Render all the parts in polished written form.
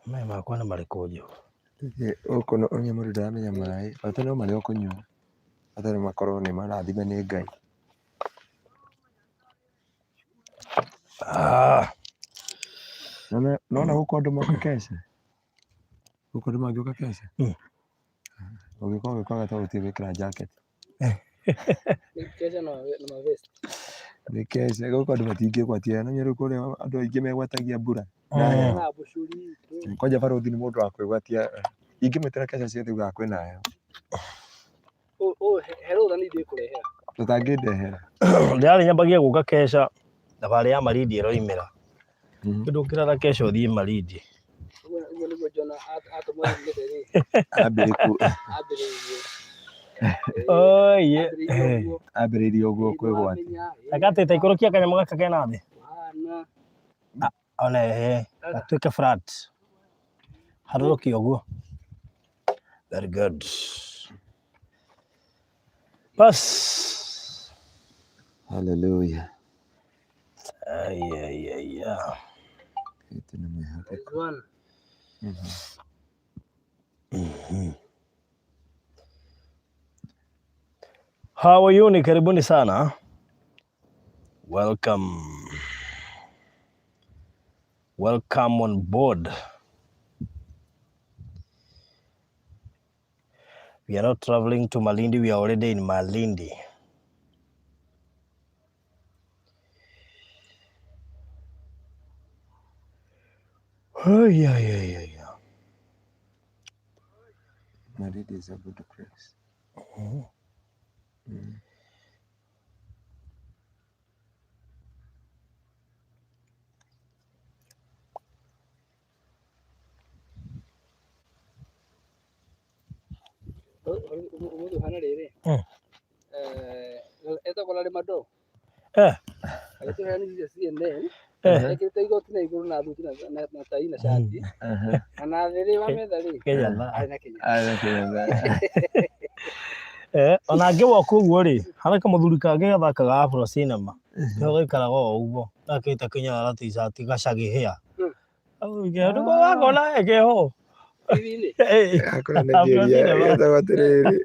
Mai makwa na marikojo. Uko no onye muri ndamenya mai bata no mari okunywa atari makoro ni marathime ni Ngai. Naona huko ndo makakesha huko ndo magioka kesha ugikwa gata utibikira jacket kesha na vest ni kesha huko ndo matingie kwatia no nyeru kule andu aingi megwatagia mbura na bushuri koja baruthi ni mundu akwigwatia ingimetera kesha ciothe ugakwe nayo hello thani ndi kurehera tutangindehera Ndiari nyambagia guka kesha thabari ya Malindi iroimira ndukira na kesha uthie Malindi ugo niguo Jona atumwe ngetheri ambiriku ambiririo guo kwigwatia akatete ikurukia kanyamu gaka kena thi ona gatuike flat haruruki uguo. Very good. Bas. Hallelujah. Yeah. Itu namanya one. How are you? Ni karibuni sana. Welcome on board. We are not traveling to Malindi, we are already in Malindi. Oh, yeah. Malindi is a good place. Umudu hana rere. Eta kolale mado. Ito hani sisi ende. Ekito igoti na iguru na thuti na tai na shati. Ana rere wa methali. Kenya na. Ana Kenya. Ona ngewa kuguo ri haraka muthuri kange gathakaga Afro Cinema ndio gaikaraga o uguo akita Kenya na t-shirt gacagi hia au nge nduko gakona ekeho akona Nigeria eta watiriri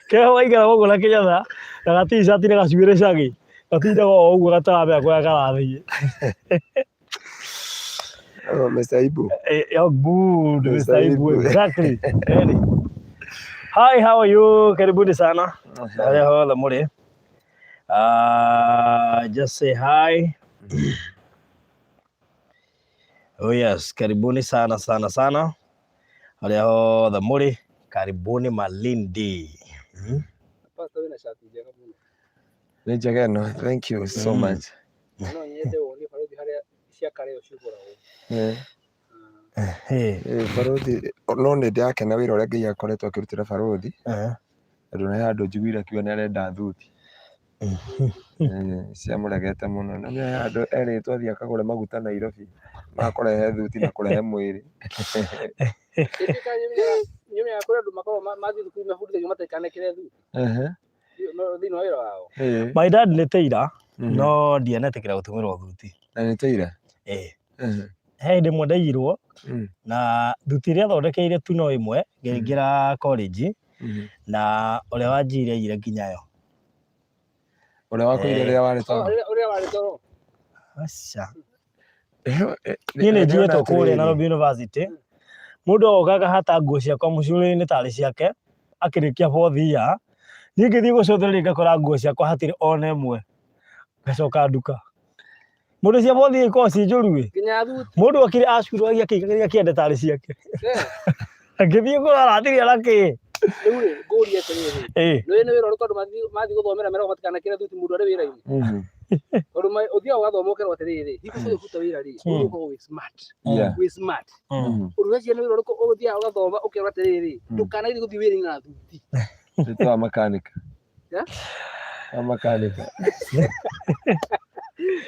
keho waigara uguo na Kenya na ga t-shirt ni gacuire cagi gatindaga o uguo gatarambe akwa karathi Mr. Ibu. Good, Mr. Ibu, exactly. Hi, how are you? Karibuni sana. Hola, more. Just say hi. Oh yes, karibuni sana. Hola, more. Karibuni Malindi. Pastor na shati jaga muna. Nijageno, thank you so much. No nyete woni farodi hare cia kare ushukura wo. Baruthi no nä ndä akena wä ra å rä a Ngai akoretwo akä rutä ra baruthi andå na he andå njiguire akiuga nä arenda thuti ciamå regete må no na he andå erä twathiä akagå re maguta Nairobi makårehe thuti na kå rehe mwä rä nyumä ya kå andå makorwo mathiä thukuru mebundithagio matakanekere thuti thä wa wä ra wao. My dad nä teira no ndianetä kä ra gå tå mä rwo thuti na nä teira he ndä mwe ndaigirwo na thuti ĩrĩa thondekeire tu no ĩmwe ngĩingĩra college na ũrĩa wanjire aire nginyayo ũrĩa wakuire rĩrĩa warĩ toro aca niĩ nĩ njiyĩtwo kũrĩa Nairobi University mũndũ okaga hata nguo ciakwa mũcurĩ-inĩ tarĩ ciake akĩrĩkia fourth year niĩ ngĩthiĩ gũcothĩrĩria ngakora nguo ciakwa hatirĩ ona ĩmwe ngacoka nduka mundu cia bothi iko si njuru mundu akiri acukuru agĩakĩikagia kĩende tarĩ ciake ngĩthiĩ kũrora atiri araki rĩu ngũria atĩrĩrĩ nĩ wĩra ũrĩkũ andũ mathiĩ gũthomera meragwo matikanakĩre thuti mũndũ arĩ wĩra-inĩ tondũ ũthiaga ũgathoma ũkerwo atĩrĩrĩ hingo ciothe ũruta wĩra rĩ ũkorwo wĩ smart ũrũcia nĩ wĩra ũrĩkũ ũthiaga ũgathoma ũkerwo atĩrĩrĩ ndũkanagĩrĩ gũthiĩ wĩra-inĩ na thuti twa makanika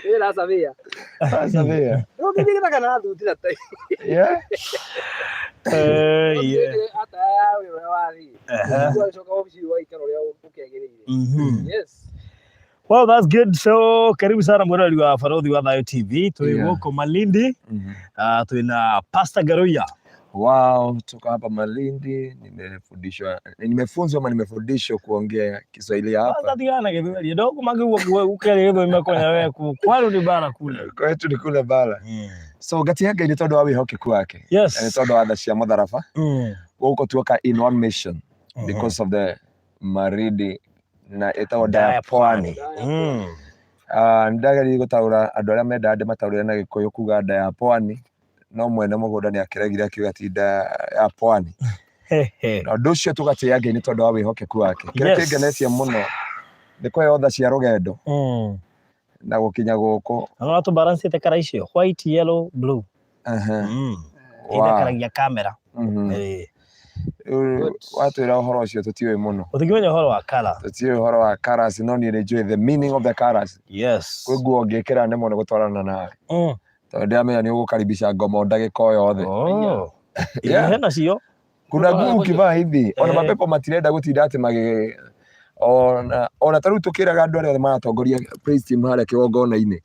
Ela sabia. No que tiene para thuti na tai. Ata wewe wali. Kwa shoka ofisi wa ikaro leo ukiagiriire. Yes. Well, that's good. So karibu sana mwendeleaji wa Farodhi wa Thayo TV. Tuko Malindi. Tuna Pastor Ngaruiya. Wow, tuko hapa Malindi. Nimefunzwa ama nimefundishwa kuongea Kiswahili hapa. Sasa diana Kiswahili. Ndio magi ukele hizo imekonya wewe kwani ni bara kule. Kwetu ni kule bara. So gati yake ni todo wawe hoki kwake. Yes. Ni todo adacia mutharafa. Uko tuoka in one mission because of the maridi na etawa da pwani. Ndagari gutaura andu aria mendande mataurire na Gikuyu kuga nda ya pwani no mwene mugunda ni akiregire akiuga ati nda ya pwani. Na ndu cio tugatia Ngai ni tondu wa wihokeku wake. Kire kingenetie muno ni kweyotha cia rugendo na gukinya guku no atu balance te kara icio white yellow blue ina karagia kamera watu ira uhoro ucio tutiwe muno utigimenya uhoro wa color tutiwe uhoro wa colors no ni enjoy the meaning of the colors. Yes, kwe nguo ngikira nemo ne gutwarana nawe tondu ndamenya ni ugukaribisha ngoma ndagika o yothe. Hena cio kuna nguo ukivaa hivi ona mapepo matirenda gutinda ati magi ona taru tukiraga andu aria maratongoria praise team haria kigongona-ini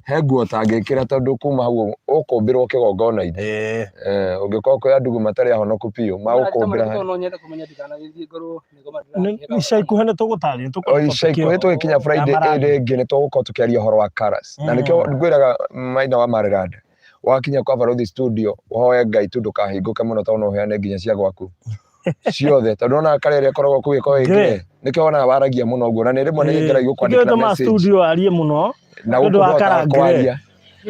he nguo tangikira tondu kuma hau ukumbirwo kigongona-ini ungikorwo kwi andu matari ahonoku piu magukumbira ni shaikuhe ni tugutari shaikuhe tugikinya Friday ringi ni tugukorwo tukiaria uhoro wa colors na nikio ngwiraga Maina wa Mareranda wakinya kwa Farodhi studio uhoe Ngai tu ndukahinguke muno tondu no heane nginya cia gwaku ciothe tondu ona karere koragwo kugiko ingire nikio ona waragia muno uguo na ni rimwe ni ngeragia kwandika message studio arie muno na gukorwo kwaria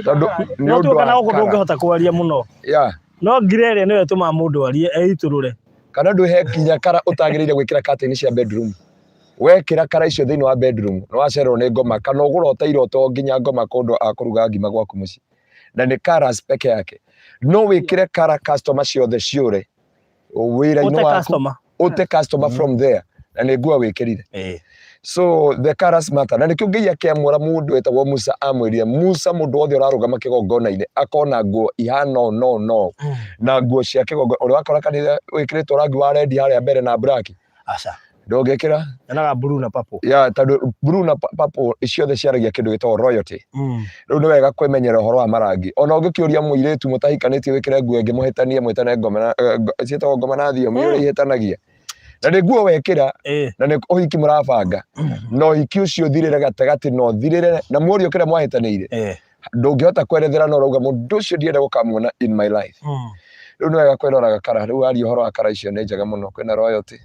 tondu ni undu kana gukorwo ngihota kwaria muno no ngirere niwe tuma mundu arie eiturure kana ndu he kinya kara utagirire gwikira curtain cia bedroom wekira kara icio thiini wa bedroom no wacererwo ni ngoma kana ugura utairo to nginya ngoma kundu akuruga ngima gwaku muci na ni colors peke yake no wikire kara customer ciothe ciure wira ino waku ute customer from there na ni nguo wikirire so the colors matter na nikio ngiya kiamura mundu etagwo Musa amwirire Musa mundu wothe urarugama kigongona-ini akona nguo ihana no na nguo cia kigongona uri wakora kanitha wikiritwo rangi wa red haria mbere na black aca ndongekira na blue na purple tondu blue na purple ciothe ciaragia kindu gitagwo royalty riu ni wega kwimenyera uhoro wa marangi ona ungikiuria muiretu mutahikanitie wikire nguo ingi muhitanie mwitane ngoma cietagwo ngoma na thiomi uri ihitanagia na ni nguo wekira na ni uhiki murabanga no hiki ucio thirire gatagati no thirire na murio kira mwahitanire ndungihota kwerethera no rauga mundu ucio ndienda gukamuona in my life riu ni wega kwiroraga kara riu ari uhoro wa kara icio ni njega muno kwina royalty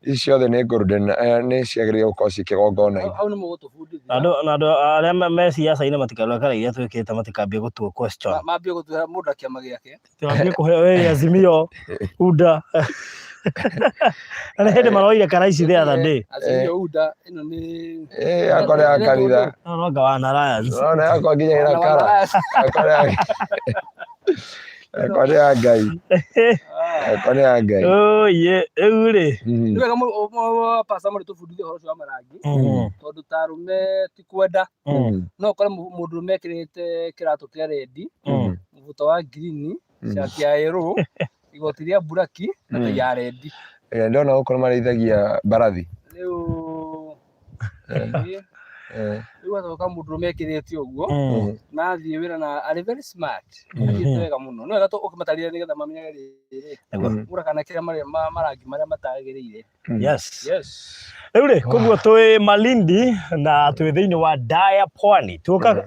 icio the ni golden ni ciagire gukorwo cikigongona-ini au ni mugutubundithia andu aria me siasa-ini matikarora kara iria twikite matikambia gutua question mambia gutua mundu akiama giake twambie kuhe wewe Azimio UDA ana hede maroire kara ici the other day Azimio UDA ino ni akore akaritha no gawana Alliance no yako nginya ina kara akore Ngai akore Ngai eure ni wega mo pasa mo tubundithia horo cia marangi tondu tarume ti kwenda no kora mundu mekirite kiratu kia red mubuto wa green cia kia yellow igoti ria buraki na ya red ndiona uko marithagia mbarathi riu atoka mundu mekirite uguo na athie wira na ari very smart athie wega muno no wega ukimatarire nigetha mamenye riri ura kana kira marangi maria matagirire. Yes eure koguo twi Malindi na twi thiini wa Daya Pwani tuka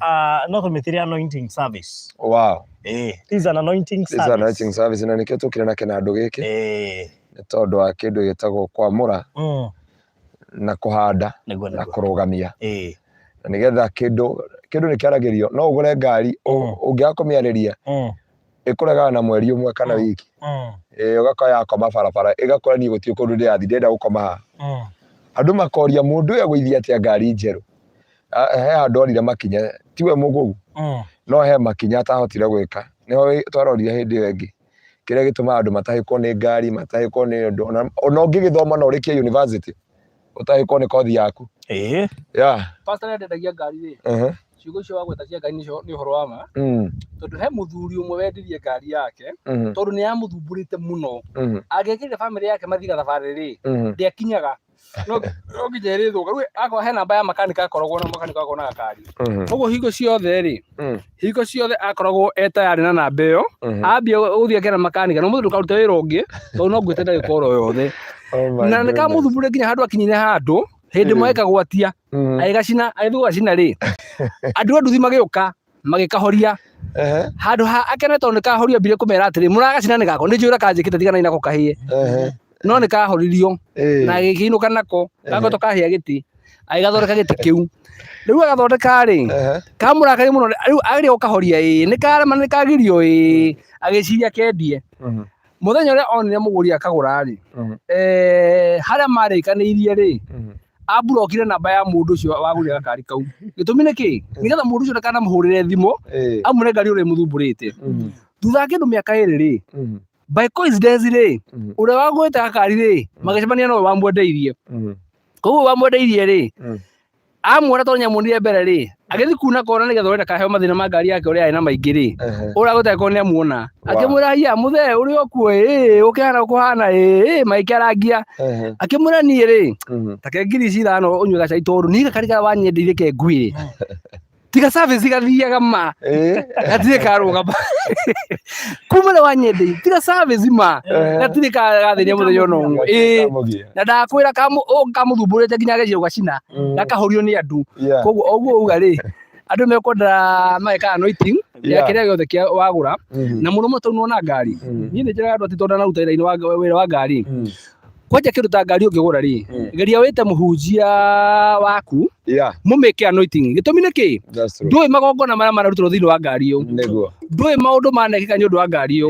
no tumitiria anointing service. Wow, this is an anointing service. This is an anointing service na nikio tukire na kinando giki ni tondu wa kindu gitagwo kwamura na kuhanda na kurugamia na nigetha kindu ni kiaragirio no ugure ngari ungiakomiariria ikuraga na mweri umwe kana wiki ugakoya koma barabara igakora ni gutie kundu ndiathi ndenda gukoma andu makoria mundu egwithia atia ngari njeru he andu orire makinya tiwe mugugu no he makinya atahotire gwika niho twarorire hindi wengi kiria gituma andu matahikwo ni ngari matahikwo ni ndu ona ungigithoma na urikie university utahikwo ni kothi yaku pastor ndendagia ngari ri ciugo cio wagweta cia ngari ni uhoro wa ma tondu he muthuri umwe wendirie ngari yake tondu ni amuthumbũrĩte muno agekirire family yake mathiga thabarĩ ri ndiakinyaga no ngijeri thuka rĩu akwa he namba ya makanika akoragwo na makanika akoragwo na gakari koguo hingo ciothe rĩ hingo ciothe akoragwo etayari na namba ĩyo ambia gũthiĩ akĩra makanika no mũthĩ ndũkarute wĩra ũngĩ tondũ no ngwĩte ndagĩka oro yothe na nĩkamũthumbũre nginya handũ akinyire handũ hĩndĩ ĩmwe agĩkagwatia agĩgacina agĩthiĩ gũgacina rĩ andũ a nduthi magĩũka magĩkahoria handũ ha akene tondũ nĩkahoria mbire kũmera atĩrĩ mũragacina nĩ gako nĩ njũĩ ũrakanjĩkĩte tigana inako kahĩe no nĩkahoririo na gĩkĩinũka nako gakoto kahĩa gĩtĩ agĩgathondeka gĩtĩ kĩu rĩu agathondeka rĩ kamũrakaria mũno rĩu agĩrĩa gũkahoria nĩkarema nĩkagirio agĩciria kendie mũthenya ũrĩa onire mũgũri akagũra rĩ harĩa marĩkanĩirie rĩ aburokire namba ya mũndũ ũcio wagũrire gakari kau gĩtũmi nĩkĩ nĩgetha mũndũ ũcio ndakanamũhũrĩre thimũ amwĩre ngari ũrĩa mũthumbũrĩte thutha wa kĩndũ mĩaka ĩrĩ rĩ by coincidence rĩ ũrĩa wagũrĩte gakari rĩ magĩcemania nowe wamwendeirie koguo wamwendeirie rĩ amwona tondũ nĩamuonire mbere rĩ agĩthiĩ kuna kona nĩgetha ũrenda kaheo mathĩna ma ngari yake ũrĩa arĩ na maingĩ rĩ ũrĩa gũtarĩ korwo nĩamuona akĩmwĩra hiya mũthee ũrĩ okuo ũkĩhana ũkũhana magĩkĩarangia akĩmwĩra niĩ rĩ take ngiri ici 5 ũnyue gacai tondũ niĩ gakari karĩa wanyendeirie ke ngui tiga service gathiaga ma gatirĩ karũgama kuma rĩ wanyendeirie tiga service ma gatirĩ gathĩnia mũthenya ona ũmwe na ndakwĩra kamũthumbũrĩte nginya agĩcirwo gacina gakahorio nĩ andũ koguo ũguo uga rĩ andũ mekwenda mageka anointing ya kĩrĩa gĩothe kĩa wagũra na mũno mũno tondũ nĩwona ngari niĩ nĩnjĩraga andũ atĩ tondũ ndanaruta wĩra wa ngari kwanja kĩndũ ta ngari ũngĩgũra rĩ geria wĩte mũhunjia waku mũmĩke anointing gĩtũmi nĩkĩ ndũĩ magongona marĩa mararutĩrwo thĩinĩ wa ngari ĩyo ndũĩ maũndũ manekĩka nĩ ũndũ wa ngari ĩyo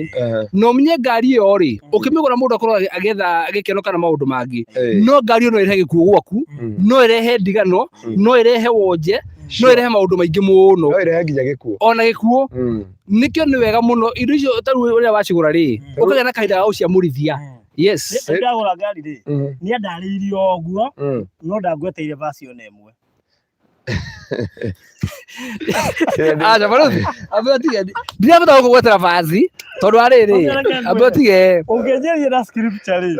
no ũmenye ngari ĩyo rĩ ũkĩmĩgũra mũndũ akorwo agĩetha gĩkeno kana maũndũ mangĩ no ngari ĩyo no ĩrehe gĩkuũ gwaku no ĩrehe ndigano no ĩrehe wonje no ĩrehe maũndũ maingĩ mũno no ĩrehe nginya gĩkuũ ona gĩkuũ nĩkĩo nĩ wega mũno indo icio tarĩ ũrĩa wacigũra rĩ ũkagĩa na kahinda ga gũciamũrithia yes ndagũra ngari rĩ nĩ ndarĩirio ũguo no ndangweteire version ĩmwe acha barothi abatige ndirabota gũgwetera vazi tondũ arĩrĩ abatige ũngĩnjĩria na scripture rĩ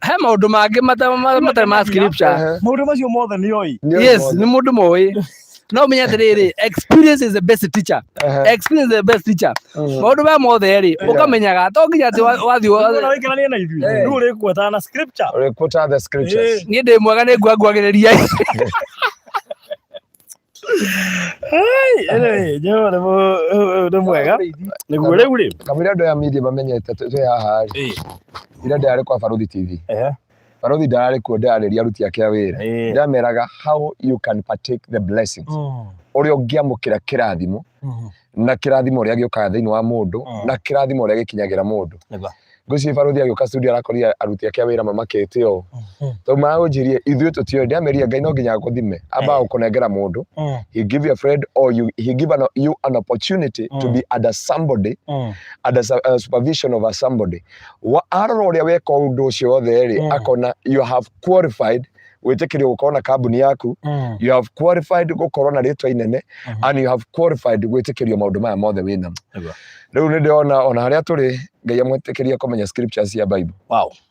he maũndũ mangĩ matarĩ ma scripture maũndũ macio mothe nĩoĩ yes nĩ mũndũ moĩ no menya atĩrĩrĩ experience is the best teacher experience is the best teacher maũndũ maya mothe rĩ ũkamenyaga to nginya atĩ wathiĩ ũrĩkarania na ithuĩ rĩu ũrĩkwetana na scripture ũrĩkweta the scriptures niĩ ndĩ mwega nĩ nguagĩrĩria nĩ mwega nĩguo rĩu rĩ kamũira andũ aya media mamenyete twĩ haha rĩ ira ndarĩ kwa Barothi TV Barothi ndarĩ kuo ndarĩria aruti ake a wĩra ndameraga how you can partake the blessings ũrĩa ũngĩamũkĩra kĩrathimo na kĩrathimo ũrĩa gĩũkaga thĩinĩ wa mũndũ na kĩrathimo ũrĩa gĩkinyagĩra mũndũ ngũciĩ Barothi agĩũka studio arakorire aruti ake a wĩra mamakĩte ũũ tondũ maũnjĩrie ithuĩ tũtioĩ ndiamerire Ngai no nginya agũthime amba gũkũnengera mũndũ he give you a friend or he give you an opportunity to be under somebody under supervision of somebody arora ũrĩa weka ũndũ ũcio wothe rĩ akona you have qualified wĩtĩkĩrio gũkorwo na kambuni yaku you have qualified gũkorwo na rĩtwa inene and you have qualified gwĩtĩkĩrio maũndũ maya mothe wĩnamo rĩu nĩ ndĩrona ona harĩa tũrĩ Ngai amwĩtĩkĩria kũmenya scriptures cia Bible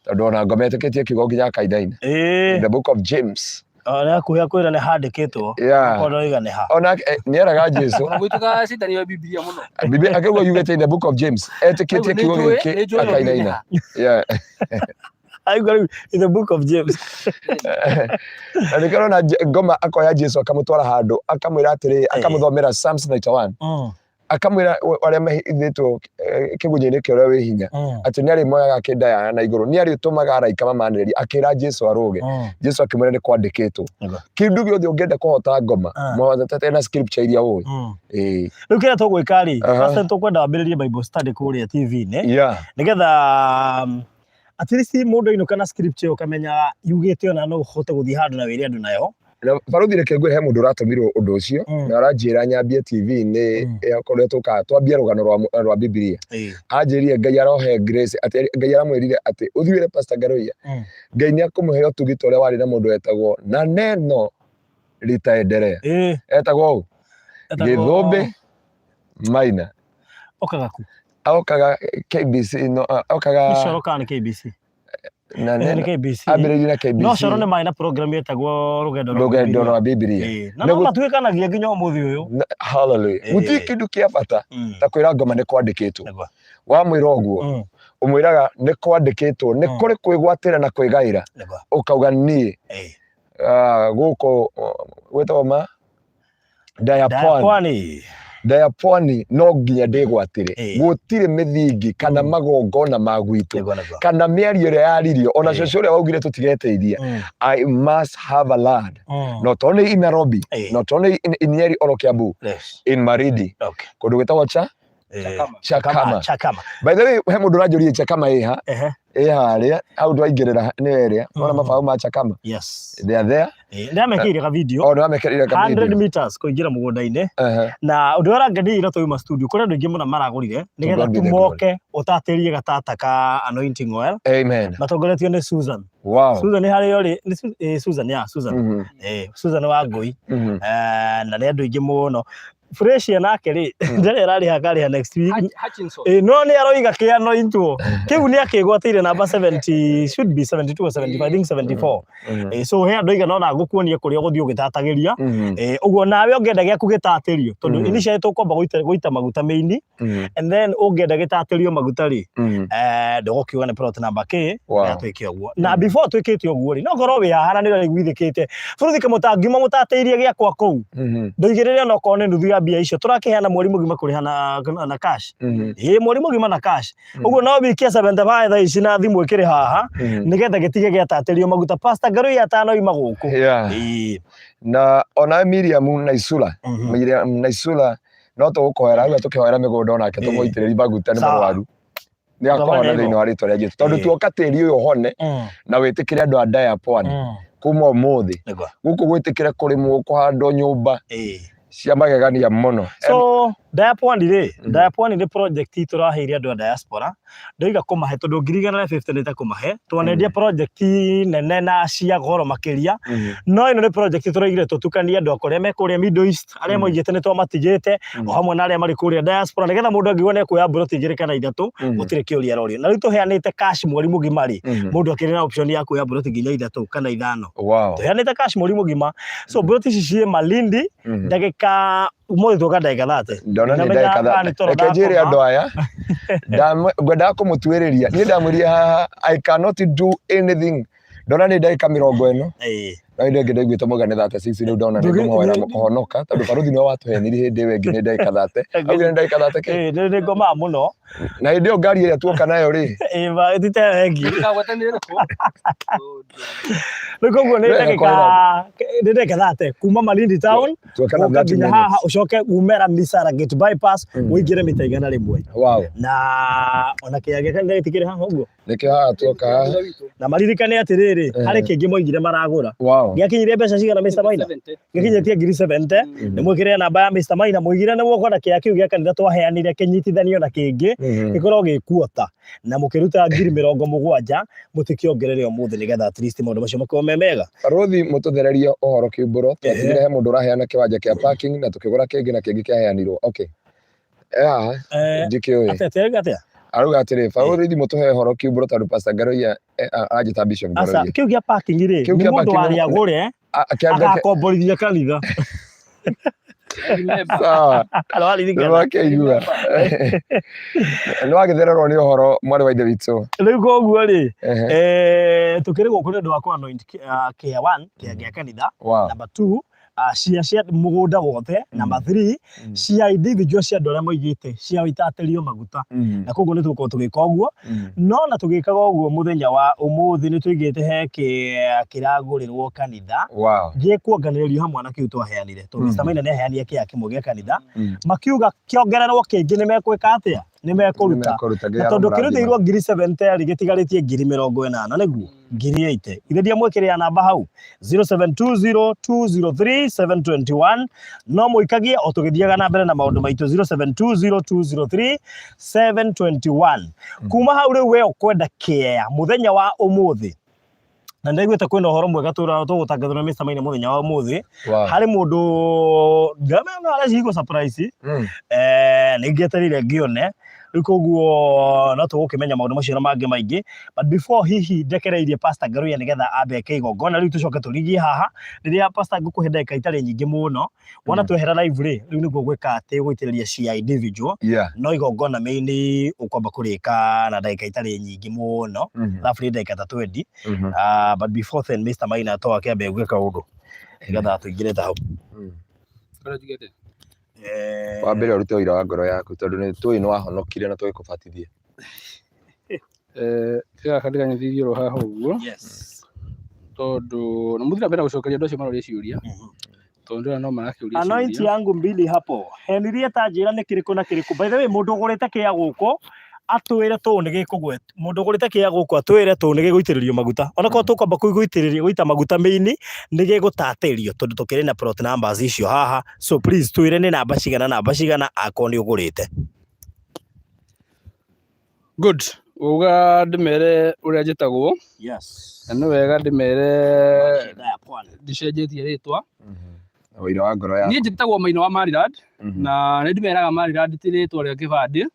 tondũ ona ngometĩkĩtie kiugo nginya kaida-inĩ the book of James ona kuya kwĩra nĩ handĩkĩtwo ona oiga nĩ ha ona nĩeraga Jesu gwĩtuka citani wa Biblia mũno Biblia akĩgwa yugĩte in the book of James etĩkĩtie kiugo gĩkĩ akaida-inĩ I got in the book of James. Nĩkĩrona ngoma akoya Jesu akamũtwara handũ akamwĩra atĩrĩ akamũthomera Psalms 91 akamwĩra arĩa mahithĩtwo kĩgunyĩ-inĩ kĩa ũrĩa wĩ hinya atĩ nĩ arĩ moyaga kĩndaya na igũrũ nĩ arĩ tũmaga araika mamanĩrĩria akĩra Jesu arũge Jesu akĩmwĩra nĩ kwandĩkĩtwo kĩndũ gĩothe ũngĩenda kũhota ngoma mwathete na scripture iria ũĩ rĩu kĩrĩa tũgwĩka rĩ pastor tũkwenda wambĩrĩrie Bible study kũrĩa TV-inĩ nĩgetha at least mũndũ ainũka na scripture ũkamenya yugĩte ona no ũhote gũthiĩ handũ na wĩre andũ nayo Barothi reke ngwĩre he mũndũ ũratũmirwo ũndũ ũcio na aranjĩra nyambie TV-inĩ yakorwo tũka twambie rũgano rwa Biblia anjĩrire Ngai arohe grace atĩ Ngai aramwĩrire atĩ ũthiĩre Pastor Ngaruiya Ngai nĩ akũmũhe ũtugita ũrĩa warĩ na mũndũ wetagwo na neno ritaendelea etagwo Gĩthũmbĩ Maina okaga ku okaga KBC no okaga Icoroka ni KBC na nĩ KBC ambĩrĩirie na KBC no Coro nĩ marĩ na program yetagwo rũgendo rwa Biblia na no matuĩkanagia nginya ũmũthĩ ũyũ hallelujah gũtirĩ kĩndũ kĩa bata ta kwĩra ngoma nĩ kwandĩkĩtwo wamwĩra ũguo umwĩraga nĩ kwandĩkĩtwo nĩ kũrĩ kwĩgwatĩra na kwĩgaĩra ũkauga niĩ gũkũ gwĩtagwo ma Diaponi no nginya ndĩgwatĩre gũtirĩ mĩthingi kana magongona ma gwitũ kana mĩario ĩrĩa yaririo ona cũcũ ũrĩa waugire tũtigeteithia I must have a land not only in Nairobi not only in Nyeri or Kiambu in Marindi kũndũ gwĩtagwo Chakama. By the way, he mũndũ ũranjũria Chakama ĩha harĩa hau ndwaingĩrĩra nĩ area ona mabaũ ma Chakama they are there ndamekĩire ka video 100 meters kũingĩra mũgũnda-inĩ na ũndũ ũrĩa ngĩthire tũuma studio kũrĩ andũ aingĩ mũno maragũrire nĩgetha tũmoke ũtatĩrie gatata ka Anointing Oil matongoretio nĩ Susan Susan harĩa ũrĩ Susan wa Ngũi na nĩ andũ aingĩ mũno fresh nake rĩ ndere ararĩha karĩha next week no nĩ aroiga kĩ anointwo kĩu nĩ akĩgwatĩire namba 70 should be 72 or 75 I think 74 so he andũ aigana ona ngũkuonie kũrĩa ũgũthiĩ ũgĩtatagĩria ũguo nawe ũngĩenda gĩaku gĩtatĩrio tondũ initially tũkwamba gũita maguta mĩini and then ũngĩenda gĩtatĩrio maguta rĩ ndũgũkiuga nĩ plot number K ya twĩke ũguo na before twĩkĩte ũguo rĩ no ngorwo wĩ haha nĩ ũraiguithĩkĩte bũrũthi kamũtangiuma mũtatĩirie gĩakwa kũu ndũigĩrĩre no kone nuthu ya mbia icio tũrakiheana mweri mũgima kũrĩha na cash mweri mũgima na cash ũguo no bikia 75 thaa ici na thimũ ĩkĩrĩ haha nĩgetha gĩtige gĩatatĩrio maguta Pastor Ngaruiya atanoima gũkũ na ona Miriam Naisula no tũgũkũhoera rĩu tũkĩhoera mĩgũnda onake tũmũitĩrĩri maguta nĩ mũrwaru nĩ akũhona thĩinĩ wa rĩtwa rĩa Jesũ tondũ tuoka tĩri ũyũ ũhone na wĩtĩkĩre andũ a Diaponi kuma ũmũthĩ gũkũ gwĩtĩkĩre kũrĩmwo kũhandwo nyũmba cia magegania mũno so Diaponi nĩ project tũraheire andũ a diaspora ndoiga kũmahe tondũ 150 nĩ ta kũmahe twanendia project nene na cia goro makĩria no ĩno nĩ project tũraigire tũtukanie andũ akũrĩa me kũrĩa Middle East arĩa moigĩte nĩ twamatigĩte o hamwe na arĩa marĩ kũrĩa diaspora nĩgetha mũndũ angĩgwo nĩ kuoya buroti igĩrĩ kana ithatũ gũtirĩ kĩũria rorio na rĩu tũheanĩte cash mweri mũgima rĩ mũndũ akĩrĩ na option ya kuoya buroti nginya ithatũ kana ithano tũheanĩte cash mweri mũgima so buroti ici ciĩ Malindi ndagĩka ũmũthĩ tuoka ndagĩka 30 ndona nĩ ndagĩka 30 reke njĩre andũ aya ngwendaga kũmũtuĩrĩria niĩ ndamwĩrire haha I cannot do anything ndona nĩ ndagĩka 40 na nĩ ndaiguĩte mũga nĩ 36 rĩu ndona nĩ ngũmũhoera kũhonoka tondũ baruthi nĩwe watũhenire hĩndĩ ĩyo ĩngĩ nĩ ndagĩka 30 augire nĩ ndagĩka 30 nĩ ngomaga mũno na hĩndĩ ĩyo ngari ĩrĩa tuoka nayo rĩ ĩtite wengi rĩu koguo nĩ ndagĩka 30 kuma Malindi town ũka nginya haha ũcoke umera Misara Gate bypass ũingĩre mita igana rĩmwe na ona kĩage kana gĩtikĩrĩ haha ũguo nĩkĩo haha tuoka na maririkane atĩrĩrĩ harĩ kĩngĩ moigire maragũra gĩakinyire mbeca cigana Mr. Maina gĩkinyĩtie 70 nĩ mwĩkĩrĩre namba ya Mr. Maina mũigire nĩ mũkona kĩaya kĩu gĩa kanitha twaheanire kĩnyitithanio na kĩngĩ gĩkorwo gĩkuota na mũkĩruta 70,000 mũtikĩongerere ũmũthĩ nĩgetha at least maũndũ macio makorwo me mega baruthi mũtũthererie ũhoro kĩũmbũro twatigire he mũndũ ũraheana kĩwanja kĩa parking na tũkĩgũra kĩngĩ na kĩngĩ kĩaheanirwo njĩkĩũĩ atĩa arauga atĩrĩ baruthi mũtũhe ũhoro kĩũmbũro tondũ Pastor Ngaruiya anjĩta Bishop Ngaruiya kĩu gĩa parking rĩ nĩ mũndũ warĩ agũre agakomborithia kanitha sawa nĩwakĩigua nĩwagĩthererwo nĩ ũhoro mwarĩ wa ithe witũ rĩu koguo rĩ tũkĩrĩ gũkũ nĩ ũndũ wa anoint kĩa 1 kĩa kanitha number 2 cia mũgũnda wothe number 3 cia individual cia andũ arĩa moigĩte cia itatĩrio maguta na koguo nĩ tũgũkorwo tũgĩka ũguo no na tũgĩkaga ũguo mũthenya wa ũmũthĩ nĩ tũigĩte he kĩragũrĩrwo kanitha gĩkuonganĩrĩrio hamwe na kĩu twaheanire tondũ Mr. Maina nĩ aheanire kĩaya kĩmwe gĩa kanitha makiuga kĩongererwo kĩngĩ nĩ mekwĩka atĩa nĩ mekũruta tondũ kĩrutĩirwo 70 gĩtigarĩtie 80,000 nĩguo 80,000 ithe mwĩkĩrĩra namba hau 0720203721 no mũikagie o tũgĩthiaga na mbere na maũndũ maitũ 0720203721 kuma hau rĩu we ũkwenda kĩaya mũthenya wa ũmũthĩ na ndaiguĩte kwĩna ũhoro mwega tũgũtangathwo na Mr. Maina mũthenya wa ũmũthĩ harĩ mũndũ ndamenya arecigo surprise nĩ ngĩetereire ngĩone koguo no tugukimenya maundu macio na mangi maingi, but before hihi ndekereirie Pastor Ngaruiya nigetha ambe kigongona riu tucoke turigie haha riria Pastor ngukuhe ndagika itari nyingi muno wona twehera live ri riu niguo gwika ati gwitiriria cia individual no igongona main ukwamba kurika na ndagika itari nyingi muno roughly ndagika ta 20 but before then Mr. Maina to akiambe gwika undu nigetha tuingire ta hau wa mbere urute uira wa ngoro yaku tondu ni tui no wahonokire na twikubatithie kaya kandika nyithithio ro haha uguo tondu na muthira bena gucokeria ndu acio marori ciuria tondu no marakiuria ciuria anointi yangu mbili hapo henirie ta njira ni kiriku na kiriku by the way mundu ugurite kia guko atwire tu ni gikugwet mundu ugurite kia guko atwire tu ni giguitiririo maguta ona ko tukwamba kuiguitiriria guita maguta meini ni gigutatirio tondu tukiri na plot numbers icio haha so please twire ni namba cigana akoni ugurite good uga ndimere uria njitagwo ni wega ndimere ndicenjetie ritwa uira wa ngoro yaku ni njitagwo Maina wa Maryland na ni ndimeraga Maryland ti ritwa ria kibandi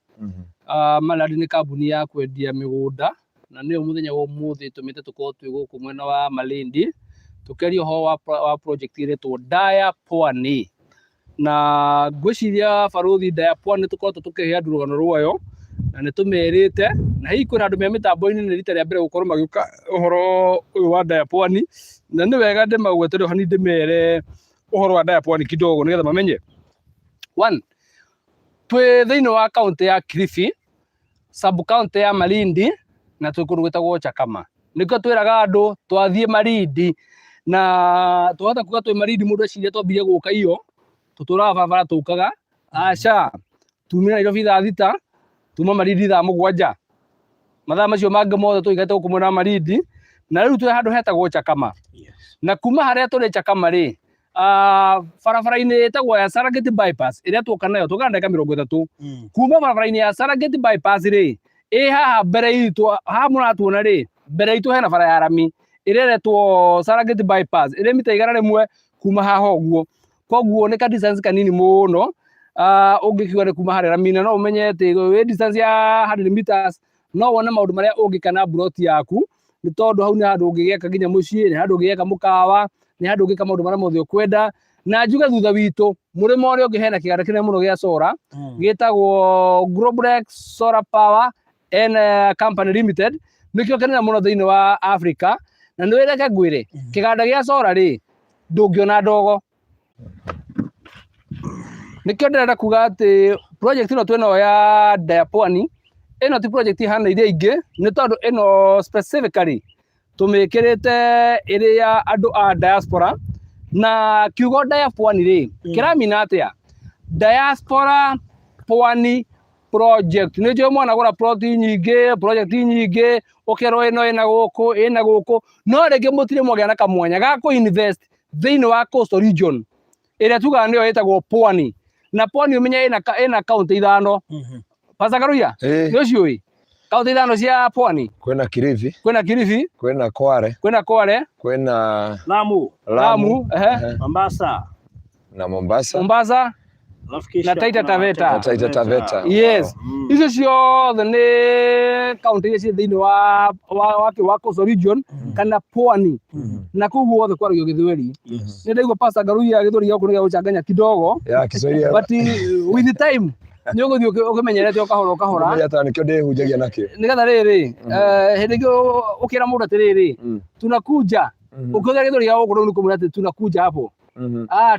Maryland ni kambuni ya kwendia migunda na niyo muthenya wa umuthi tumite tukorwo twi guku mwena wa Malindi tukerio ho wa project iretwo Daya Pwani na ngwiciria baruthi Daya Pwani tukorwo tukihe andu rugano rwayo na ni tumerite na hii kuna andu me mitambo-ini ni rita ria mbere gukorwo magiuka uhoro uyu wa Daya Pwani na ni wega ndimagwete ndo hani ndimere uhoro wa Daya Pwani kidogo nigetha mamenye one twi thiini wa county ya Kilifi sub county ya Malindi na tukundu gwitagwo Chakama niko twiraga andu twathie Malindi na twahota kuga twi Malindi mundu aciria twambire guka iyo tuturaga barabara tukaga aca tumira Nairobi thaa thita tuma Malindi thaa mugwanja mathaa macio mangi mothe tuigate guku mwena wa Malindi na riu twi handu hetagwo Chakama na kuma haria turi Chakama ri barabara-ini etagwo ya Sarageti bypass iria tuka nayo tuka ndeka 30 kuma barabara-ini ya Sarageti bypass ri haha mbere itu haha muratuona ri mbere itu hena bara ya rami iria retwo Sarageti bypass iria mita 100 kuma haha uguo koguo ni ka distance kanini muno ungikiuga ni kuma haria rami na no umenye ati we distance ya 100 meters no wona maundu maria ungikana plot yaku ni tondu hau ni handu ungigiaka nginya mucii ni handu ungigiaka mukawa ni handu ungika maundu maria mothe ukwenda na njuga thutha witu murimo uria ungi hena kiganda kinene muno gia solar gitagwo Global Solar Power and Company Limited nikio kenena muno thiini wa Africa na ni wira kagwire kiganda gia solar ri ndungiona ndogo nikio ndirenda kuga ati project ino twino ya Daya Pwani ino ti project ihana iria ingi ni tondu ino specifically tumikirite iria andu a diaspora na kiugo Daya Pwani ri kiramina atia Diaspora Pwani project ni jo mwana gura project nyingi ukero ina guku no rege mutire mwagia na kamwanya ga ku invest thiini wa coastal region iria tuga niyo itagwo Pwani na Pwani umenya ina county ithano Pastor Ngaruiya ni uciui kaunti ithano cia Pwani kwina Kilifi kwina Kware kwina Lamu Mombasa na Taita Taveta yes icio ciothe ni kaunti iria ci thiini wa coastal region kana Pwani na koguo wothe kwaragio Githweri ni ndaigua Pastor Ngaruiya Githweri yako ni guchanganya kidogo but with the time ni uguthii ukimenyerete ukahora ni ata nikio ndihunjagia nakio nigetha riri hindi ngi ukira mundu atiriri tunakuja ukiuga Githweri yako kuno ni kumwira ati tunakuja hapo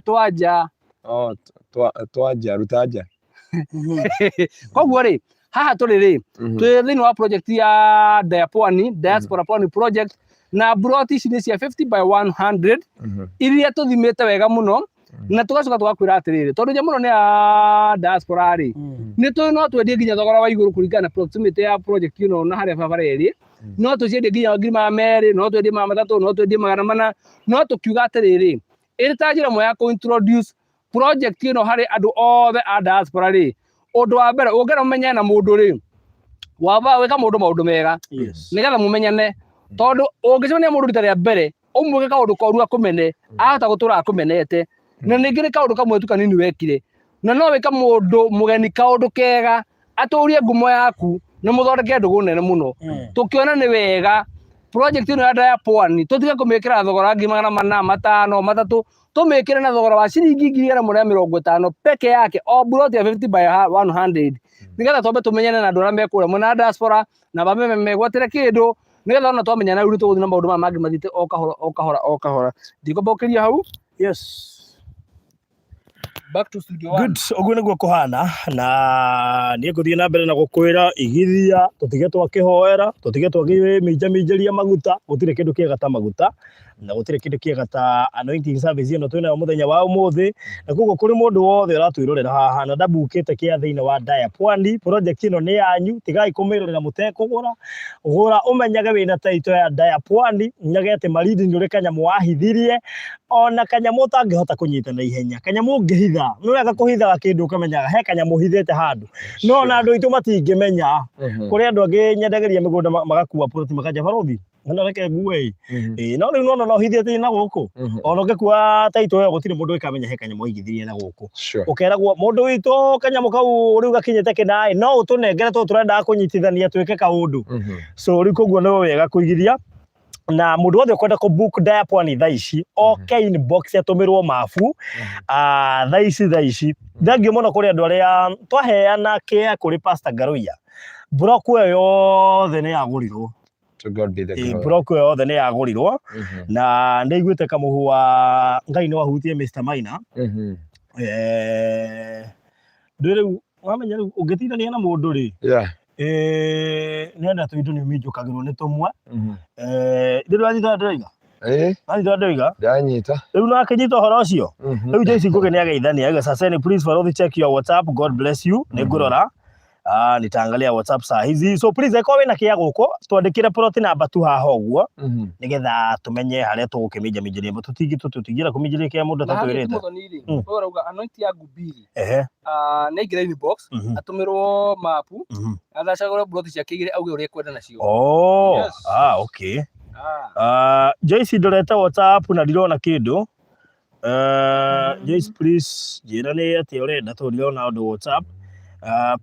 twaja twaja rutaja koguo ri haha turi ri twi thiini wa project ya Daya Pwani Diaspora Pwani project na plot ici ni cia 50 by 100 iria tuthimite wega muno na tugacoka tugakwira atiriri tondu muno ni a diaspora ri ni no twendie nginya thogora wa iguru kuringana na proximity ya project ino na haria barabara iri no tuciendie nginya ngiri meri no twendie 300 no twendie 400 no tukiuga atiriri iri ta njira mwe ya ku introduce project ino hari andu othe a diaspora ri undu wa mbere ungera umenye na mundu ri waba wika mundu maundu mega nigetha mumenyane tondu ungicemania mundu rita ria mbere umwike kaundu koru akumene ahota gutura akumenete na ningi ni kaundu kamwe tu kanini wekire na no wika mundu mugeni kaundu kega aturie ngumo yaku ni muthondeke ndugu nene muno tukiona ni wega project ino ya ya Pwani tutige kumikira thogora ngi 400 5 tumikire na thogora wa ciringi 150 peke yake o plot ya 50 by 100 nigetha twambe tumenyane na ndora mekura mwana diaspora na bameme megwatire kindu nigetha ona twamenya na uri tuguthi na maundu mangi mathite o kahora ndikobokeria hau. Yes, back to studio 1. Good. Oguo niguo kuhana na nie nguthie na mbere na gukwira igithia tutige twakihoera tutige twakiminjaminjeria maguta gutire kindu kiega ta maguta na gutire kindu kiega ta anointing service ino twina muthenya wa umuthi na koguo kuri mundu wothe uratwirorera haha na ndabukite kia thiini wa ya Pwani project ino ni yanyu tigai kumirorera mutekugura gura umenyage wina taito ya Pwani nyagete maridi ni uri kanyamu wahithirie ona kanyamu utangihota kunyita na ihenya kanyamu ngihitha no wega kuhitha kindu ukamenyaga he kanyamu hithete handu no na andu itu matingimenya kuri andu angi nyendageria migunda magakua ploti makaja barothi na reke nguwe no riu no hithete na guku ona ngekua taito yo gutire mundu ikamenya he kanyamu higithirie na guku ukeragwo mundu witu kanyamu kau riu gakinyete kinai no utunengere tu turenda kunyitithania twike kaundu so riu koguo no wega kuigithia na mundu wothe ukwenda ku book ya Pwani thaa ici okay inbox yatumirwo mafu thaa ici thengio muno kuri andu aria twaheana kia kuri Pastor Ngaruiya block yo yothe ni yagurirwo to God be the glory block yo yothe ni yagurirwo na ndeiguite kamuhu wa Ngai no ahutie Mr. Maina ndire wamenya ungitithania na mundu ri nenda tuitu ni mijukagirwo ni tumwe ndiru anyita ndoiga anyita ndoiga ndanyita riu na akinyita horo ucio riu Joyce ngugeni ageithania aga sasa please follow check your WhatsApp. God bless you ni ngurora nitaangalia WhatsApp saa hizi so please eko wina kia guko twandikire plot number 2 haha uguo nigetha tumenye haria tugukimija mijiria mbo tutigira kumijiria kia mundu tatwirite urauga anointi ya ngubiri na igira inbox atumirwo mapu athacagura plot cia kigire auge uria kwenda nacio okay Joyce ndorete WhatsApp na ndirona kindu Joyce please jira ni ati urenda turiona undu WhatsApp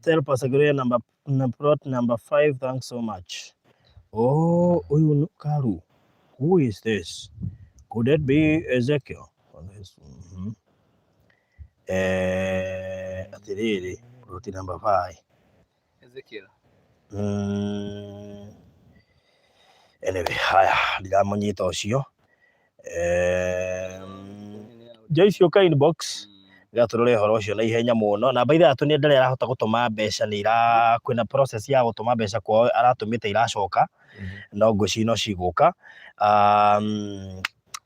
tell Pastor Ngaruiya plot number 5 thanks so much. Uyu Karu, who is this? Could that be Ezekiel? Atiriri plot number 5 Ezekiel anyway haya ndiramonyita ucio Joyce uka inbox gaturore horo ucio na ihenya muno na baitha atu ni ndare arahota gutuma mbeca ni kwina process ya gutuma mbeca kwao aratumite iracoka no nguci no ciguka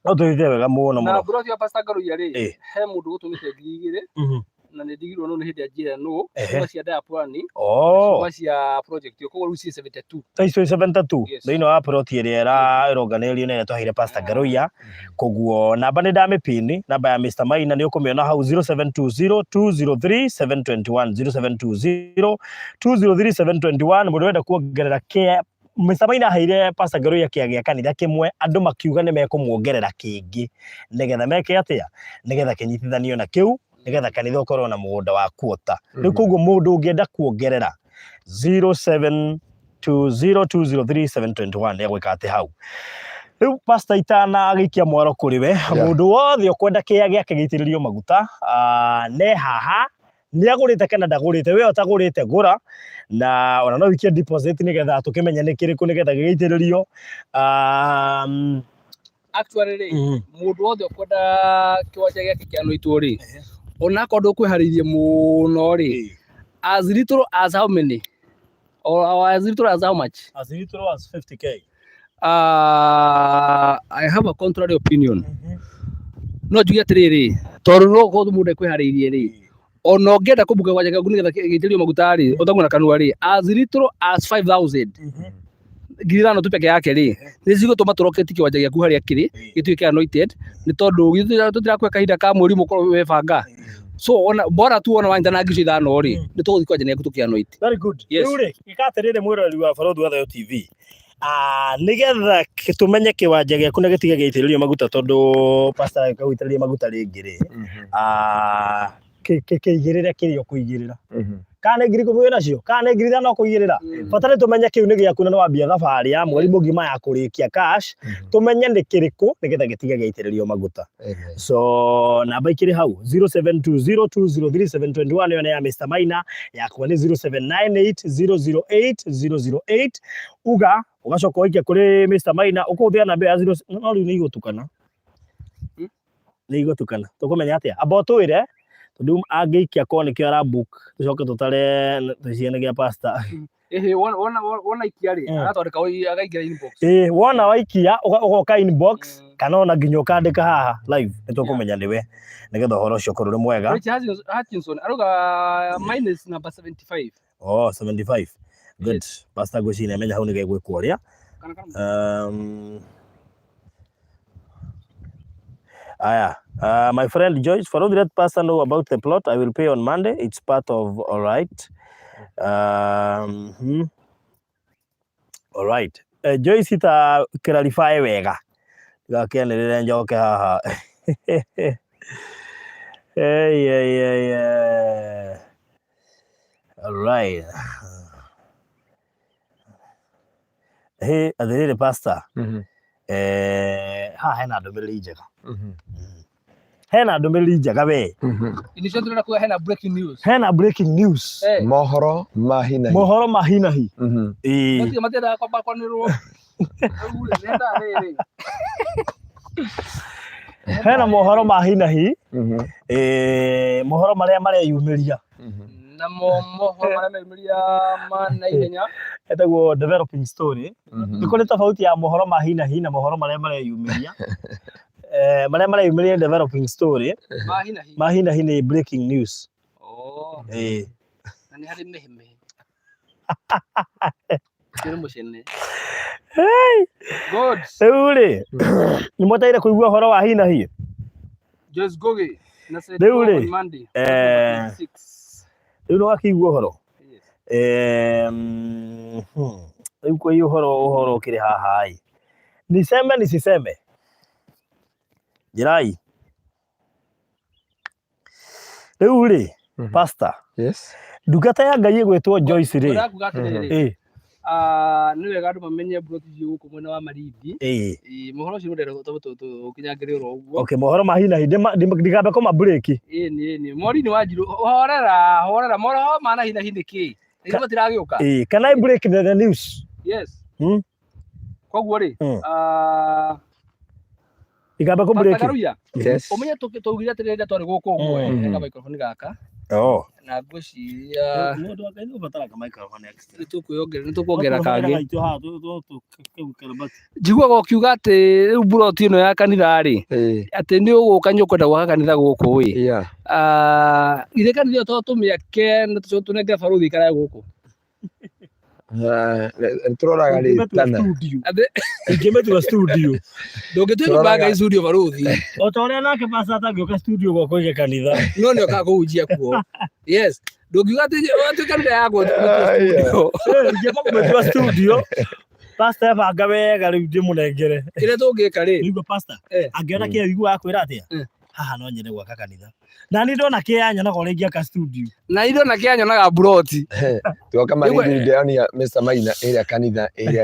no tuithie wega muno na brother ya Pastor Ngaruiya ri he mundu gutumite 2,000 na ni ndigirwo no ni hindi ajira no kuma cia ya Pwani kuma cia project yo koguo ruci 72 taiso 72 thino wa plot iria ironganirio na twaheire Pastor Ngaruiya koguo namba ni ndamipini namba ya Mr. Maina ni ukumiona hau 0720203721 0720203721 mundu wenda kuongerera care Mr. Maina haire Pastor Ngaruiya kia kanitha kimwe andu makiuga ni mekumuongerera kingi nigetha meke atia nigetha kinyitithanio na kiu nigetha kanitha ukorwo na mugunda wa kuota riu koguo mundu ungienda kuongerera 0720203721 egwika ati hau riu Pastor itana agikia mwaro kuri we mundu wothe ukwenda kia giake giitiririo maguta ne haha ni agurite kana ndagurite we utagurite gura na ona no wikia deposit nigetha tukimenya ni kiriku nigetha giitiririo actually mundu wothe ukwenda kiwanja giake kia Anointwo ri ona kondo kwiharirie muno ri as little as how many or as little as how much as little as 50k I have a contrary opinion no jugia atiriri tondu no ko mundu kwiharirie ri ona ngenda kubuga kwanja gaku nigetha gitirio maguta ri utaguna kanua ri as little as 5,000 girano tu peke yake ri nizigo tuma turoketi kiwanja giaku haria kiri gituike anointed ni tondu tutira kweka hinda ka mweri mukorwo webanga so ona bora tu ona wanja na ngicio ithano ri ni tuguthi kwanja niaku tukianoint. Very good. Uri ikatirire mwirori wa Barothu wa Thayo TV nigetha tumenye kiwanja giaku na gitige giitiririo maguta tondu pastor akaguitiriria maguta ringi ri kĩigĩrĩre kĩrĩa ũkũigĩrĩra. Kana ngiri 10 nacio, kana ngiri 5 kũigĩrĩra. Bata nĩ tũmenye kĩu nĩ gĩaku na nĩ wambia thabarĩ ya mweri mũgima ya kũrĩkia cash. Tũmenye nĩ kĩrĩkũ nĩgetha gĩtige gĩaitĩrĩrio maguta. So namba ikĩrĩ hau 0720203721 yo nĩ ya Mr. Maina, yakwa nĩ 0798008008. Uga ugacoka ũikia kũrĩ Mr. Maina ũkũhũthĩra namba ya 0 no rĩu nĩ igũtukana. Nĩ igũtukana. Tũkũmenya atĩa? Amba ũtwĩre tondũ angĩikia ko nĩkĩo ara book tũcoke tũtare ciana gĩa pastor. Wona ikia rĩ agathondeka againgĩra inbox. Wona waikia ũgoka inbox kana ona nginya ũkandĩka haha live nĩtũkũmenya nĩwe nĩgetha ũhoro ũcio ũkorwo nĩ mwega. Hutchinson aruga minus number 75. 75. Good. Pastor Goshi nĩamenya hau nĩ gegwĩkwo ũrĩa. My friend Joyce, for all that pastor know about the plot, I will pay on Monday. It's part of all right. All right. Joyce ita clarify wega. Gakenelele njoke haha. Hey. All right. Hey, adhere pastor. Hena ndũmĩrĩri njega. Hena ndũmĩrĩri njega we. Inisho tũrenda kuga hena breaking news. Hena breaking news. Mohoro mahinahi. Mohoro mahinahi. Mati matenda kwamba kwanĩrwo. Nenda rĩrĩ. Hena mohoro mahinahi. Mohoro marĩa mareyumĩria. Na mohoro marĩa mareyumĩria na ihenya. Etagwo developing story. Nĩ kũrĩ tofauti ya mohoro mahinahi na mohoro marĩa mareyumĩria. Marĩa mareyumĩria developing story. Mahinahi nĩ breaking news. Na nĩ harĩ mehe. Kĩrĩ mũcene. Good. Rĩu rĩ nĩ mũteire kũigua ũhoro wa hinahi. Just go ge. Rĩu rĩ rĩu nĩ wakĩigua ũhoro. Rĩu kwa hiyo ũhoro ũkĩrĩ haha ĩ. Niseme nisiseme. Jirai. Rĩu rĩ pastor. Yes. Ndungata ya Ngai ĩgwĩtwo Joyce rĩ. Ũrakuga atĩrĩrĩ. Nĩ wega andũ mamenye broti cio gũkũ mwena wa Marindi. Mohoro cio ndĩrenda ũkinyangĩrĩrwo ũguo. Okay, mohoro mahinahi ndikambe kũma break. Nĩ Mori-inĩ wa Njirũ horera mohoro ma hinahi nĩkĩ? Nĩ matiragĩũka. Can I break the news? Yes. Koguo rĩ ikambe kũ break. Ngaruiya. Yes. Ũmenye tũgire atĩrĩrĩ twarĩ gũkũ ũguo na microphone gaka. Na ngwĩciria mũndũ wa Ngai nĩ ũbataraga microphone extra. Nĩ tũkuongerera kangĩ. Njiguaga ũkiuga atĩ rĩu buroti ĩno ya kanitha rĩ atĩ nĩ ũgũka nyũkwenda gwaka kanitha gũkũ ĩ. Ithe kanitha ĩyo tũmĩake na tũnengere baruthi ikarae gũkũ. Turoraga rĩtana. Ingĩmetua studio. Ndũngĩtua banga studio baruthi. O ta ũrĩa nake pastor atangĩoka studio gwakwa ige kanitha. No nĩ okaga kũhunjia kuo. Yes. Ndũngiuga atĩ kanitha yakwa studio. Ingĩamba kũmetua studio. Pastor banga wega rĩu ndĩmũnengere. Kĩrĩa tũngĩka rĩ. Nĩguo pastor. Angĩona kĩeya wiguaga kwĩra atĩa? Haha no nyende gwaka kanitha. Na nĩ ndona kĩeya nyonaga ũrĩa ingĩaka studio. Na ndona kĩeya nyonaga buroti. Tuoka Marindi ndĩronia Mr. Maina ĩrĩa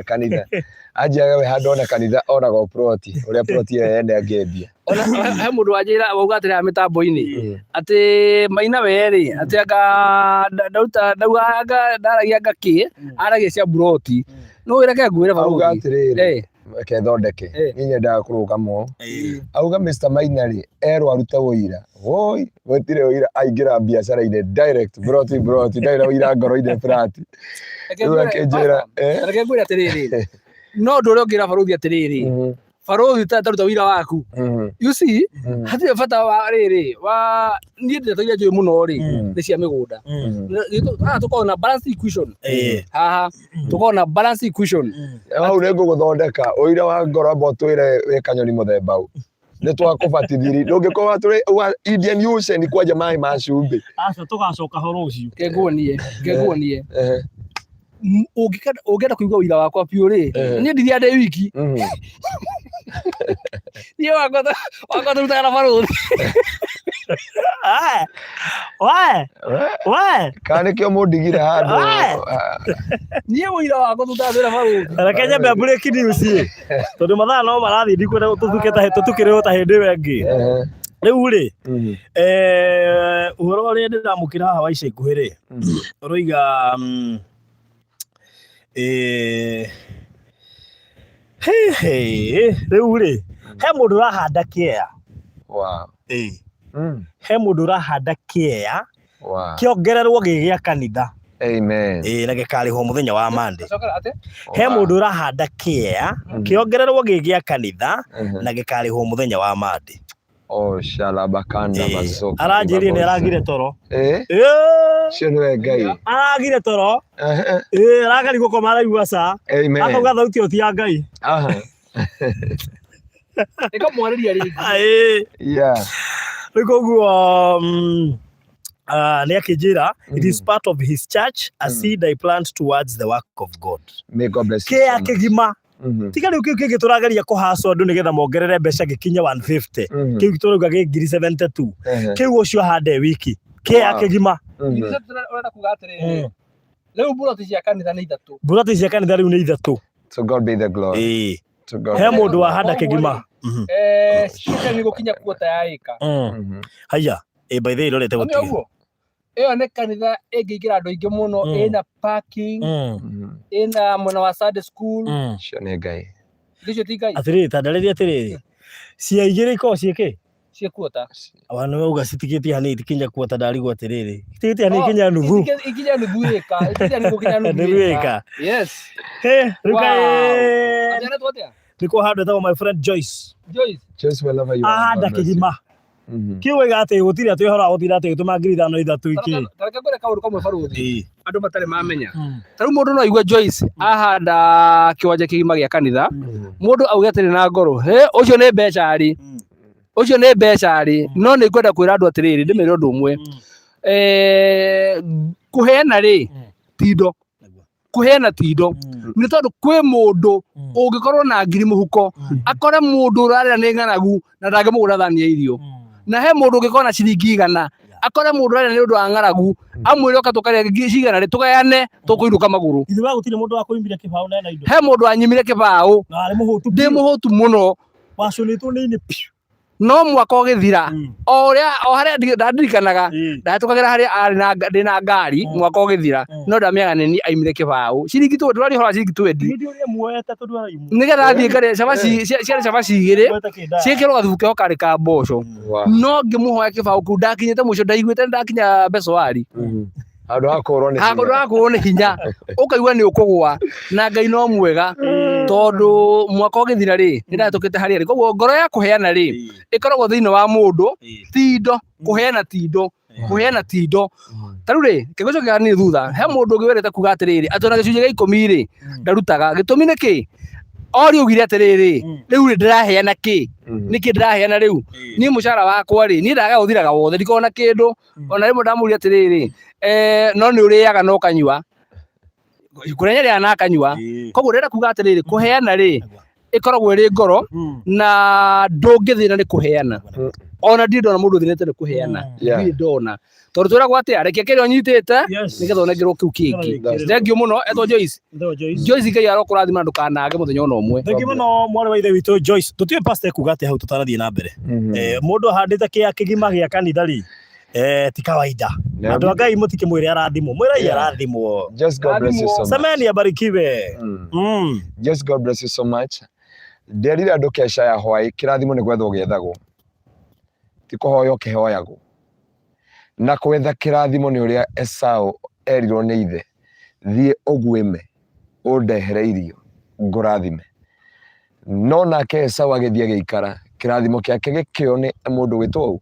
kanitha. Anjiaga we handona kanitha oraga buroti ũrĩa buroti ĩyo yene angĩendia. Ona he mũndũ wanjĩra wauga atĩrĩ mĩtambo-inĩ atĩ Maina we rĩ atĩ anga ndaragia ngakĩ aragia cia buroti. No wĩreke ngwĩre auga atĩrĩrĩ kethondeke niĩ nyendaga kũrũgama auga Mr. Maina rĩ erwo arute ũira woi gũtirĩ ũira aingĩra biacara-inĩ direct buroti ndarĩ ũira ngoro-inĩ flat. Rĩu akĩnjĩra reke ngwĩre atĩrĩrĩ no ũndũ ũrĩa ũngĩra baruthi atĩrĩrĩ baruthi taruta ũira waku. You see hatirĩ bata wa rĩrĩ wa niĩ ndeto iria njũĩ mũno rĩ nĩ cia mĩgũnda. Haha tũkoragwo na balance equation. Haha tũkoragwo na balance equation. Hau nĩ ngũgũthondeka ũira wa ngoro amba ũtwĩre wĩ kanyoni mũthemba ũũ. Nĩ twakũbatithiri ndũngĩkorwo tũrĩ Indian Ocean kwanja maĩ ma cumbĩ. Aca tũgacoka horo ũcio. Ngekuonie. Ũngĩenda kũigua ũira wakwa biũ rĩ niĩ ndithia ndĩ wiki. Niĩ wakwa tũrutaga na baruthi. Wae. Kana kio mundigire handu. Niĩ mũira wako tũtathĩra barũthi. Reke nyambe break news ĩ. Tondũ mathaa no marathiĩ ndikwenda tũtukĩre ta hĩndĩ ĩyo ĩngĩ. Rĩu rĩ, ũhoro ũrĩa ndĩramũkĩra haha wa ica ikuhĩ rĩ, ũroiga rĩu rĩ, he mũndũ ũrahanda kĩea. He mũndũ ũrahanda kĩea kĩongererwo gĩ gĩa kanitha. Amen. Na gĩkarĩhwo mũthenya wa Monday. He mũndũ ũrahanda kĩea kĩongererwo gĩ gĩa kanitha na gĩkarĩhwo mũthenya wa Monday. Shalabakanda mazoka. Aranjĩrire nĩ aragire toro. Cio nĩwe Ngai. Aragire toro. Aragari gũkoma araigua ca. Akauga thauti ĩyo ti ya Ngai. Ĩkamwarĩria rĩngĩ. Rĩu koguo nĩ akĩnjĩra, it is part of his church, a seed I plant towards the work of God. May God bless you. Kĩea kĩgima. Tiga rĩu kĩu kĩngĩ tũrageria kũhacwo andũ nĩgetha mongerere mbeca gĩkinye 150. Kĩu tũrauga gĩ 72. Kĩu ũcio hande wiki. Kĩea kĩgima. Ũrenda kuga atĩrĩrĩ. Rĩu buloti cia kanitha nĩ 3. Buloti cia kanitha rĩu nĩ 3. To God be the glory. He mũndũ wahanda kĩgima. Shida nĩ gũkinya kuota ya ĩka. Haya, by the way rorete gũtiga. Ĩyo nĩ kanitha ĩngĩingĩra andũ aingĩ mũno, ĩna parking, ĩna mwena wa Sunday school. Cio nĩ Ngai. Ndicio ti Ngai. Atĩrĩrĩ, tandarĩria atĩrĩrĩ. Cia igĩrĩ ikorwo ciĩkĩ? Ciĩ kuota. Wana wauga citikĩtie hanini itikinya kuota ndarigwo atĩrĩrĩ. Itikĩtie hanini ikinya nuthu. Ikinya nuthu ĩka. Ikinya nĩ gũkinya nuthu ĩka. Yes. Atĩrĩ tuotea. Niko handũ etagwo my friend Joyce. Joyce wherever you are. Ahanda kĩgima. Kiuga atĩ gũtirĩ atĩ ũhoro gũtirĩ atĩ gĩtũma 5,000 iki. Tareke ngore kaũndũ kamwe barũthi. Andũ matarĩ mamenya. Tarĩu mũndũ no aigua Joyce ahanda kĩwanja kĩgima gĩa kanitha. Mũndũ auge atĩrĩ na ngoro, ũcio nĩ mbeca rĩ. Ũcio nĩ mbeca rĩ. No nĩ ngwenda kwĩra andũ atĩrĩrĩ ndĩmere ũndũ ũmwe. Kũheana rĩ tindo. Kũheana tindo. Nĩ tondũ kwĩ mũndũ ũngĩkorwo na ngiri mũhuko akore mũndũ ũrarĩa nĩ ng'aragu na ndangĩmũgũra thani ya irio. Na he mũndũ ũngĩkorwo na ciringi 100 akore mũndũ ũrarĩa nĩ ũndũ wa ng'aragu amwĩre oka tũkarĩa cigana rĩ tũgayane tũkũinũka magũrũ. Ithuĩ gũtirĩ mũndũ wa kũimire kĩbaũ na indo. He mũndũ anyimire kĩbaũ. Ndĩ mũhũtu mũno. Wacũnĩtwo nĩ ini. No mwaka ũgĩthira o harĩa ndandirikanaga ndahetũkagĩra harĩa ndĩ na ngari mwaka ũgĩthira no ndamĩaga nĩ aimire kĩbaũ ciringi 20 tũrarĩhora ciringi 20 nĩgetha thiĩ ngarĩa ciarĩ cabaci igĩrĩ ciĩkĩrwo gathubu keho karĩ ka mboco no ngĩmũhoya kĩbaũ kĩu ndakinyĩte mũico ndaiguĩte ndakinya Besoari handũ hakorwo nĩ hinya ũkaigua nĩ ũkũgũa na Ngai no mwega tondũ mwaka ũgĩthira rĩ nĩndatũkĩte harĩa rĩ koguo ngoro ya kũheana rĩ ĩkoragwo thĩinĩ wa mũndũ tindo kũheana tindo tarĩu rĩ kĩgoco kĩa niĩ thutha he mũndũ ũngĩ werete kuga atĩrĩrĩ atona gĩcunjĩ gĩa 10 rĩ ndarutaga gĩtũmi nĩkĩ oriugire atĩrĩrĩ rĩu rĩ ndĩraheana kĩ nĩkĩ ndĩraheana rĩu niĩ mũcara wakwa rĩ niĩ ndaga ũthiraga wothe ndikona kĩndũ ona rĩmwe ndamũria atĩrĩrĩ no nĩ ũrĩaga no kanyua kũrenya rĩa na kanyua koguo ndĩrenda kuga atĩrĩrĩ kũheana rĩ ĩkoragwo ĩrĩ ngoro na ndũngĩthĩna nĩ kũheana ona ndirĩ ndona mũndũ thĩnĩte nĩ kũheana ndirĩ ndona tondũ twĩragwo atĩa reke kĩrĩa ũnyitĩte nĩgetha ũnengerwo kĩu kĩngĩ thengiũ mũno etwo Joyce Ngai arokũrathima ndũkanage mũthenya ona ũmwe thengiũ mũno mwarĩ wa ithe witũ Joyce tũtiũĩ pastor kuga atĩ hau tũtarathiĩ na mbere mũndũ ahandĩte kĩgima gĩa kanitha rĩ ti kawaida andũ a Ngai mũtikĩmwĩre arathimwo mwĩrai arathimwo just God bless you so much semeni abarikiwe just God bless you so much nderire andũ kesha ya hwaĩ kĩrathimo nĩ gwethwo gĩethagwo ti kũhoya ũkĩhoyagwo na kwetha kĩrathimo nĩ ũrĩa Esau erirwo nĩ ithe thiĩ ũguĩme ũndehere irio ngũrathime no nake Esau agĩthiĩ agĩikara kĩrathimo kĩake gĩkĩo nĩ mũndũ wĩtwo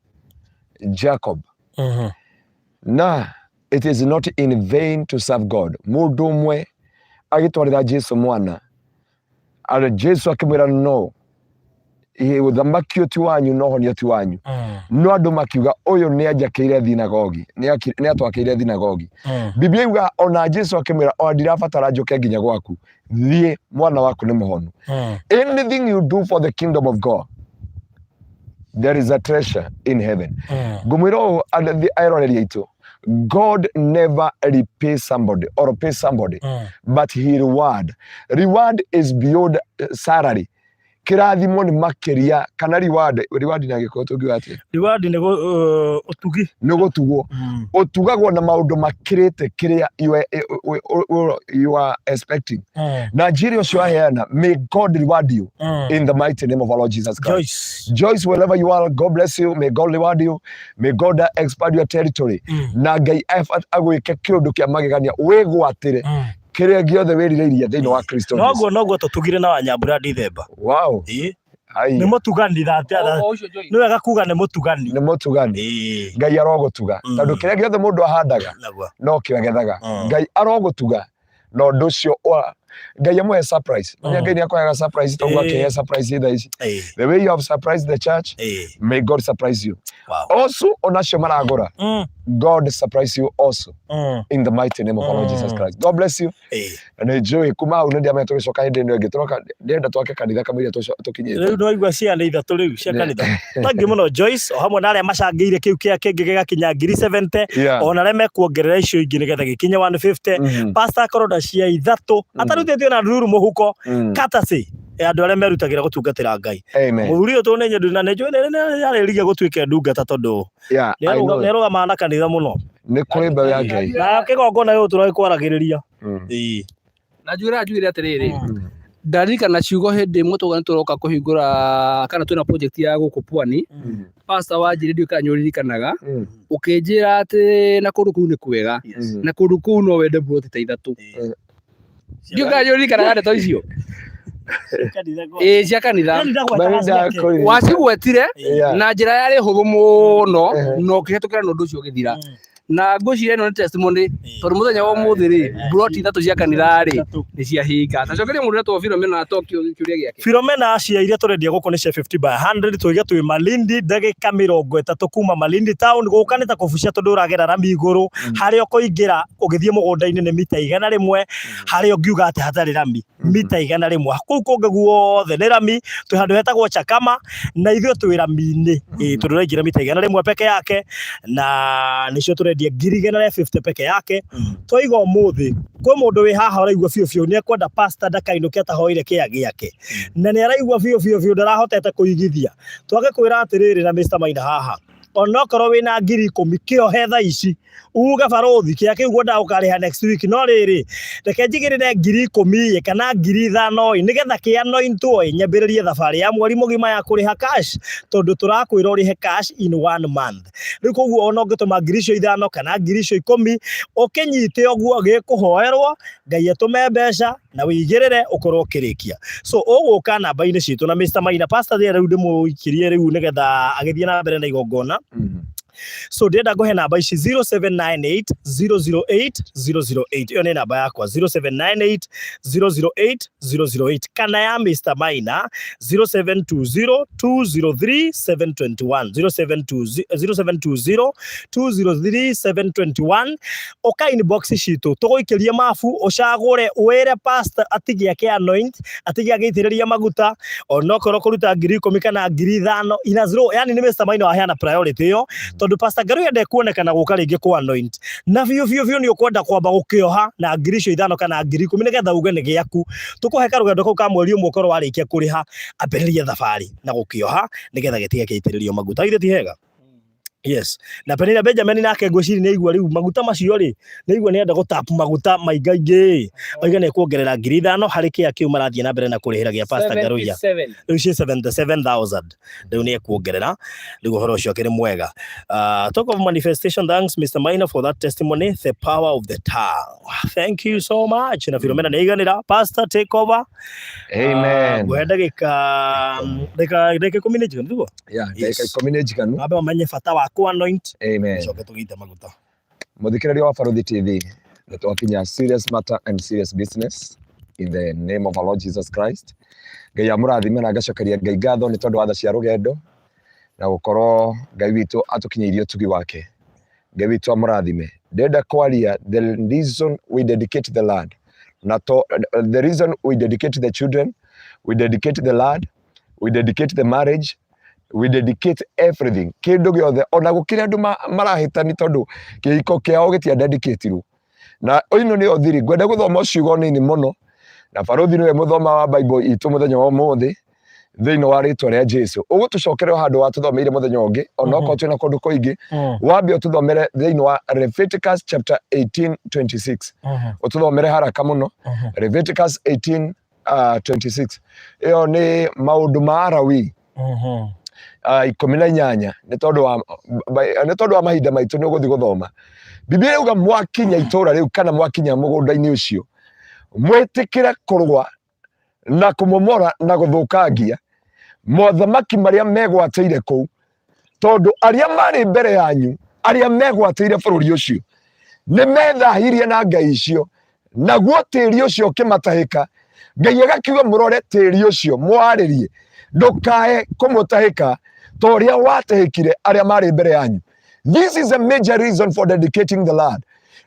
Jacob na it is not in vain to serve God mũndũ ũmwe agĩtwarĩra Jesu mwana ale Jesu akĩmwĩra no ũthamaki ti wanyu no honio ti wanyu no andũ makiuga ũyũ nĩ anjakĩire thinagogi nĩ atwakĩire thinagogi Biblia yuga ona Jesu akĩmwĩra o ndirabatara njoke nginya gwaku thiĩ mwana waku nĩ mũhonu anything you do for the kingdom of God there is a treasure in heaven. Gumiro and the irony ito. God never repays somebody or pays somebody, but he reward. Reward is beyond salary. Kirathimo ni makiria kana reward na giko tugiwa ati reward ni otugi no gotugwo otugagwo na maundu makirite kiria you are expecting. Nigeria Shwaheana, may God reward you in the mighty name of our Lord Jesus Christ. Joyce, wherever you are, God bless you. May God reward you. May God expand your territory. Na Ngai agwike kindu kia magegania wigwatire kiria giothe wirireirie thiini wa Kristo. Noguo tutugire na Wanyambura Ndithemba. Wow. Ni mutugani thata. Ni wega kuga ni mutugani. Ni mutugani. Ngai arogutuga. Tondu kiria giothe mundu ahandaga no kio agethaga. Ngai arogutuga. No nducio Ngai amwe surprise. Ngai ni akoyaga surprise tondu akeya surprise either ici. The way you have surprised the church, may God surprise you. Also onacio maragora. God surprise you also in the mighty name of our Lord Jesus Christ. God bless you. And enjoy kuma au ndia me tugicoka hindi ndo ngitoroka ndenda twake kanitha kamira tukinyite. Riu no igwa cia nĩ ithatu riu cia kanitha. Thangi muno Joyce o hamwe na aria macangĩire kiu kia kingi gigakinya 70 ona aria mekuongerera icio ingi nigetha gikinye 150. Pastor Koroda cia ithatu atarutĩtio na ruru muhuko katasi andu aria merutagira gutungatira Ngai. Muthuri uyu tunenye ndu na nĩ yarĩrigia gũtuĩka ndungata tondu nĩarũgama na kanitha muno. Nĩ kũrĩ mbeũ ya Ngai. Na kĩgongona gĩkĩ tũragĩkwaragĩrĩria. Na njũire atiriri ndarikana ciugo hindi mutugani turoka kuhingura kana twina project ya guku Pwani. Pastor wanjire ndio kanyuririkanaga ukinjira ati na kundu kuu ni kwega na kundu kuu no wende broti ta ithatu. Ndio kanyuririkanaga ndeto icio cia kanitha wacigwetire na njira yari huthu muno no kihetukira no ndu ucio githira na ngwiciria ino ni testimony tondu muthenya wa umuthi ri broti ithatu cia kanitha ri ni cia hinga ta cokeria mundu netwo Philomena na Tokyo kiuria giake. Philomena cia iria turendia guku ni cia 50 by 100 tuiga twi Malindi ndagika 30 kuma Malindi town gukanita kubucia tondu uragera rami iguru haria kuingira ugithie mugunda-ini ni mita 100 haria ungiuga ati hatari rami mita 100 kuu kungi guothe ni rami twi handu hetagwo Chakama na ithuĩ twi rami-ini tondu raingira mita 100 peke yake na nicio turendia 150 peke yake. Twiga umuthi kwi mundu wi haha araigua biu ni ekwenda pastor ndakainuke atahoire kia giake na ni araigua biu ndarahotete kuigithia twage kwira atiriri na Mr. Maina haha onokorwo wina 10,000 kiohe thaa ici uge barothi kia kiugo ndagukariha next week no riri reke njigirire 10,000 kana 5,000 nigetha kia anointwo nyambiririe thabari ya mweri mugima ya kuriha cash tondu turakwira urihe cash in 1 month. Riu koguo ona ungituma 5,000 kana 10,000 ukinyite oguo gikuhoerwo Ngai atume mbeca na wigirire ukorwo kirikia. So uguka namba-ini citu na Mr. Maina pastor there riu ndimuikirie riu nigetha agithie na mbere na igongona. So ndenda gohe namba ici 0798 008 008 iyo ni namba yakwa 0798 008 008 kana ya Mr. Maina 0720 203 721 0720 203 721 oka inbox citu tuguikirie mafu ucagure wire pastor atigia ke anoint atigia geitiriria maguta onokorwo kuruta 10,000 kana 5,000 ina zero yani ni Mr. Maina waheana priority yo tondu pastor Ngaruiya ndekuonekana guka ringi ku anoint na biu ni ukwenda kwamba gukioha na 5,000 kana 10,000 nigetha uge ni giaku tukuhe karugendo kau ka mweri umwe ukorwo warikia kuriha ambiriria thabari na gukioha nigetha gitige giitiririo maguta ire ti hega. Yes. Na Penina Benjamin nake ngwiciri ni igua riu maguta macio ri ni igua ni enda gutapu maguta maingaingi oiga ni kuongerera 5,000 hari kia kiu marathie na mbere na kurihira gia pastor Ngaruiya riu 77,000 riu ni kuongerera riu horo ucio kiri mwega. Talk of manifestation, thanks Mr. Maina for that testimony, the power of the tongue. Thank you so much. Na Philomena ni iganira pastor take over. Amen. Gwenda gika community ndugo gika community kanu abe manye fata wa ku anoint. Amen. Coke tugite maguta muthikiriria wa Faruthi TV nitwakinya serious matter and serious business in the name of our Lord Jesus Christ. Ngai amurathime na ngacokeria Ngai ngatho ni tondu wa tha cia rugendo na gukorwo Ngai witu atukinyiirie utugi wake. Ngai witu amurathime ndenda kwaria the reason we dedicate the land the reason we dedicate the children, we dedicate the land, we dedicate the marriage we dedicate everything kindu giothe ona gukire andu marahitani tondu kihiko kiao gitia dedicateirwo na ino ni othiri gwenda guthoma ciugo nini muno na baruthi niwe muthoma wa Bible itu muthenya wa umuthi thiini wa ritwa ria Jesu ugutucokerera handu wa tuthomeire muthenya ungi onoko twina kundu kuingi wambe ututhomere thiini wa Leviticus chapter 18:26 ututhomere haraka muno Leviticus 18:26 iyo ni maundu ma Arawi 18 ni tondu wa mahinda maitu ni uguthi guthoma Biblia yuga mwakinya itura riu kana mwakinya mugunda-ini ucio mwetikire kurwa na kumomora na guthukangia mothamaki maria megwateire kuu tondu aria mari mbere yanyu aria megwateire bururi ucio ni methahirie na ngai icio naguo tiri ucio kimatahika ngai agakiuga murore tiri ucio mwaririe ndukae kumutahika toria watahikire aria mari mbere yanyu. This is a major reason for dedicating the land.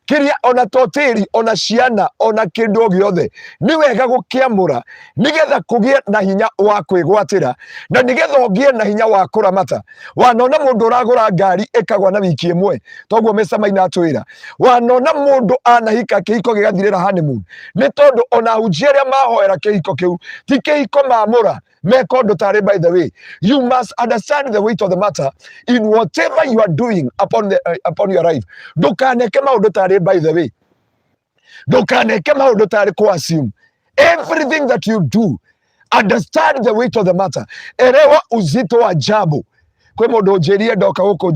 Kiria ona totiri ona ciana ona kindu giothe ni wega gukiamura nigetha kugie na hinya wa kwigwatira na nigetha ugie na hinya wa kuramata. Wanona mundu uragura ngari ikagwa na wiki imwe toguo Mesa-Maina atwira wanona mundu anahika kihiko gigathirira honeymoon ni tondu ona ujiria mahoera kihiko kiu ti kihiko mamura mekondo tare. By the way, you must understand the weight of the matter in whatever you are doing upon your life. Ndukaneke maundu tare. By the way, ndukaneke maundu tare ku assume everything that you do. Understand the weight of the matter. Elewa uzito wa jambo. Kwe mundu njirie ndoka guku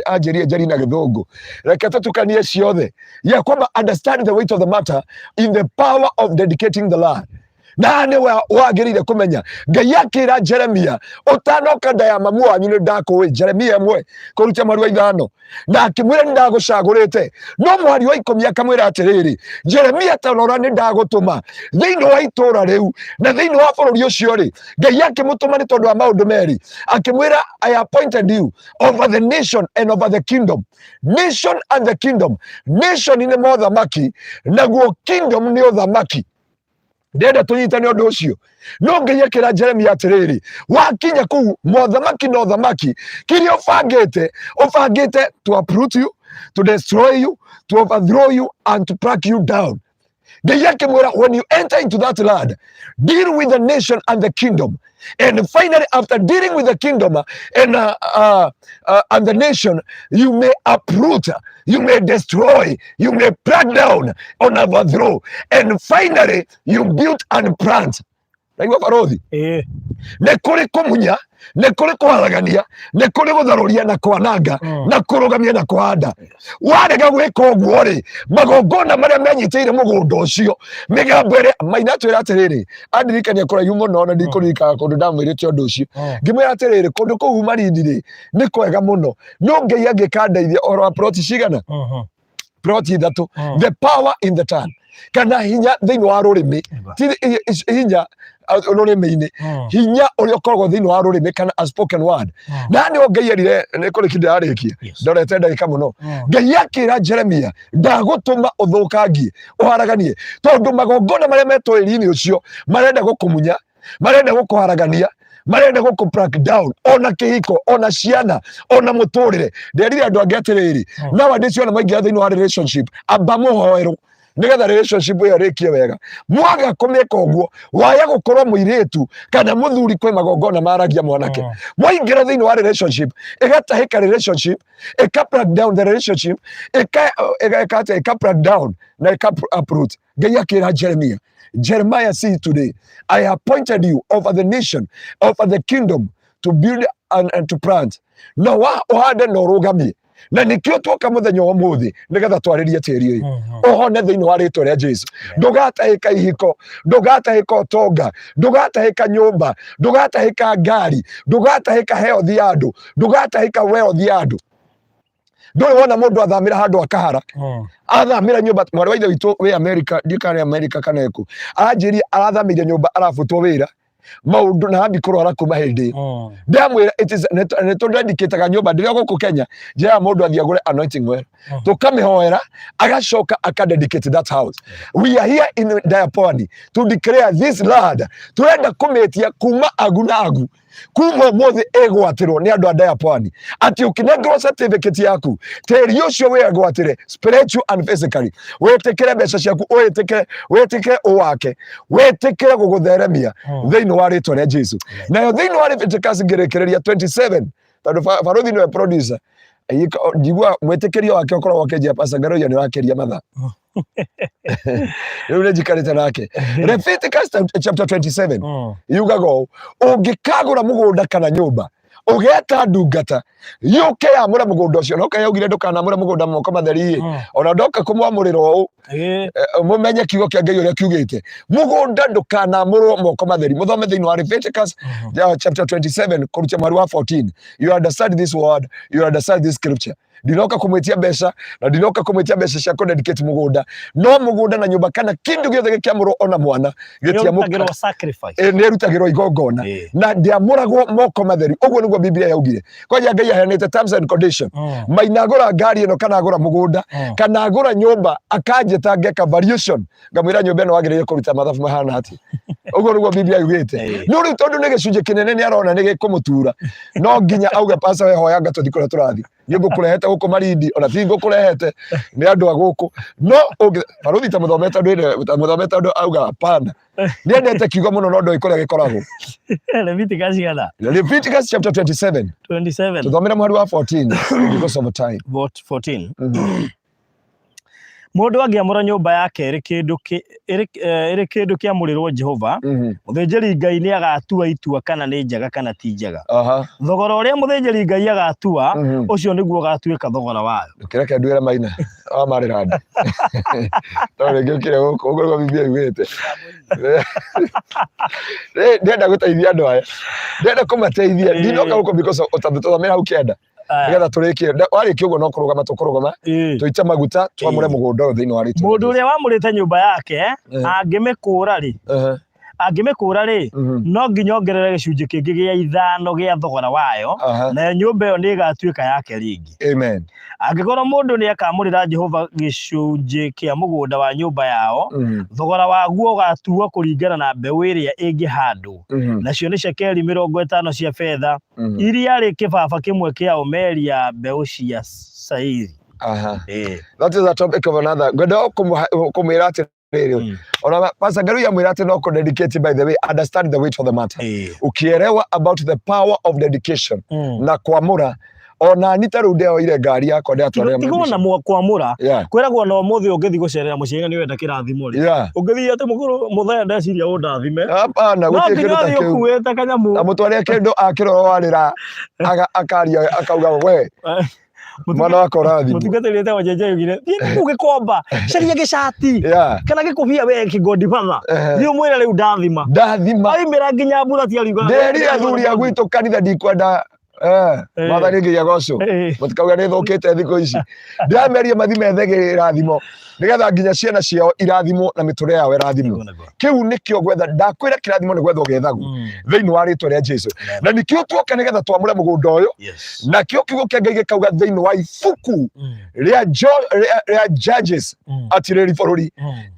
anjirie njari na githungu reke tutukanie ciothe ya kwamba understand the weight of the matter in the power of dedicating the land. Nane wagirire kumenya ngai akira Jeremia utanoka nda ya mamu wanyu ni ndakuwi Jeremia 1 kurutia mwari wa 5 na akimwira ni ndagucagurite no mwari wa 10 akamwira atiriri Jeremia tarora ni ndagutuma thiini wa itura riu na thiini wa bururi ucio ri ngai akimutuma ni tondu wa maundu meri akimwira I appointed you over the nation and over the kingdom. Nation and the kingdom. Nation ni mothamaki naguo kingdom ni uthamaki. Ndenda tunyitane undu ucio no ngai akira Jeremia atiriri wakinya kuu mothamaki no thamaki kiria ufangite to uproot you, to destroy you, to overthrow you and to track you down. Ngai akimwira when you enter into that land deal with the nation and the kingdom. And finally, after dealing with the kingdom and the nation, you may uproot, you may destroy, you may break down, or overthrow. And finally, you build and plant. Naigua barothi ne kuri kumunya ne kuri kuharagania ne kuri gutharuria na kwananga na kurugamia na kuhanda warega gwika uguo ri magongona maria menyiteire mugunda ucio migambo iri Maina twira atiriri andirikania kuraihu muno na ndikurika kundu ndamwirite undu ucio ngimwira atiriri kundu kuu marindiri ni kwega muno no ngai angikandeithia oro ploti cigana ploti 3 the power in the tongue kana hinya thiini wa rurimi hinya rurimi-ini hinya uria ukoragwo thiini wa rurimi kana a spoken word na ni ngai erire ni kuri kindu arikia ndorete ndagika muno ngai akira Jeremia ndagutuma uthukangie uharaganie tondu magongona maria metwiri-ini ucio marenda gukumunya marenda gukuharagania marenda guku break down ona kihiko ona ciana ona muturire nderire andu angi atiriri nowadays ona maingira thiini wa relationship amba muhoero nigetha relationship iyo rikie wega mwaga kumeka uguo waya gukorwo muiritu kana muthuri kwe magongona maragia mwanake mwaingira thiini wa relationship igatahika relationship ika break down the relationship ika break down na ika uproot. Ngai akira Jeremiah see today I appointed you over the nation over the kingdom to build and to plant na wahande na urugamie na nikio twoka muthenya wa muthi nigetha twaririe tiri uyu uhone thiini wa ritwa ria Jesu ndugatahika ihiko ndugatahika utonga ndugatahika nyumba ndugatahika ngari ndugatahika health ya andu ndugatahika wealth ya andu nduri wona mundu athamira handu akahara athamira nyumba mwari wa ithe witu wi America ndikari America kana eku anjiria arathamiria nyumba arafutwo wira maundu na hambi kurora kuma hindi ndamwira it is neto dedicate nyumba ndiria guku Kenya njira mundu athia gure anointing well tukamihoera agacoka akadedicate that house. We are here in Diaponi to declare this land turenda kumetia kuma agu na agu kuma mothi egwatirwo ni andu a Diaponi ati ukinengerwo certificate yaku teri ucio wegwatire spiritual and physically wetikire mbeca ciaku wetikire uwake wetikire gugutheremia thiini wa ritwa ria Jesu nayo thiini wa Leviticus ngirekereria 27 tondu baruthi niwe producer njigua mwitikirio wake ukorwo wakenjia Pastor Ngaruiya ni wakeria matha Rĩu njikarĩte nake Leviticus chapter 27 yugaga ungikagura mugunda kana nyumba ugeta ndungata yuke amura mugunda ucio no kayaugire ndukanamura mugunda moko matheri ona ndoka kumwamurira uu mumenye kiugo kia Ngai uria kiugite mugunda ndukanamurwo moko matheri muthome thiini wa Leviticus chapter 27 kurutia mwari wa 14 you understand this word you understand this scripture ndinoka kumwitia mbeca na ndinoka kumwitia mbeca cia ku dedicate mugunda no mugunda na nyumba kana kindu giothe gikiamurwo ona mwana gitiamurwo sacrifice ni rutagirwo igongona na ndiamuragwo moko matheri uguo niguo Biblia yaugire kwaja Ngai aheanite terms and condition mainagura ngari ino kana agura mugunda kana agura nyumba akanjeta ngeka variation ngamwira nyumba ino wagirire kuruta mathabu mahana ati uguo niguo Biblia yugite no riu tondu ni gicunje kinene ni arona ni gikumutura no nginya auga pastor we hoya ngatuthi kuria turathi nigukurehete guku Marindi ona ti ngukurehete ni andu a guku no baruthi ta muthometa andu auga hapana ni endete kiugo muno no ndo ikuria gikoragwo Leviticus chapter 27 tuthomera mwari wa 14 because of time 14 mundu angiamura nyumba yake iri kindu kiamurirwo Jehova muthinjiri Ngai ni agatua itua kana ni njega kana ti njega thogora uria muthinjiri Ngai agatua ucio niguo ugatuika thogora wayo kireke nduire maina mari randi tore ngikire guku uguo niguo Biblia yugite ndenda guteithia andu aya ndenda kumateithia ndinoka guku because utathomera hau kenda nigetha turikie warikie uguo no kurugama tukurugama tuite maguta twamure mugunda uyu thiini wa ritwa mundu uria wamurite nyumba yake angimikura ri no nginya ongerere gicunji kingi gia 5 gia thogora wayo na nyumba iyo ni igatuika yake ringi amen angikorwo mundu ni akamurira Jehova gicunji kia mugunda wa nyumba yao thogora waguo ugatuo kuringana na mbeu iria ingihandwo nacio ni shekeli 50 cia fedha iria ri kibaba kimwe kia omeri ya mbeu cia sairi that is a topic of another gwenda kumwira ati ona Pastor Ngaruiya mwira ati no ku dedicate by the way understand the weight of the matter ukielewa about the power of dedication na kuamura ona nita ru ndeo ile ngari yakwa ndatwara tigo na kuamura kwiragwo no muthi ungithi gucerera muciega ni wenda kirathimo ri ungithi ati mukuru muthaya ndeciria undathime hapana gutie kindu ta kiu kuweta kanyamu na mutware kindu akiroro warira akaria akauga we mwana wako rathi mutungatiri ta wajeje yugire thiĩ ugikomba caria gicati kana gikubia we kigodi batha thiĩ mwira riu ndathima aimira nginya mbura ti ariuga nderi athuri agwitu kanitha ndikwenda matha ni nginya goco mutikauga ni thukite thiko ici ndameria mathime thege irathimo nigetha nginya ciana ciao irathimo na miture yao irathimo kiu nikio gwetha ndakwira kirathimo ni gwetha ugethagwo thiini wa ritwa ria Jesu na nikio tuoka nigetha twamure mugunda uyu na kio kiugo kia Ngai gikauga thiini wa ibuku ria Judges atiriri bururi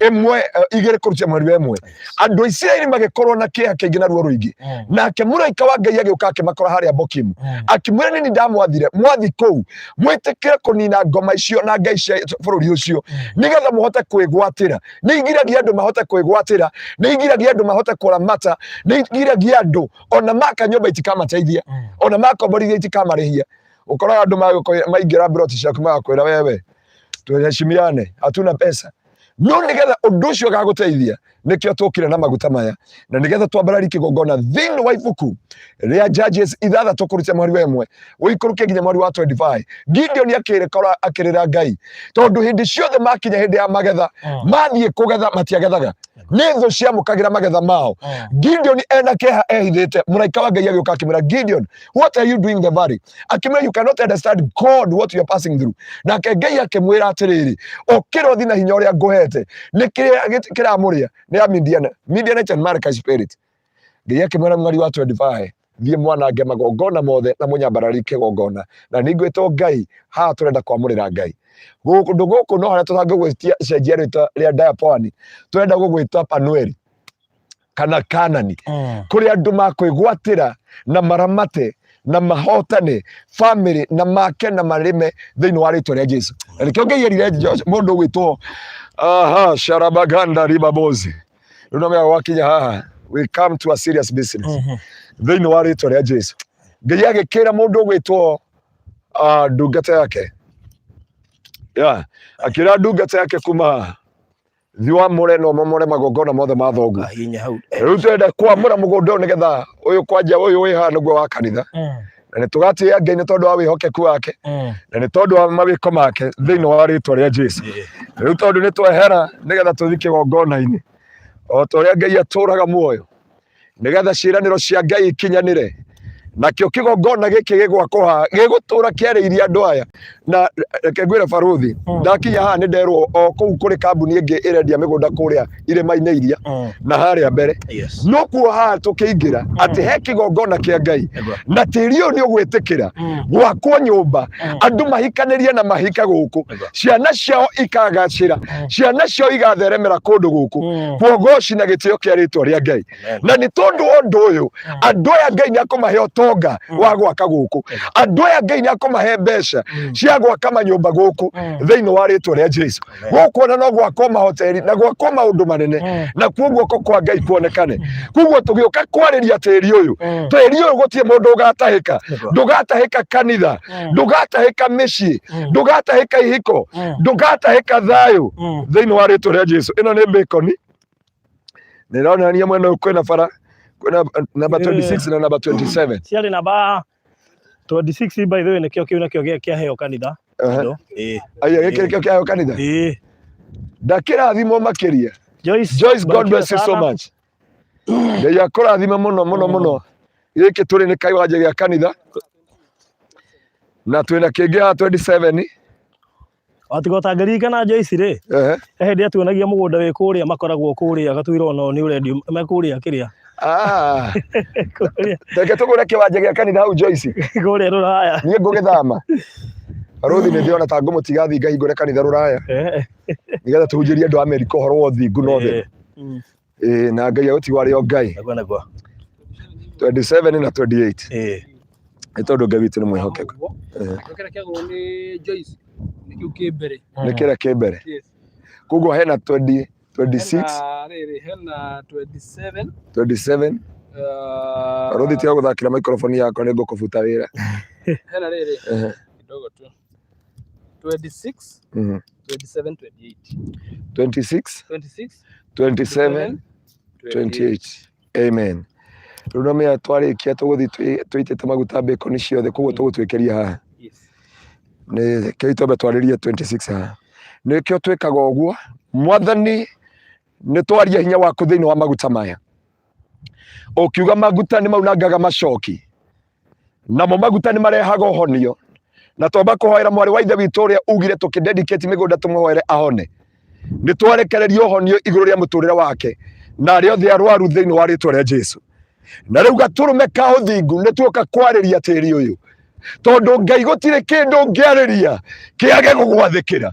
imwe igire kurutia mweri wemwe andu Isiraeli magikorwo na kiha kingi na ruo ruingi nake muraika wa Ngai agiuka akimakora haria Bokimu akimwira nini ndamwathire mwathi kou mwitikire kunina ngoma icio na ngai cia bururi ucio nigetha muhote kwigwatira ni igiragia andu mahote kwigwatira ni igiragia andu mahote kuramata ni igiragia andu ona maka nyumba itikamateithia ona maka borithia itikamarihia ukora andu maingira broti ciaku magakwira wewe tuheshimiane hatuna pesa no nigetha undu ucio gaguteithia nikio tukire na maguta maya na nigetha twambarari kigongona thiini wa ibuku ria Judges ithathatũ kurutia mweri wemwe uikuruke nginya mweri wa 25 Gideon akirira Ngai tondu hindi ciothe makinya hindi ya magetha mathie kugetha matiagethaga ni thu ciamukagira magetha mao Gideon ena keha ehithite muraika wa Ngai agiuka akimwira Gideon what are you doing the valley akimwira you cannot understand God what you are passing through na Ngai akimwira atiriri okiro thina hinya uria nguhete ni kiramuria ni Midian and Marka spirit Ngai akimwira mweri wa 25 thie mwana nge magongona mothe na munyambarari kigongona na ningwitwo Ngai ha turenda kwamurira Ngai guku no haria tutangigwitia cenjia rita ria Diaponi turenda gugwita Panueli kana Kanani kuri andu makwigwatira na maramate na mahotane family na make na marime thiini wa ritwa ria Jesu. Nikio ngeirire mundu gwitwo Sharabaganda Ribabozi runome wakinya haha we come to a serious business thiini wa ritwa ria Jesu. Ngai agikira mundu gwitwo ndungata yake akira ndungata yake kuma thiwa mure no momore magongona mothe ma thongu riu twenda kwamura mugunda nigetha uyu kwanja uyu wi ha niguo wa kanitha na ni tugatia Ngai ni tondu wa wihokeku wake na ni tondu wa mawiko make thiini wa ritwa ria Jesu. Riu tondu ni twehera nigetha tuthike gongona-ini o toria Ngai aturaga muoyo nigetha ciiraniro cia Ngai ikinyanire nakio kigongona giki gigwakwa gigutura kiariirie andu aya na reke ngwire baruthi ndakinya haha ni nderwo o kuu kuri kambuni ingi irendia migunda kuria irima-ini iria na haria mbere no kuo haha tukiingira ati he kigongona kia Ngai na tiri uyu ni ugwitikira gwakwo nyumba andu mahikanirie na mahika guku ciana ciao ikagacira ciana ciao igatheremera kundu guku kuogoci na gitio kia ritwa ria Ngai na ni tondu undu uyu andu aya Ngai ni akumahe tonga wa gwaka guku andu aya Ngai ni akumahe mbeca cia gwaka manyumba guku thiini wa ritwa ria Jesu. Gukuona no gwakwo mahoteli na gwakwo maundu manene na kuoguo kwa Ngai kuonekane kuoguo tugioka kwariria tiri uyu gutie mundu ugatahika ndugatahika kanitha ndugatahika micii ndugatahika ihiko ndugatahika thayu thiini wa ritwa ria Jesu. Ino ni bacon nironania mwena uyu kwina bara kwina number 26 na number 27 ciari namba 26 by the way nikio kiu nakio kia heo kanitha aya gikio kia heo kanitha ndakirathimo makiria Joyce God bless you so much Ngai akurathime muno giki turi ni kaiwanja gia kanitha na twina kingi ha 27 Atigotangaririkana Joyce ri hindi atuonagia mugunda wi kuria makoragwo kuria gatwiro no ni urendio me kuria kiria reke tugure kiwanja gia kanitha hau Joyce kuria Ruraya nie ngugithama baruthi ni ndiona ta ngumutigathi Ngai ngure kanitha Ruraya nigetha tuhunjirie andu Amerika uhoro wa uthingu no the na Ngai uti wario Ngai 27 na 28 itondo Ngai witu ni mwihokeku nikira kimbere kuguo hena 20 26 hena 27 baruthi tiga guthakira microphone yako ni ngukubuta wira hena riri kidogo tu 26 27 28 27 amen. Runome twarikia tuguthi twitete maguta bacon ciothe kuguo tugutwikeria haha ni keitobe twaririe 26 haha nikio twikaga uguo mwathani ni twaria hinya waku thiini wa maguta maya ukiuga maguta ni maunangaga macoki namo maguta ni marehaga uhonio na twamba kuhoera mwari wa ithe witu uria ugire tukidedicate migunda tumhoere ahone ni twarekereria uhonio iguru ria muturire wake na ri othe arwaru thiini wa ritwa ria Jesu. Na riu gaturume ka uthingu ni tuoka kwariria tiri uyu tondu Ngai gutire kindu ngiariria kiage gugwathikira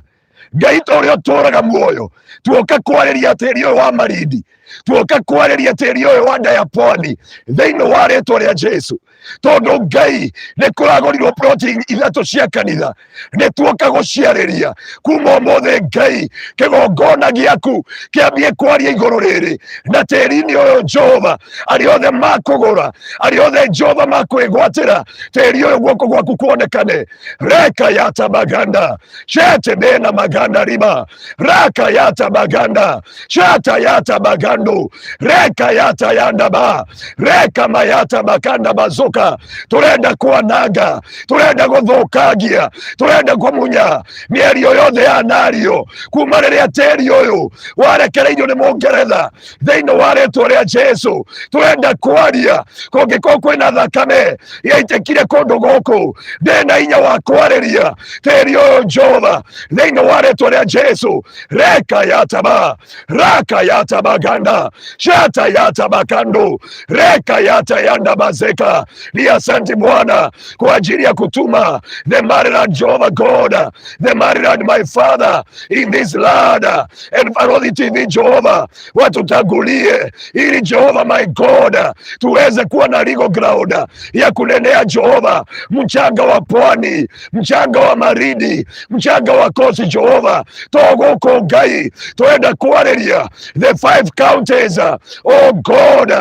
Ngai torio turaga muoyo tuoka kwariria tiri uyu wa Marindi tuoka kwariria tiri uyu wa Diaponi thiini wa ritwa ria Jesu tondu Ngai ni kuragorirwo protein ithatu cia kanitha ni tuoka guciariria kuma mothe Ngai kigongona giaku kiambie kwaria iguru riri na tiri-ini uyu Jehova ari othe makugura ari othe Jehova makwigwatira tiri uyu guoko gwaku kuonekane reka yata maganda shete bena maganda riba raka yata maganda shata yata magando reka yata yandaba reka mayata maganda bazuka turenda kuanaga turenda guthukagia turenda kumunya mierio yothe ya nario kuma riria tiri uyu warekereirio ni Mungeretha thiini wa ritwa ria Jesu turenda kwaria kungiko kwina thakame yaitikire kundu guku ndina inya wa kwariria tiri uyu Jehova thiini wa ritwa ria Jesu reka yataba raka yataba ganda Bwana. Shata yata bakando reka yata yanda bazeka. Ni asante Bwana kwa ajili ya kutuma the Maryland Jehovah God, the Maryland my Father in this land, and Parodi TV Jehovah watutangulie ili Jehovah my God tuweze kuwa na legal ground ya kunenea Jehovah mchanga wa pwani, mchanga wa Maridi, mchanga wa Kosi Jehovah togoko ngai tuenda kuareria the 5 counties oh God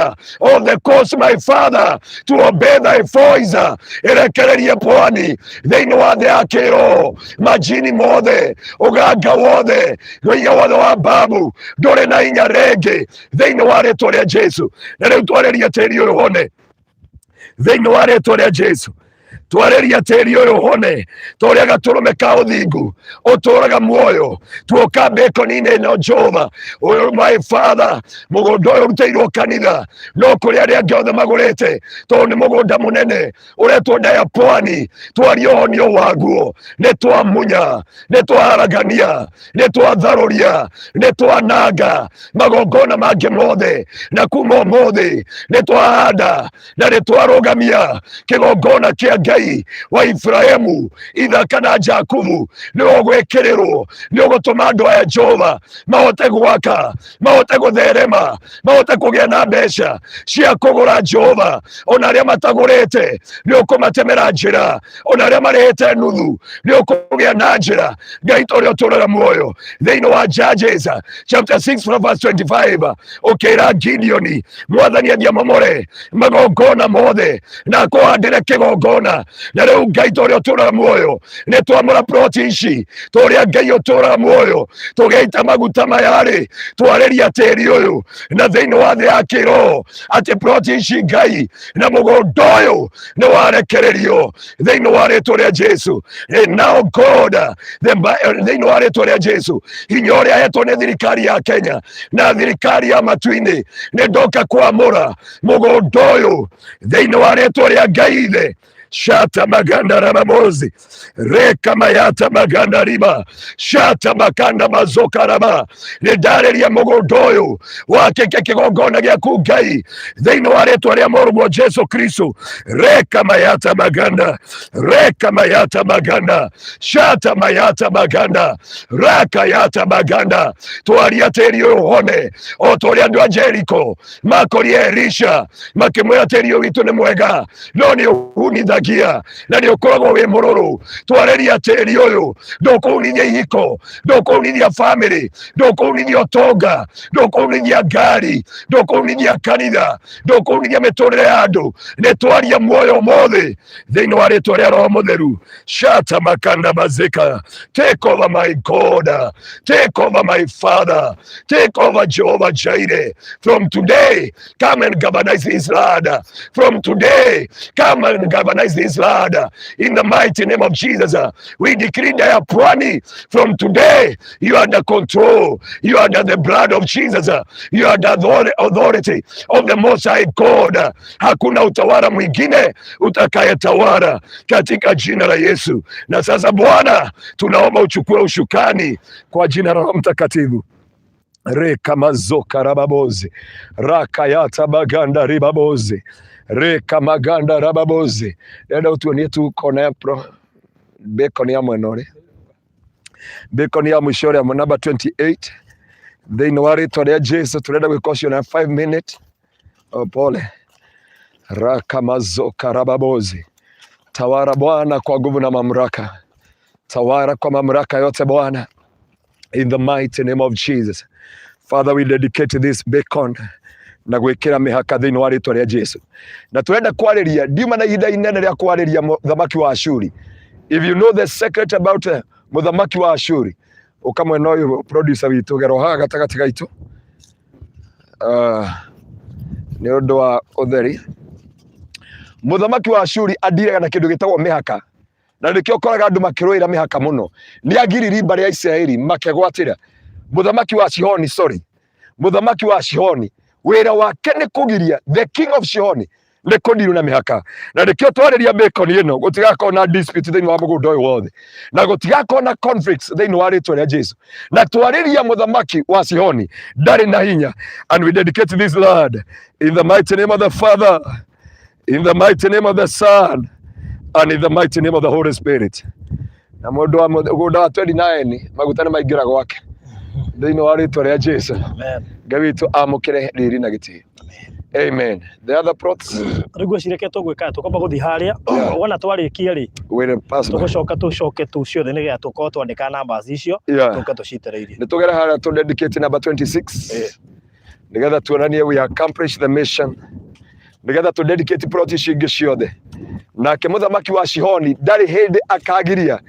of the coast my Father to obey thy voice erekereria pwani thĩinĩ wa thĩ ya kĩro majini mothe ũganga wothe ũiga wothe wa mbamu ndũrĩ na hinya rĩngĩ thĩinĩ wa rĩtwa rĩa Jesu. Na rĩu twarĩria tĩri ũyũ hone thĩinĩ wa rĩtwa rĩa Jesu. Twarĩria tĩri ũyũ hone torĩa gatũrũme ka ũthingu ũtũraga muoyo tuoka mbĩkoni-inĩ ĩno Jehova ũyũ my Father mũgũnda ũyũ ũrutĩirwo kanitha no kũrĩ arĩa angĩ othe magũrĩte tondũ nĩ mũgũnda mũnene ũretwo ndaya pwani twaria ũhonio waguo nĩ twamunya nĩ twaharagania nĩ twatharũria nĩ twananga magongona mangĩ mothe na kuma ũmũthĩ nĩ twahanda na nĩ twarũgamia kĩgongona kĩa Ngai wa Ibrahimu, Ithaka na Jakubu nĩ ũgwĩkĩrĩrwo nĩ ũgũtũma andũ aya Jehova mahote gwaka mahote gũtherema mahote kũgĩa na mbeca cia kũgũra Jehova. Ona arĩa matagũrĩte nĩ ũkũmatemera njĩra, ona arĩa marĩhĩte nuthu nĩ ũkũgĩa na njĩra. Ngai ũrĩa ũtũraga muoyo thĩinĩ wa Judges chapter 6 verse 25 ũkĩra Gideoni mwathani athiamamore magongona mothe na kũhandĩre kĩgongona. Na rĩu Ngai ũrĩa ũtũraga muoyo nĩ twamũra ploti ici tũrĩa Ngai ũtũraga muoyo tũgeita maguta mayarĩ twarĩria tĩri ũyũ na thĩinĩ wa thĩ ya kĩroho atĩ ploti ici Ngai na mũgũnda ũyũ nĩ warekererio thĩinĩ wa rĩtwa rĩa Jesu. Now God thĩinĩ wa rĩtwa rĩa Jesu hinya ũrĩa hetwo nĩ thirikari ya Kenya na thirikari ya matu-inĩ nĩ ndoka kwamũra mũgũnda ũyũ thĩinĩ wa rĩtwa rĩa Ngai ithe. Shata maganda rabamozi reka mayata maganda riba shata makanda mazoka raba nĩ ndarĩria mũgũnda ũyũ wakĩke kĩgongona gĩaku Ngai thĩinĩ wa rĩtwa rĩa mũrũmwo Jesu Kristo. Reka mayata maganda reka mayata maganda shata mayata maganda raka yata maganda twaria tĩri ũyũ hone o tũrĩa andũ a Jeriko makorire Elisha makĩmwĩra tĩri ũyũ witũ nĩ mwega no nĩ ũhunithagia na nĩ ũkoragwo wĩ mũrũrũ. Twarĩria tĩri ũyũ ndũkũunithia ihiko ndũkũunithia family ndũkũunithia ũtonga ndũkũunithia ngari ndũkũunithia kanitha ndũkũunithia mĩtũrĩre ya andũ. Nĩ twaria muoyo mothe thĩinĩ wa rĩtwa rĩa Roho Mũtheru. Shata makanda mazeka. Take over my God, take over my Father, take over Jehovah Jireh. From today come and governize this land. From today come and governize this land in the mighty name of Jesus. We decree that pwani from today you are under control, you are under the blood of Jesus, you are the authority of the Most High God. Hakuna utawala mwingine utakayetawala katika jina la Yesu. Na sasa Bwana tunaomba uchukue ushukani kwa jina la Roho Mtakatifu. Reka mazoka rababozi rakayata baganda ribabozi reka maganda rababozi. Nenda utuonie tu kona ya pro bacon ya mwenore bacon ya mwisho ya number 28 thĩinĩ wa rĩtwa rĩa Jesu. Turenda gwĩkocio na 5 minutes. Oh, pole. Raka mazoka rababozi. Tawara Bwana kwa nguvu na mamlaka, tawara kwa mamlaka yote Bwana, in the mighty name of Jesus. Father, we dedicate this bacon na gwĩkĩra mĩhaka thĩinĩ wa rĩtwa rĩa Jesu. Na turenda kwarĩria ndiuma na ihinda inene rĩa kwarĩria mũthamaki wa Ashuri. If you know the secret about mũthamaki wa Ashuri, ukamwena ũyũ producer witũ gero haha gatagatĩ gaitũ nĩ ũndũ wa ũtheri. Mũthamaki wa Ashuri athiraga na kĩndũ gĩtagwo mĩhaka, na nĩkĩo ũkoraga andũ makĩrũĩra mĩhaka mũno. Nĩ agiriri mbarĩ ya Isiraeli makegwatĩra mũthamaki wa Shihoni, mũthamaki wa Shihoni wĩra wake nĩ kũgiria the king of Shihoni nä kå ndirå na mä haka na nä kä o twarä bacon ä no gå tigakorwo na dispute thä inä wa må gå nda å yå wothe na gå tigakorwo na conflicts thä inä wa rä twa rä a Jesu na twarä ria må thamaki wa Sihoni ndarä na hinya. And we dedicate this Lord in the mighty name of the Father, in the mighty name of the Son, and in the mighty name of the Holy Spirit. Na må ndå wa må gå nda wa 29 maguta nä maingä ra gwake thä inä wa rä twa rä a Jesu. Ngai witå amå kä re rä na gä tä. Amen. The other prots. Rĩu cireke tũgwĩka tũkomba gũthiĩ harĩa wona twarĩkia rĩ tũgũcoka tũcoke tu ciothe nĩgetha tũkorwo twandĩka numbers icio tũke tũcitĩrĩirie. Nĩ tũgera harĩa tũ dedicate number 26 nĩgetha tuonanie we accomplish the mission, nĩgetha tũ dedicate prot icio ingĩ ciothe. Nake mũthamaki wa Sihoni ndarĩ hĩndĩ akagiria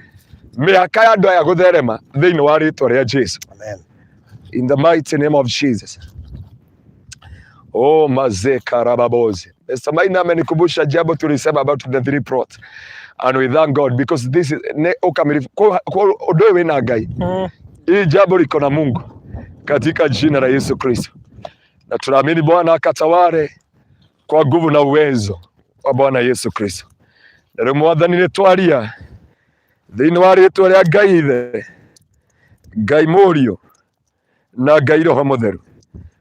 mĩhaka ya andũ aya gũtherema thĩinĩ wa rĩtwa rĩa Jesu. Amen. In the mighty name of Jesus. Oh, mazeka rababozi. Mr. Maina amenikumbusha jambo tulisema about the 3 prots. And we thank God because this is ukamilifu. Odoe wena Ngai. Hii jambo liko na Mungu katika jina la Yesu Kristo. Na tunaamini Bwana akatawale kwa nguvu na uwezo wa Bwana Yesu Kristo. Na mwathani nĩ twaria thĩinĩ wa rĩtwa rĩa Ngai Ithe, Ngai Mũriũ na Ngai Roho Mũtheru.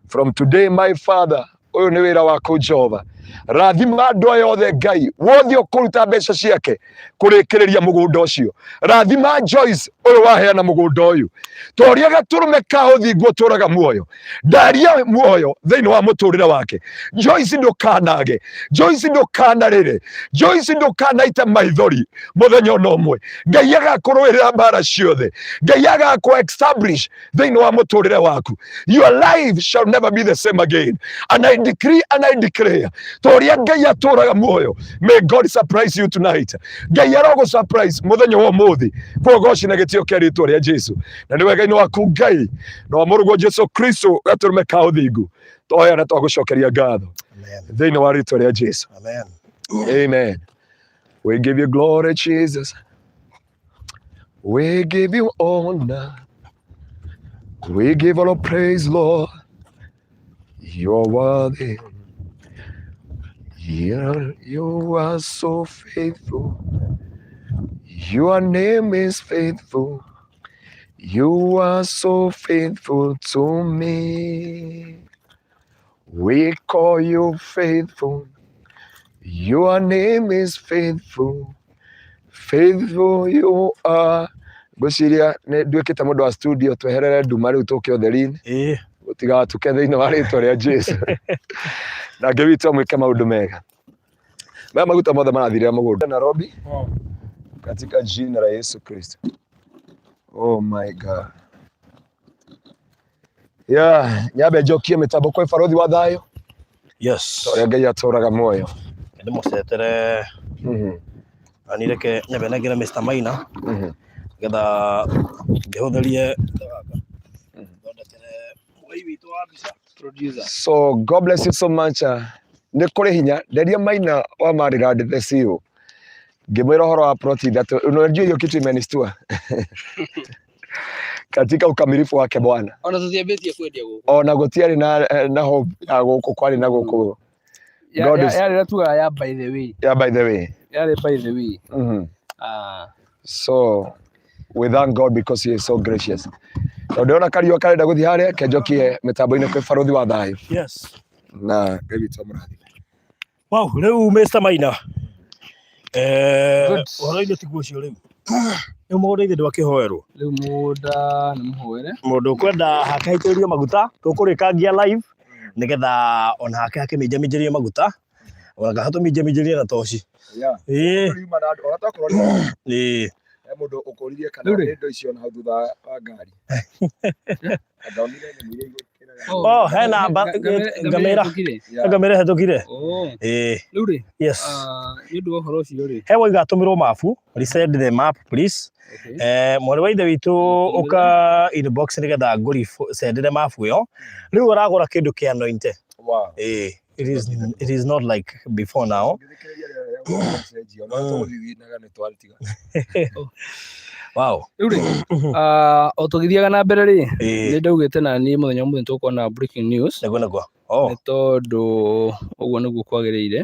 From today, my Father, uyu ni wira waku Jehova, rathima andũ aya othe Ngai wothe ũkũruta mbeca ciake kũrĩkĩrĩria mũgũnda ũcio. Rathima Joyce uyu waheana mũgũnda ũyũ, toria gatũrũme ka ũthingu ũtũraga muoyo, ndaria muoyo thĩinĩ wa mũtũrĩre wake. Joyce ndũkanage, Joyce ndũkanarĩre, Joyce ndũkanaite maithori mũthenya ona ũmwe. Ngai agakũrũĩrĩra mbara ciothe, Ngai agakũ establish thĩinĩ wa mũtũrĩre waku. Your life shall never be the same again. And I decree and I declare, toria Ngai atũraga muoyo, may God surprise you tonight. Ngai arogo surprise mũthenya wa ũmũthĩ kũgoci na gĩtĩo kĩa rĩtwa rĩa Jesu. Na nĩ wega-inĩ waku Ngai na wa mũrũgwo Jesu Kristo gatũrũme ka ũthingu twoya na twagũcokeria ngatho thĩinĩ wa rĩtwa rĩa Jesu. Amen. Amen. We give you glory, Jesus. We give you honor. We give all praise, Lord. You're worthy. Yeah, you are so faithful. Your name is faithful. You are so faithful to me. We call you faithful. Your name is faithful. Faithful you are. Gwĩciria nĩ nduĩkĩte mũndũ wa studio tweherere nduma rĩu tũke ũtheri-inĩ gũtigatuke thĩinĩ wa rĩtwa rĩa Jesu. Na Ngai witũ amwĩke maũndũ mega. Maya maguta mothe marathirĩra mũgũnda Nairobi katika jina la Yesu Kristo. Oh my God. Yeah, nyambe njokie mĩtambo kwa barothi wa thayũ. Yes. Toria Ngai atũraga muoyo. Ndĩ mũcetere. Ani reke nyambe nengere Mr. Maina. Getha ngĩhũthĩrie So God bless you so much. Nĩ kũrĩ hinya nderia Maina wa Maryland the CEO. Ngĩmwĩra ũhoro wa plot ithatũ. Unajua hiyo kitu imenistua. Katika ukamilifu wake Bwana. Ona tuthiambĩtie kwendia gũkũ. Ona gũtiarĩ na hope ya gũkũ kwarĩ na gũkũ. Yarĩ tuga ya by the way. Yeah, by the way. Yarĩ by the way. So we thank God because he is so gracious. Ndona Kariuki karenda gũthiĩ harĩa kenjokie mĩtambo-inĩ kwĩ barothi wa thayũ. Yes. Na Ngai witũ amũrathime. Wow, rĩu Mr. Maina. Ũhoro-inĩ tiguo ũcio rĩu. Nĩ mũgũnda ithe ndwakĩhoerwo. Rĩu mũgũnda nĩ mũhoere. Mũndũ ũkwenda hake haitĩrĩrio maguta tũkũrĩkangia live nĩgetha ona hake hakĩminjaminjĩrie maguta ona hatũminjaminjĩrie na toci. Mũndũ ũkũririe kana indo icio na hau thutha wa ngari. Oh, hena ngamĩra hetũkire. Rĩu rĩ. Yes. Nĩ ũndũ wa ũhoro ũcio rĩ. He woiga atũmĩrwo mabu, resend the map please. Mwarĩ wa ithe witũ ũka inbox nĩgetha ngũri sendere mabu ĩyo. Rĩu ũragũra kĩndũ kĩa Annointing. Wow. It is not like before now. Wow. Rĩu rĩ, o tũgĩthiaga na mbere rĩ, nĩ ndaugĩte na niĩ mũthenya ũmwe tũkuona breaking news. Nĩguo. nĩ tondũ ũguo nĩguo kwagĩrĩire.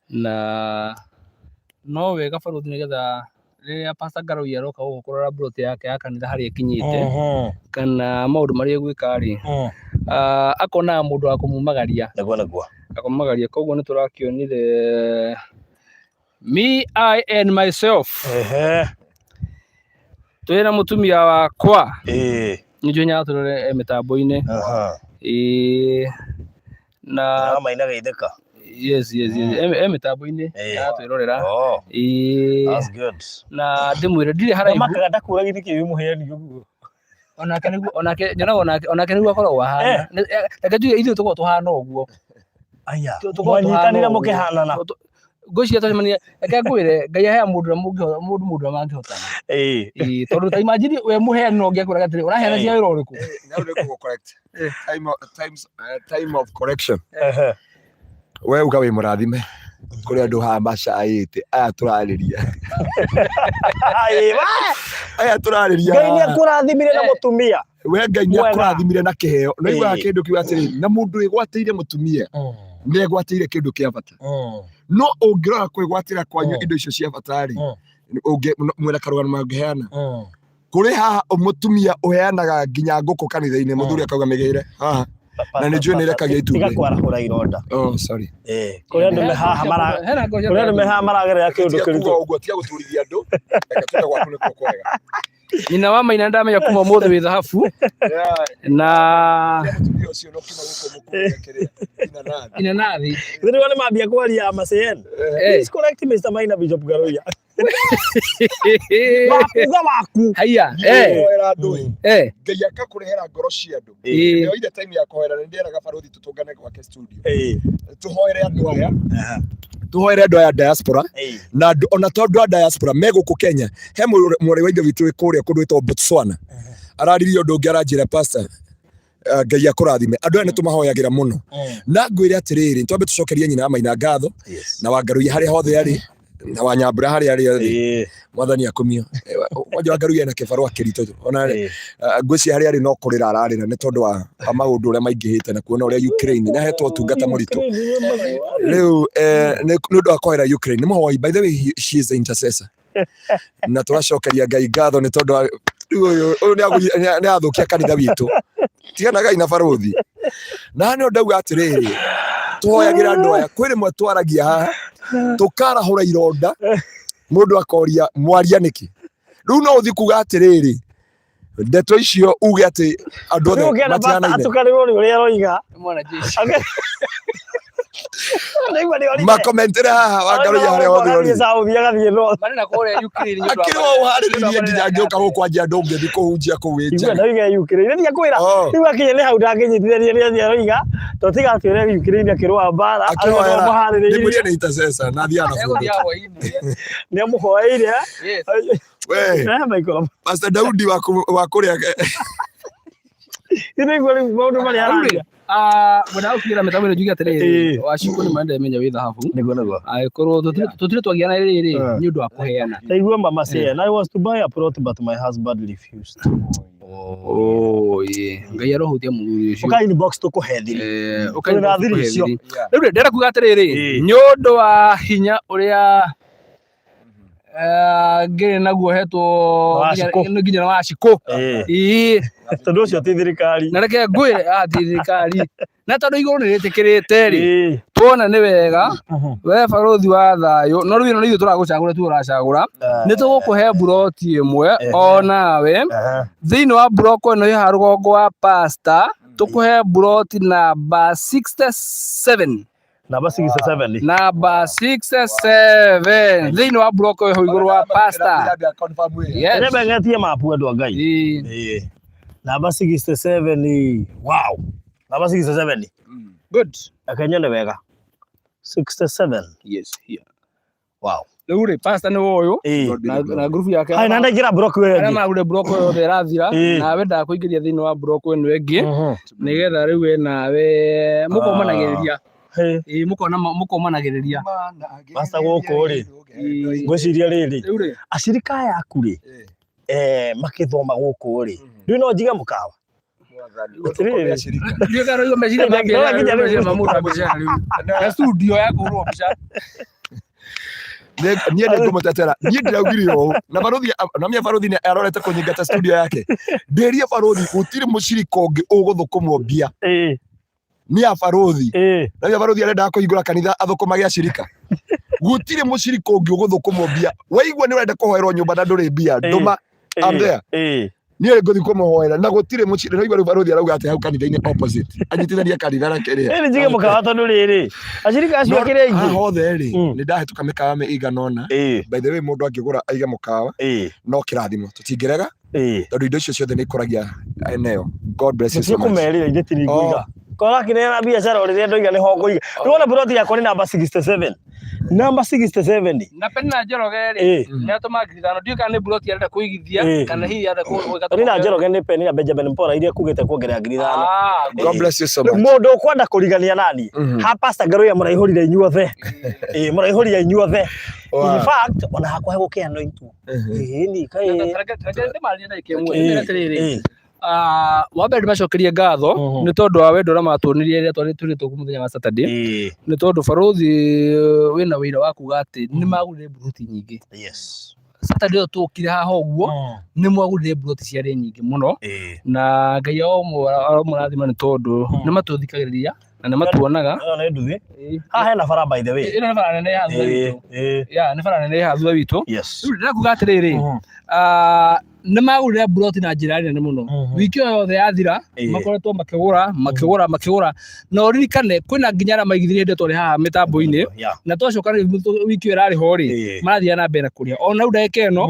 Na no wega baruthi nĩgetha rĩrĩa Pastor Ngaruiya aroka gũkũ kũrora plot yake ya kanitha harĩa ĩkinyĩte kana maũndũ marĩa egwĩka-rĩ, akonaga mũndũ wa kũmumagaria. Akamumagaria, koguo nĩ tũrakĩonire me, I and myself. Twĩna mũtumia wakwa. Nĩnjũĩ nĩaratũrora mĩtambo-inĩ. Na maina geithĩka. Yes. Mĩtambo-inĩ aratwĩrorera. That's good. Na ndĩmwĩre ndirĩ haraihu. Makaga ndakũra githĩ kĩ mũheani ũguo. Onake nĩguo akoragwo ahana. Reke njuge ithuĩ tũkoragwo tũhana ũguo. Aya. Mwanyitanĩra mũkĩhanana. Ngwĩciria tũcemania, reke ngwĩre Ngai aheaga mũndũ ũrĩa mangĩhotana. Tondũ ta imagine we mũheani no ũngĩakwĩraga atĩrĩ ũraheana cia wĩra ũrĩkũ? Time of correction. We uga wĩ mũrathime kũrĩ andũ haha macaĩte aya tũrarĩria. Aya tũrarĩria. Ngai nĩakũrathimire na mũtumia. We Ngai nĩakũrathimire na kĩheo. No igua kĩndũ kiuga atĩrĩ na mũndũ wĩgwatĩire mũtumia nĩegwatĩire kĩndũ kĩa bata. No ũngĩrora kwĩgwatĩra kwanyu indo icio cia bata-rĩ, mwĩna karũgano mangĩheana. Kũrĩ haha mũtumia ũheanaga nginya ngũkũ kanitha-inĩ, mũthuri akauga mĩgĩre haha. Na nĩnjũĩ nĩrekagia itumbĩ. Tiga kwarahũra ironda. Sorry. Kũrĩ andũ me haha maragerera kĩũndũ kĩritũ. Tiga ũguo, tiga gũturithia andũ. Reke tuge gwaku nĩkuo kwega. Nyina wa Maina ndamenya kuma ũmũthĩ wĩ thahabu. Na inanathi. Thĩinĩ wa nĩmambia kwaria Macien. Please correct Mr. Maina Bishop Ngaruiya. Wakuga waku. Haya. Ngai akakũrehera ngoro cia andũ. Nĩo ire time ya kũhoera nĩndĩraga baruthi tũtũngane gwake studio. Tũhoere andũ aya. Tũhoere andũ aya diaspora. Na ona tondũ a diaspora me gũkũ Kenya. He mũrĩ wa ithe witũ kũrĩa kũndũ gwĩtwo Botswana. Araririe ũndũ ũngĩ aranjĩra pastor Ngai akũrathime. Andũ aya nĩtũmahoyagĩra mũno. Na ngwĩre atĩrĩrĩ, twambe tũcokerie nyina Maina ngatho na wa Ngaruiya harĩa hothe arĩ. Na wa Nyambura harĩa arĩ othe. Mwathani akumio. Wanja wa Ngaruiya na kĩbarũa kĩritũ. Ona ngwĩciria harĩa arĩ no kũrĩra ararĩra nĩ tondũ wa maũndũ ũrĩa maingĩhĩte na kuona ũrĩa Ukraine nĩahetwo ũtungata mũritũ. Rĩu nĩ ũndũ wa kũhoera Ukraine. Nĩ mũhoi, by the way she is the intercessor. Na tũracokeria Ngai ngatho nĩ tondũ ũyũ nĩathũkia kanitha witũ. Tigana Ngai na baruthi. Na nĩ ndauga atĩrĩrĩ, tũhoyagĩra andũ aya kwĩ rĩmwe twaragia haha tũkarahũra ironda mũndũ akoria mwaria nĩkĩ. Rĩu no ũthi kuga atĩrĩrĩ ndeto icio uge atĩ andũ othe matihanaine. Atukanĩrwo nĩ ũrĩa aroiga. Makomentera haha wa Ngaruiya harĩa hothe ũrĩ. Marenda kũrĩa Ukraine nĩ ũndũ wa. Akĩrwo ũharĩrĩrie nginya ngĩũka gũkwanjia andũ ũngĩthi kũhunjia kũu wĩ nja. Ndoiga Ukraine. Nĩ kwĩra. Rĩu akinye nĩ hau ndangĩnyitithania nĩ aroiga. Tũtigatwĩre Ukraine akĩrũa mbara. Nĩmũria nĩ intercessor na thiana bũrũri. Nĩ amũhoeire. We. Pastor Daudi wa kũrĩa. Nĩ igũrũ maũndũ marĩa araria. Wenda ũkĩra mĩtambo ĩno njuge atĩrĩrĩ, wacikũ nĩ marenda menya wĩ thahabu. Nĩguo. Angĩkorwo tũtirĩ twagiana rĩrĩ nĩ ũndũ wa kũheana. Taigua mama Macien, I was to buy a plot but my husband refused. Ngai arohutia mũthuri ũcio. Ũka inbox tũkũhethire. Ũka thiri icio. Rĩu ndĩrenda kuga atĩrĩrĩ, nĩ ũndũ wa hinya ũrĩa ngĩrĩ naguo hetwo nginya na wacikũ. Tondũ ũcio ti thirikari. Na reke ngwĩre ti thirikari. Na tondũ igũrũ nĩrĩtĩkĩrĩte rĩ, tuona nĩ wega we baruthi wa thayũ, no rĩu ĩno nĩ ithuĩ tũragũcagũra tu ũracagũra, nĩ tũgũkũhe mburoti ĩmwe o nawe thĩinĩ wa mburoko ĩno ĩha rũgongo wa pastor, tũkũhe mburoti namba 67. Namba 67. Namba 67 thĩinĩ wa mburoko ĩho igũrũ wa pastor. Yes. Nĩbegetie mapu andũ a Ngai. Namba 67. Wow. Namba 67. Good. Akenya nĩ wega. 67. Yes, here. Wow. Rĩu rĩ pastor nĩ ũyũ na group yake. Hai nanda ngira block ĩyo ĩngĩ. Magũre block ĩyo ĩrathira na wendaga kũingĩria thĩinĩ wa block ĩno ĩngĩ nĩgetha rĩu nawe mũkomanagĩrĩria. Mũkomanagĩrĩria. Pastor gũkũ rĩ. Ngwĩciria rĩrĩ. Acirika yaku rĩ. Makĩthoma gũkũ rĩ. Rĩu no njige mũkawa. Utukomea shirika. Ndio karo hiyo mashine mapya ya mamuta mbicha na studio yako ro mbicha. Niĩ nĩ ngũmũtetera niĩ ndiraugire ũũ na barothi na mĩa barothi nĩ arorete kũnyingata studio yake ndĩria barothi gũtirĩ mũcirika ũngĩ ũgũthũkũmwo mbia nĩ a barothi na mĩa barothi arenda kũhingũra kanitha athũkũmage acirika gũtirĩ mũcirika ũngĩ ũgũthũkũmwo mbia waigua nĩ ũrenda kũhoerwo nyũmba na ndũrĩ mbia ndũma andea niĩ ngũthi kũmũhoera na gũtirĩ mũcirika waigua rĩu barothi arauga atĩ hau kanitha-inĩ opposite anyitithania kanitha na kĩrĩa njige mũkawa tondũ rĩrĩ acirika acio akĩrĩ aingĩ hothe rĩ nĩ ndahĩtũka mĩkawa ĩigana ũna by the way mũndũ angĩgũra aige mũkawa no kĩrathimo tũtingĩrega tondũ indo icio ciothe nĩ ikũragia eneo. God bless you so much. Nĩkũmerĩra ithe ti nĩngũiga kora kĩnena biacara ũrĩa ndoiga nĩ ho ngũiga nĩwona ploti yakwa nĩ namba 67 number 67 napenda Njoroge rĩ nĩ atũma ngirithano ndiũ kana nĩ ploti arenda kũigithia kana hihi arenda kũgwĩka ni na Njoroge nĩ Penny na Benjamin Mpora iria kugĩte kuongerera ngirithano. God bless you so much. Mũndũ ũkwenda kũrigania nani ha Pastor Ngaruiya mũraihũrire inyuothe mũraihũrire inyuothe in fact ona hakwa gũkĩa anointwo ni kai ndĩmarĩrie na ikĩmwe wambere macokerie ngatho nĩ tondũ wa wendo ũrĩa matũonirie rĩrĩa tũrĩtwo mũthenya wa Saturday nĩ tondũ barothi wĩna wĩra wa kuga atĩ nĩ magũrire mburoti nyingĩ. Saturday tũkire haha ũguo nĩ mwagũrire mburoti ciarĩ nyingĩ mũno na Ngai o mũrathima nĩ tondũ nĩ matũthikagĩrĩria na nĩ matuonaga nĩ nduthi haha hena bara by the way ĩno nĩ bara nene ya thutha witũ nĩ bara nene ya thutha witũ rĩu ndĩrakuga atĩrĩrĩ nĩ magũrire mburoti na njĩra nene mũno wiki o yothe yathira makoretwo makĩgũra na ũririkane kwĩna nginya arĩa maigithirie hĩndĩ twarĩ haha mĩtambo-inĩ na twacoka wiki ĩyo ĩrarĩ ho rĩ marathiaga na mbere kũrĩa ona rĩu ndagĩka ĩno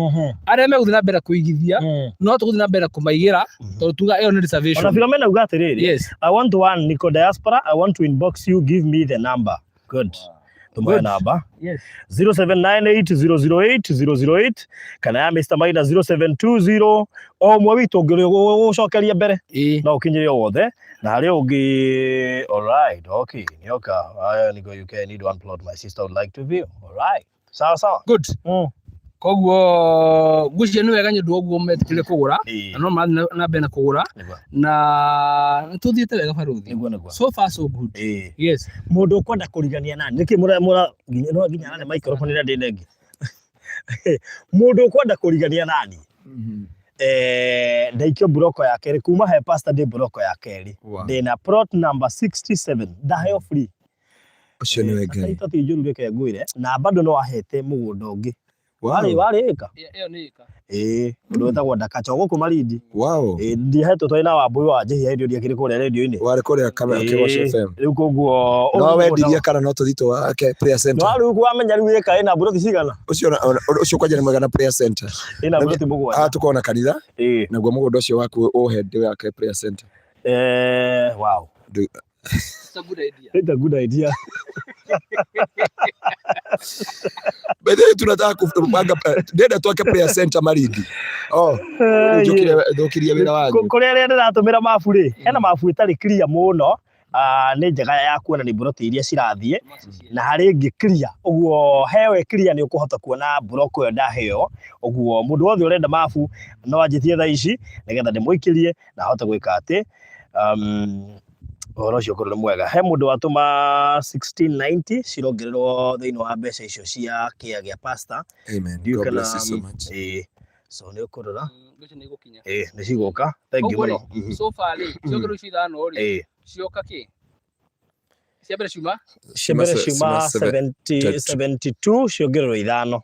arĩa megũthiĩ na mbere kũigithia no tũgũthiĩ na mbere kũmaigĩra tondũ tuga ĩyo nĩ reservation. Ona Philomena uga atĩrĩrĩ I want to one Nico Diaspora I want to inbox you give me the number. Good. Tumoe namba 0798008008 kana ya Mr. Maina 0720 o mwe witũ ũngĩcokeria mbere no ũkinyĩre wothe na harĩ ũngĩ. Alright, okay, nioka Nico you can need one plot my sister would like to view. Alright, sawa good. Koguo ngũciria nĩ wega nĩ ũndũ ũguo metĩkĩre kũgũra na no marathiĩ na mbere na kũgũra na nĩ tũthiĩte wega barothi so far so good. Yes, mũndũ ũkwenda kũrigania nani nĩkĩ nginya nane microphone ĩrĩa ndĩ nengĩ mũndũ ũkwenda kũrigania nani ndaikio broko ya kerĩ kuma he Pastor Day broko ya kerĩ ndĩna plot number 67 ndaheo free ũcio nĩ wega itati njũru reke ngwĩre na bado no ahete mũgũnda ũngĩ warĩ ĩka ĩyo nĩ ĩka ũndũ wetagwo Ndakacho gũkũ Malindi. Ndihetwo twĩ na Wambui wa njĩhia radio ndiakĩrĩ kũrĩa radio-inĩ warĩ kũrĩa Kĩgoco FM rĩu koguo no wendirie kana no tũthitũ wake prayer center no rĩu wamenya rĩu ĩka ĩna mburoti cigana ũcio kwanja nĩ mwega na prayer center ĩna mburoti mũgwanja tũkorwo na kanitha naguo mũgũnda ũcio waku ũhe ndĩ wake prayer center. Wow, it's a good idea. It's a good idea. Bado tunataka kupanga ndenda twake prayer center Malindi. Njokirie wĩra wangu kũrĩa rĩrĩa ndĩratũmĩra mabu rĩ hena mabu ĩtarĩ clear mũno nĩ njega ya kuona nĩ mburoti iria cirathiĩ na harĩ ĩngĩ clear ũguo hewe clear nĩ ũkũhota kuona mburoko ĩyo ndaheo ũguo mũndũ wothe ũrenda mabu no anjĩtie thaa ici nĩgetha ndĩmũikĩrie na ahote gwĩka atĩ ũhoro ũcio ũkorwo nĩ mwega. He mũndũ watũma 1690 cirongererwo thĩinĩ wa mbeca icio cia kĩea gĩa pastor. Amen. God bless you so much. So nĩ ũkũrora nĩ igũkinya nĩ cigũka. Thank you mũno. So far rĩ ciongererwo icio ithano rĩ cioka kĩ cia mbere ciuma 72 ciongererwo ithano.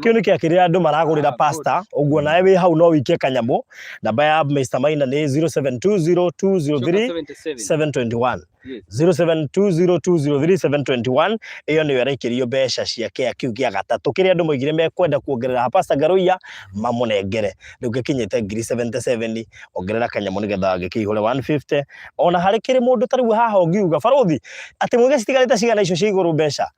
Kĩu nĩ kĩa kĩrĩa andũ maragũrĩra pastor ũguo nawe wĩ hau no wikie kanyamũ. Namba ya Mr. Maina nĩ 0720203721 0720203721 ĩyo nĩyo ĩraikĩrio mbeca cia kĩea kĩu gĩa gatatũ kĩrĩa andũ moigire mekwenda kuongerera Pastor Ngaruiya mamũnengere rĩu gĩkinyĩte 77 ongerera kanyamũ nĩgetha gĩkĩihũre 150 ona harĩ kĩrĩ mũndũ tarĩu haha ũngiuga barothi atĩ mwĩge citigarĩte cigana icio cia igũrũ mbeca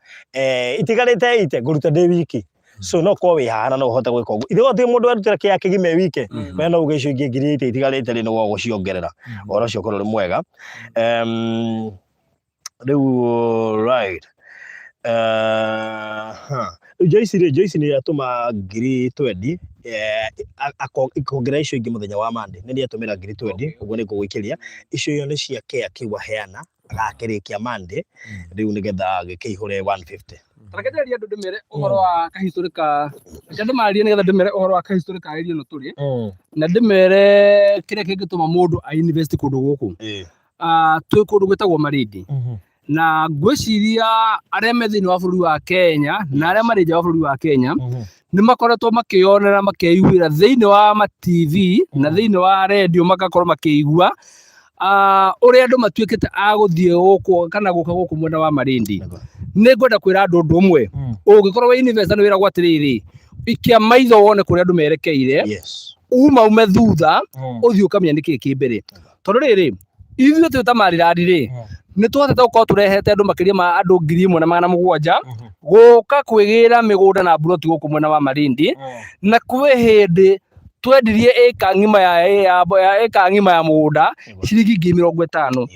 itigarĩte ite ngũruta ndĩ wiki so no kwa wĩ haha na no ũhote gwĩka ũguo ithe atĩ mũndũ arutĩra kĩea kĩgime wike we no uge icio ingĩ ngiri itigarĩte rĩ no gũciongerera ũhoro ũcio ũkorwo nĩ mwega. Rĩu right Joyce ni atuma ngiri 20 akongera icio ingi muthenya wa Monday ni atumira ngiri 20 uguo ni kugwikiria icio ni cia care kiwa heana agakirikia Monday riu nigetha gikihure 150 Taraketeria andu ndimere uhoro wa kahistorika ndu marie nigetha ndimere uhoro wa kahistorika area no turi na ndimere kire kingituma mundu a invest kundu guku twi kundu gwitagwo Marindi na ngwiciria aria me thiini wa bururi wa Kenya na aria mari nja wa bururi wa Kenya ni makoretwo makionera makeiguira thiini wa ma TV na thiini wa radio magakorwo makeigua uria andu matuikite aguthie guku kana guka guku mwena wa Marindi ni ngwenda kwira andu undu umwe ungikorwo we investor ni wira gwa atiriri ikia maitho wone kuria andu merekeire ume thutha uthii ukamenya niki kimbere tondu riri ithuĩ twĩ ta Mariradi rĩ nĩ twahotete gũkorwo tũrehete andũ makĩria ma andũ 1,700 gũka kwĩgĩra mĩgũnda na mburoti gũkũ mwena wa Marindi na kwĩ hĩndĩ twendirie ĩka ng'ima ya mũgũnda ciringi 50,000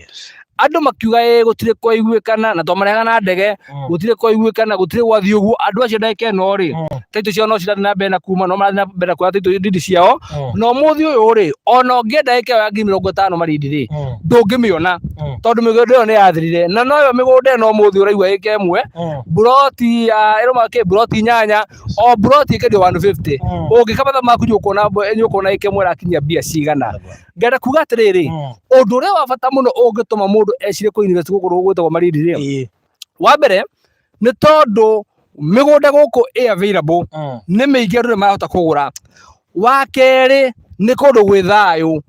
andu makiuga gutire kwa iguikana na twamarega na ndege gutire kwa iguikana gutire gwathi uguo andu acio ndeke no ri taito cio no cirathi na mbere na kuma no marathi na mbere kwa taito ndindi ciao no muthi uyu ri ona ngienda ike ya 50,000 Marindi ri ndungimiona tondu migunda iyo ni yathirire na no yo migunda no muthi uraigua ike imwe buroti iroma ke buroti nyanya o buroti ikendio 150 ungikabatha maku nyukona ike imwe rakinya mbia cigana ngenda kuga atiriri undu uria wa bata muno ungituma mundu ecire ku invest guku gwitagwo Marindi ri wa mbere ni tondu migunda guku available ni miingi andu marahota kugura wa keri ni kundu gwi thayu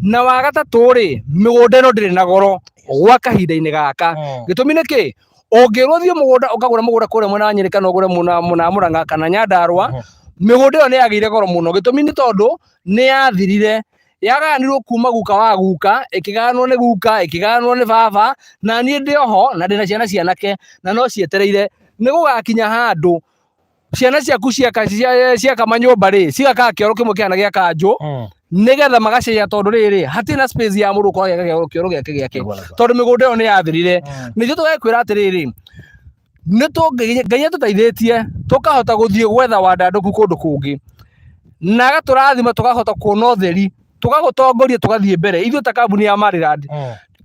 na wa gatatu ri migunda ino ndiri na goro gwa kahinda-ini gaka gitumi niki ungirwo mugunda ukagura mugunda kuria mwena wa Nyeri kana ugure muna Murang'a kana Nyandarua migunda iyo ni yagiire goro muno gitumi ni tondu ni yathirire yaganirwo kuma guka wa guka ikiganwo ni guka ikiganwo ni baba na nie ndi oho na ndina ciana cianake na no cietereire ni gugakinya handu ciana ciaku ciaka manyumba ri cigaka kioro kimwe kiana gia kanju nigetha magaceya tondu riri hatina space ya mundu kwa kioro giake tondu migunda iyo ni yathirire nithu tugekwira atiriri Ngai tutaithitie tukahota guthie gwetha wandanduku kundu kungi na gaturathima tukahota kuona utheri tugagutongoria tugathie mbere ithu ta kambuni ya Mariradi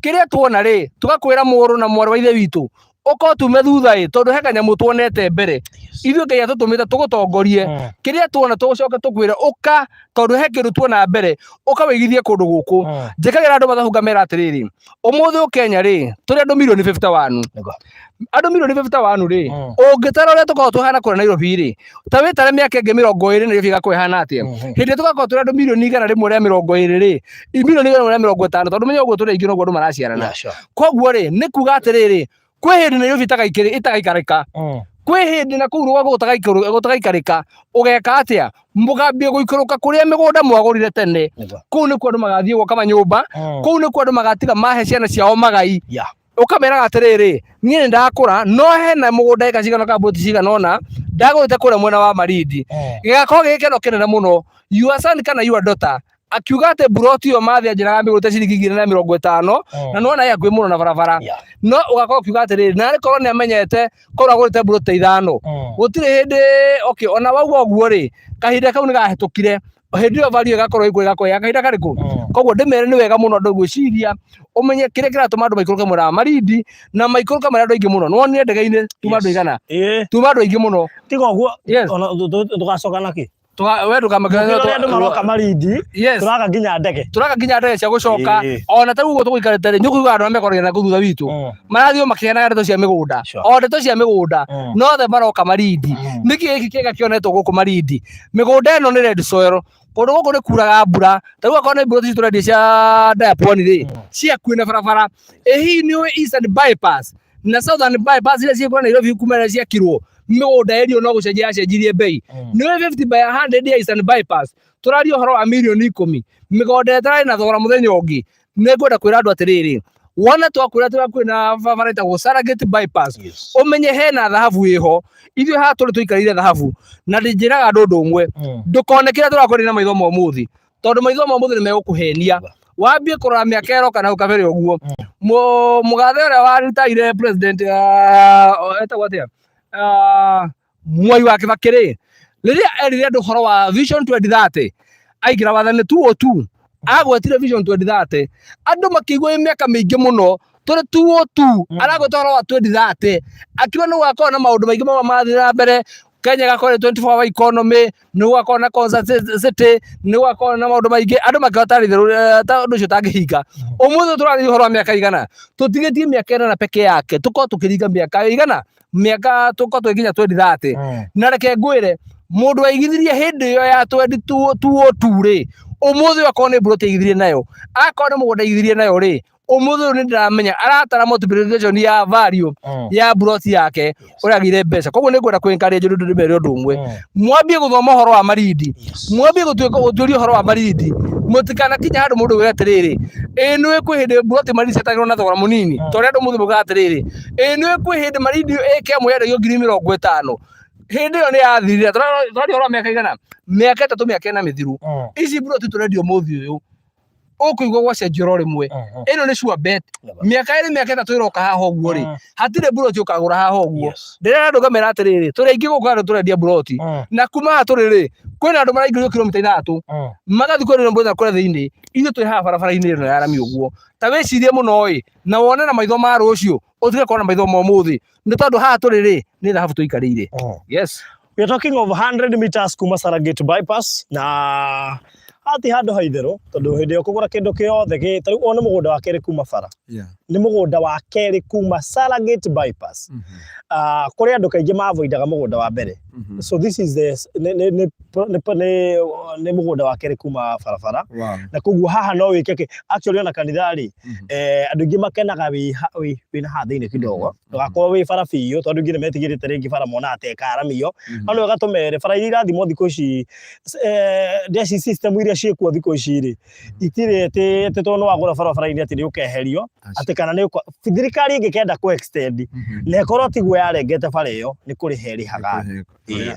kiria tuona ri tugakwira muru na mwarwa ithe witu uko tume thutha tondu he kanyamu tuonete mbere ithu Ngai atutumite tugutongorie kiria tuona tugucoka tukwira uka tondu he kindu tuona mbere uka wigithie kundu guku njikagira andu mathahuga mera atiriri umuthi Kenya ri turi andu milioni 51 andu milioni 51 ri ungitara uria tukorwo tuhana kura Nairobi ri ta witare miaka ingi 20 Nairobi gakwihana atia hindi tugakorwo turi andu milioni 120 ri milioni 150 tondu menye uguo turi ingi no andu maraciarana koguo ri ni kuga atiriri kwi hindi Nairobi itagaikarika kwi hindi na kuu rugwa gutagaikarika ugeka atia mugambie guikuruka kuria migunda mwagurire tene kuu ni andu magathie gwaka manyumba kuu ni andu magatiga mahe ciana ciao magai ukamera atiriri nie ni ndakura no hena mugunda eka cigana ka boti cigana ona ndagurite kuria mwena wa Marindi gigakorwo gikeno kinene muno your son kana your daughter akiuga ate buroti yo mathi ajira migunda ciringi 250 na nona ya muno na barabara no ugakorwo ukiuga atiriri na rikorwo ni amenyete korwo agurite buroti 5 gutire hindi okay ona wauga uguo ri kahinda kau ni gahetukire hindi yo value gakorwo igako ya kahinda kariku koguo ndimere ni wega muno ndu gwiciria umenye kiria kiratuma andu maikuruka mwena wa Marindi na maikuruka mwena andu aingi muno no ni ndege-ini tuma andu igana tuma andu aingi muno tiga uguo ona tugacoka naki we ndukamagana andu maroka Marindi turaka nginya ndege cia gucoka ona ta guo tuguikarite ri nyukuga andu amekoragera na kuthutha witu marathio makiheana ndeto cia migunda o ndeto cia migunda no the maroka Marindi niki giki kiega kionetwo guku Marindi migunda eno ni red soil kundu guku ni kuraga mbura ta guo akona mbura ci turendia cia diaponi ri cia kwina barabara hi ni Eastern bypass na Southern bypass ile ciekwa Nairobi kumera cia kirwo migunda erio no gucenjia acenjirie bei ni 50 by 100 ya Eastern bypass turario horo wa milioni 10 migunda etara na thogora muthenya ungi ni ngwenda kwira andu atiriri wona twakwira kwina favorite go Saragate bypass umenye hena thahabu iho ithu ha turi tuikarire thahabu na ndinjiraga andu ndumwe ndukone kira turakorire na maitho momuthi tondu maitho momuthi ni megukuhenia wambie kurora miaka ero kana ukabere uguo mugathe uria wa retired president etagwo atia Mwai wa Kibaki ri riria erire andu horo wa Vision 2030 aigira wathani 202 agwetire Vision 2030 andu makigwa miaka mingi muno turi 202 aragweta horo wa 2030 akiwa no gakora na maundu maingi mathira mbere Kenya gakora 24 hour economy ni gakora na concert city ni gakora na maundu maingi andu makiotarithia ta undu ucio tangihinga umuthi turari horo wa miaka igana tutigetie miaka ina na peke yake tuko tukiringa miaka igana miaka tuko twiginya 2030 na reke ngwire mundu aigithirie hindi iyo ya 2022 ri umuthi akona broti aigithirie nayo akona mugunda aigithirie nayo ri umuthi ni ndiramenya aratara multiplication ya value ya broti yake uria agire mbeca koguo ni ngwenda kwencourage ndu ndimere undu umwe mwambie guthoma horo wa maridi mwambie guturia horo wa maridi mutikana kinya handu mundu gwetiriri ino ekwi hindi broti maridi setagirwo na thogora munini tori andu muthi mugatiriri ino ekwi hindi maridi eke amuyendagio 50,000 hindi yo ni yathirire turari horo miaka igana miaka 3 miaka 4 mithiru ici broti turendio muthi uyu ukuigwa gwacenjia ro rimwe ino ni sure bet miaka 2 miaka 3 iroka haha uguo ri hatire broti ukagura haha uguo ndirera andu ngamera atiriri turi ingi gukara turendia broti na kuma turiri kwina andu maraingirwo kilomita 3 magathi kwina broti na kure thiini ithu turi haha barabara-ini ino ya rami uguo ta wicirie muno na wone na maitho ma rucio utige kona maitho ma umuthi ni tondu haha turiri ni thahabu tuikarire. Yes, we are talking of 100 meters kuma Saragate bypass na ati handu haithero tondu hindi yo kugura kindu kiothe tari one mugunda wa keri kuma bara ni mugunda wa keri kuma Saragate bypass kuri andu kaingi mavoidaga mugunda wa mbere so this is the ne mugunda wa keri kuma bara na koguo haha no wikeke actually ona kanithari andu ingi makenaga wina hathiini kidogo gakorwo wi bara biu tondu ingi metigirite ringi bara mona ateka aramio ano gatumere bara iria irathimo thikũ ici deci system iria ciĩkuo thikũ ici ri itire ati tondu wagura barabara-ini ati ni ukeherio ati kana ni thirikari ingikenda ku extend na ikorwo tigwe yarengete bara iyo ni kurihe rihaga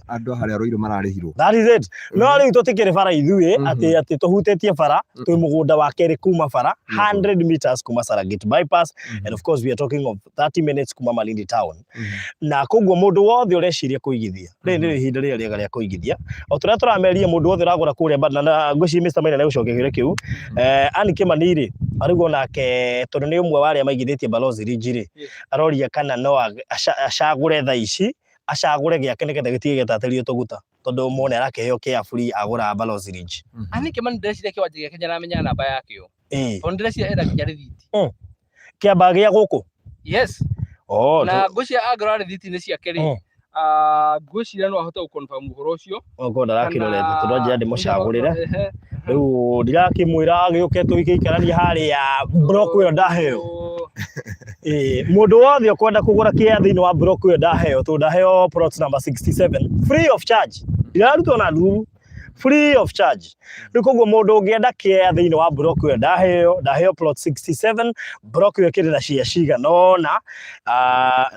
andu haria roiro mararihirwo. That is it. No riu tutikire bara ithui ati tuhutĩtie bara twi mugunda wa keri kuma bara 100 meters kuma Saragate bypass and of course we are talking of 30 minutes kuma Malindi town na koguo mundu wothe ureciria kuigithia ri ni ihinda ria riega ria kuigithia o turia turameria mundu wothe uragura kuria na ngwici Mr. Maina na gucokeire kiu ani Kimani arigwo nake tondu ni umwe wa aria maigithitie Balozi Ridge ri aroria kana no acagure tha ici acagure giake nigetha gitige gitatirio tuguta tondu mone arakeheo kia free agura Balozi Ridge ani Kimani ndeciria kiwanja giake nyaramenya namba yakio tondu ndeciria era kinya rithiti kiamba gia guku. Yes, na ngwicia angora rithiti ni ciake ri ngwiciria no ahote guconfirm uhoro ucio ngo ndarakirore tondu njira ndimucagurire riu ndirakimwira agiuke tuikiikarania haria block iyo ndaheo mundu wothe ukwenda kugura kia thiini wa block iyo ndaheo tondu ndaheo plot number 67 free of charge irarutwo na nduru free of charge rikoguo mundu ungienda kia thiini wa block iyo ndaheo plot 67 block iyo kiri na cia ciganona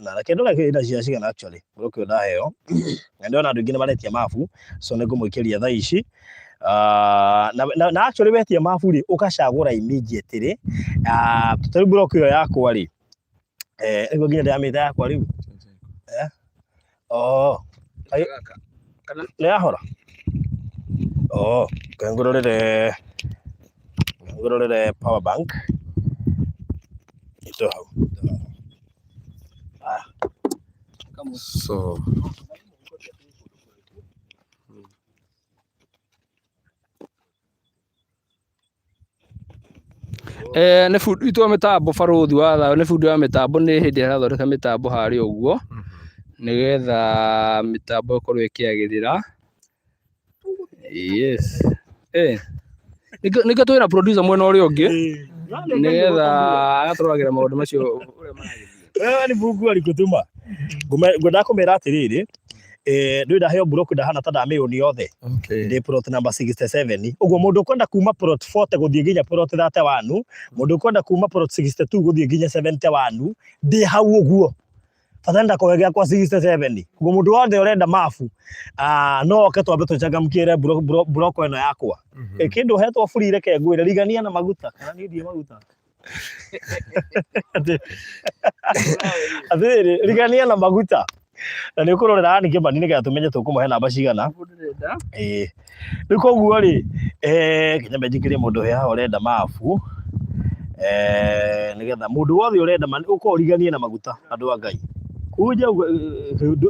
na kindu na kiri na cia cigana actually block iyo ndaheo na ndona andu ingi ni maretia mafu so ningumuikiria tha ici na actually wetia mafu ri ukacagura immediately ri tutari block iyo yakwa ri ego nginya ndiamita yakwa riu kana le ahora ngurorere power bank ito hau so ne food itu mitambo baruthi watha ne food ya mitambo ni hindi arathondeka mitambo hari uguo nigetha mitambo ikorwo ikiagithira. Yes, nika twina producer mwena uri ungi nigetha agaturagira maundu macio uria maragithia ni bungu alikutuma ngwenda kumera atiriri ndwenda heo block ndahana ta ndamioni yothe ndi plot number 67 uguo mundu kwenda kuma plot 40 guthie nginya plot 31 mundu kwenda kuma plot 62 guthie nginya 71 ndi hau uguo fatanda kogea kwa 67 uguo mundu wothe urenda mafu no oke twambe tuchangamkire block eno yakwa kindu hetwo free reke ngwire rigania na maguta kana ni ndie maguta athiri rigania na maguta Na nĩ ũkũrorera nĩ kĩmani nĩgetha tũmenye tũkũmũhe namba cigana. Rĩu koguo rĩ kinya njĩkĩre mũndũ he haha ũrenda mabu nĩgetha mũndũ wothe ũrenda ũkorwo ũriganie na maguta andũ a Ngai. Kunja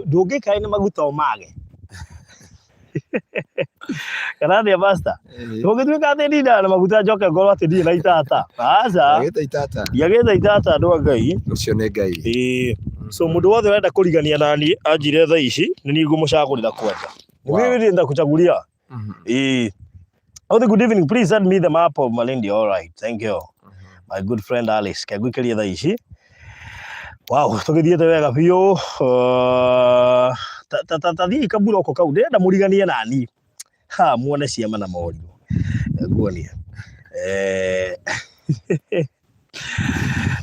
ndũngĩkae nĩ maguta o mage. Kana nĩ pastor. Tũngĩtuĩka atĩ ndinda na maguta njoke ngorwo atĩ ndirĩ na itata. Aca. Ndiagĩte itata andũ a Ngai. Ũcio nĩ Ngai. So mũndũ wothe ũrenda kũrigania nani anjire thaa ici nĩ niĩ ngũmũcagũrĩra kwanja. Mimi ndio ndakuchagulia. Good evening, please send me the map of Malindi. All right, thank you. My good friend Alice. Kagwikaria thaa ici. Wow, tũgĩthiĩte wega biũ. Tathiĩ kaburoko kau ndĩrenda mũriganie nani. Muone ciama na morio. Nguonia.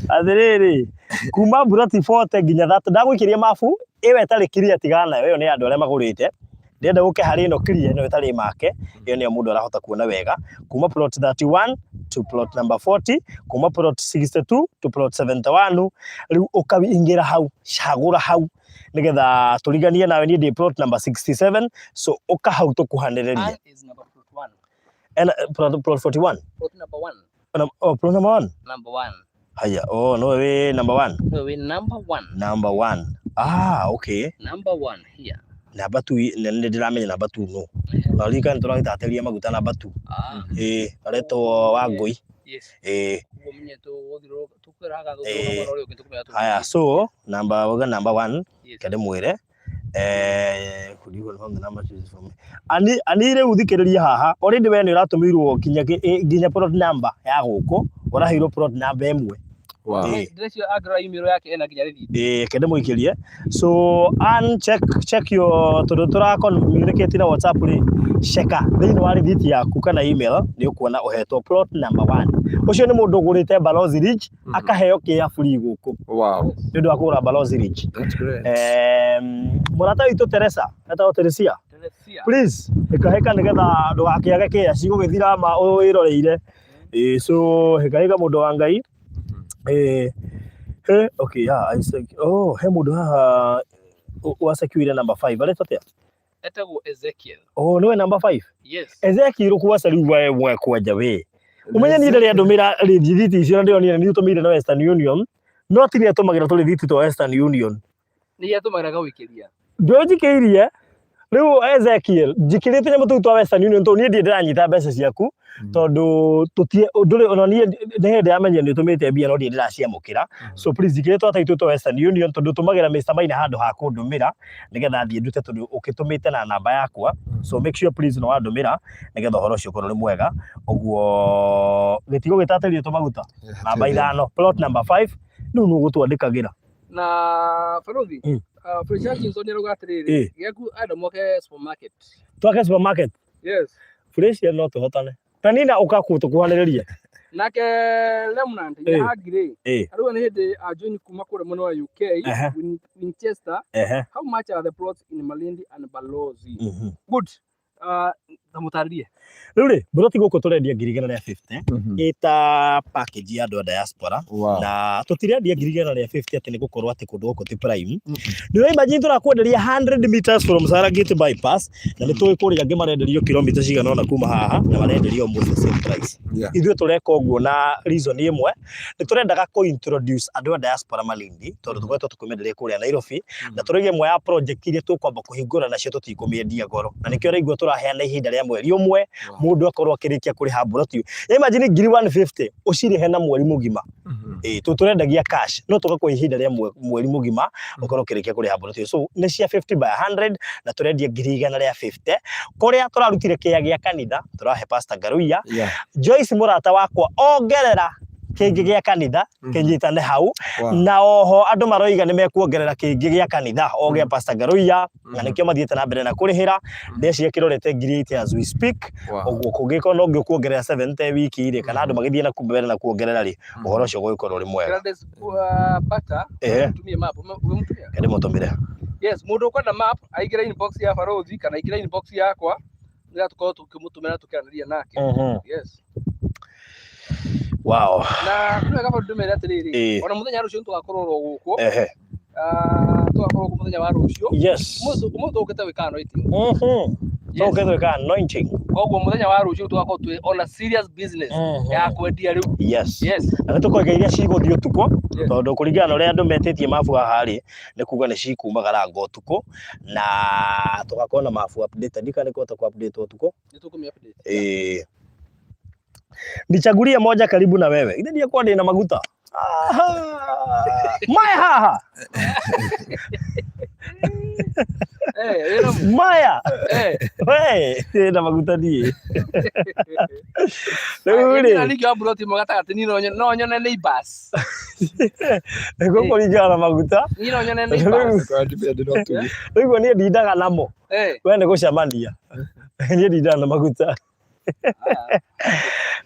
Atĩrĩrĩ, kuma burati 40 nginya 30 ndagwĩkĩria mabu ĩyo ĩtarĩ clear tigana nayo, ĩyo nĩ andũ arĩa magũrĩte. Ndĩrenda gũke harĩ ĩno clear ĩno ĩtarĩ make, ĩyo nĩyo mũndũ arahota kuona wega. Kuma plot 31 to plot number 40, kuma plot 62 to plot 71, rĩu ũkaingĩra hau, cagũra hau nĩgetha tũriganie nawe niĩ ndĩ plot number 67, so ũka hau tũkuhanĩrĩrie. And plot 41. Plot number 1. Plot number 1. Number 1. Haya, no way number 1. No way number 1. Number 1. Okay. Number 1 here. Number 2 nĩ ndĩramenya number 2 no. Na rika nĩ tũragĩtatĩria maguta number 2. Aretwo wa Ngũi. Yes. Haya, so number 1 kende mwĩre could you confirm the number for me? Ani rĩu thikĩrĩria haha already we nĩ ũratũmĩirwo nginya plot number ya gũkũ ũraheirwo plot number ĩmwe. Ndĩrecio agra email yake ena nginya rĩthiti. Kende mũikĩrie. So check your tũra communicate na WhatsApp rĩ cheka thĩinĩ wa rĩthiti yaku kana email nĩ ũkuona ũhetwo plot number 1. Ũcio nĩ mũndũ ũgũrĩte Balozi Ridge akaheo kĩa free gũkũ. Wow. Nĩ ũndũ wa kũgũra Balozi Ridge. That's great. Mũrata witũ Teresa, etagwo Teresia. Please, heka nĩgetha ndũgakĩage kĩa cigũgĩthira ma wĩroreire. So heka mũndũ wa Ngai. Okay, yeah, I said, he mũndũ haha wasekuire number 5. Aretwo atia? Etagwo Ezekiel. Niwe number 5? Yes. Ezekiel kuwasa riwa mwe kwanja we. Umenye ni ndĩrĩa ndũmĩra rĩthiti icio ndĩonire nĩ ũtũmĩire na Western Union. No ti nĩ atũmagĩra tũrĩ thiti twa Western Union. Nĩ atũmagĩra gawĩkĩria. Ndũnjikĩirie. Rĩu Ezekiel, njikĩrĩte nyamũ tũu twa Western Union tondũ niĩ ndĩ ndĩranyita mbeca ciaku. Tondũ ndũrĩ ona niĩ nĩ hĩndĩ yamenya nĩ ũtũmĩte mbia no ndĩ ndĩraciamũkĩra. So please njikĩrĩtwo ataitũ twa Western Union tondũ tũmagĩra Mr. Maina handũ ha kũndũmĩra nĩgetha thiĩ ndute tondũ ũkĩtũmĩte na namba yakwa. So make sure please no wandũmĩra nĩgetha ũhoro ũcio ũkorwo nĩ mwega. Ũguo gĩtigo gĩtatĩrie tũmaguta. Namba 5, plot number 5, rĩu nĩ ũgũtwandĩkagĩra. Na Farothi, Fresh Hutchinson nĩ atĩrĩrĩ, gĩaku ada moke supermarket. Twake supermarket? Yes. Fresh no tũhotane. Tanina ũkaku tũkuhanĩrĩrie. Nake Remnant ya Agri. Arũa nĩ hĩndĩ join kuma kũrĩa mwena wa UK, Winchester. How much are the plots in Malindi and Balozi? Good. Tamũtarĩrie. Rĩu rĩ, buroti gũkũ tũrendia 150 ĩta package ya andũ a diaspora na tũtirendia 150 atĩ nĩ gũkorwo atĩ kũndũ gũkũ ti prime. Nĩ imagine tũrakwenderia 100 meters from Saragate bypass na nĩ tũĩ kũrĩa angĩ marenderio kilomita cigana ona kuma haha na marenderio almost the same price. Ithuĩ tũreka ũguo na reason ĩmwe nĩ tũrendaga kũ-introduce andũ a diaspora Malindi tondũ tũkoretwo tũkĩmenderia kũrĩa Nairobi na tũrĩgie ĩmwe ya project iria tũkwamba kũhingũra nacio tũtikũmĩendia goro na nĩkĩo rĩngĩ tũraheana ihinda rĩa mweri ũmwe mũndũ akorwo akĩrĩkia kũrĩha buroti. Imagine 150 ũcirĩhe na mweri mũgima. Tũrendagia cash no tũgakũhe ihinda rĩa mweri mũgima ũkorwo ũkĩrĩkia kũrĩha buroti. So nĩ cia 50 by 100 na tũrendia 150 kũrĩa tũrarutire kĩya gĩa kanitha tũrahe Pastor Ngaruiya. Joyce mũrata wakwa ongerera kĩngĩ gĩa kanitha kĩnyitane hau na oho andũ maroiga nĩ mekuongerera kĩngĩ gĩa kanitha o gĩa Pastor Ngaruiya na nĩkĩo mathiĩte na mbere na kũrĩhĩra ndeci kĩrorete 8 as we speak. Ũguo kũngĩkorwo no ngĩkuongerera 7 wiki irĩ kana andũ magĩthiĩ na mbere na kuongerera rĩ ũhoro ũcio ũgũkorwo ũrĩ mwega. Tumie map umemtumia? Kende mũtũmĩre. Yes, mũndũ ũkwenda map aingĩra inbox ya Farothi kana aingĩra inbox yakwa nĩgetha tũkorwo tũkĩmũtũmĩra tũkĩaranĩria nake. Yes. Wow. Na kuna kama ndumĩra atĩrĩrĩ ona mũthenya rũciũ tũgakorwo gũkũ twakorwo ku muthenya wa rucio. Yes. Umuthi ukite wika anointing. So ukite wika anointing. Koguo muthenya wa rucio twakorwo twi on a serious business ya kwendia riu. Yes. Na tukoiga iria cigũthiĩ ũtukũ tondũ kũringana na ũrĩa andũ metĩtie mabu haha rĩ nĩ kuga nĩ cikumagara ũtukũ na tũgakorwo na mabu update ndika nĩ kũhota ku update ũtukũ. Nĩ tũkũmi update. Nichagulie moja karibu na wewe. Ile ndiye kwa ndina maguta. Maya haha. Maya. Wewe na maguta die. Ndio ni kwa broti mogata ni no nyone ni bus. Ego kũringana na maguta. Ni no nyone ni bus. Rĩu ni ndindaga namo. Wewe nĩ gũcemania. Ni ndindaga na maguta.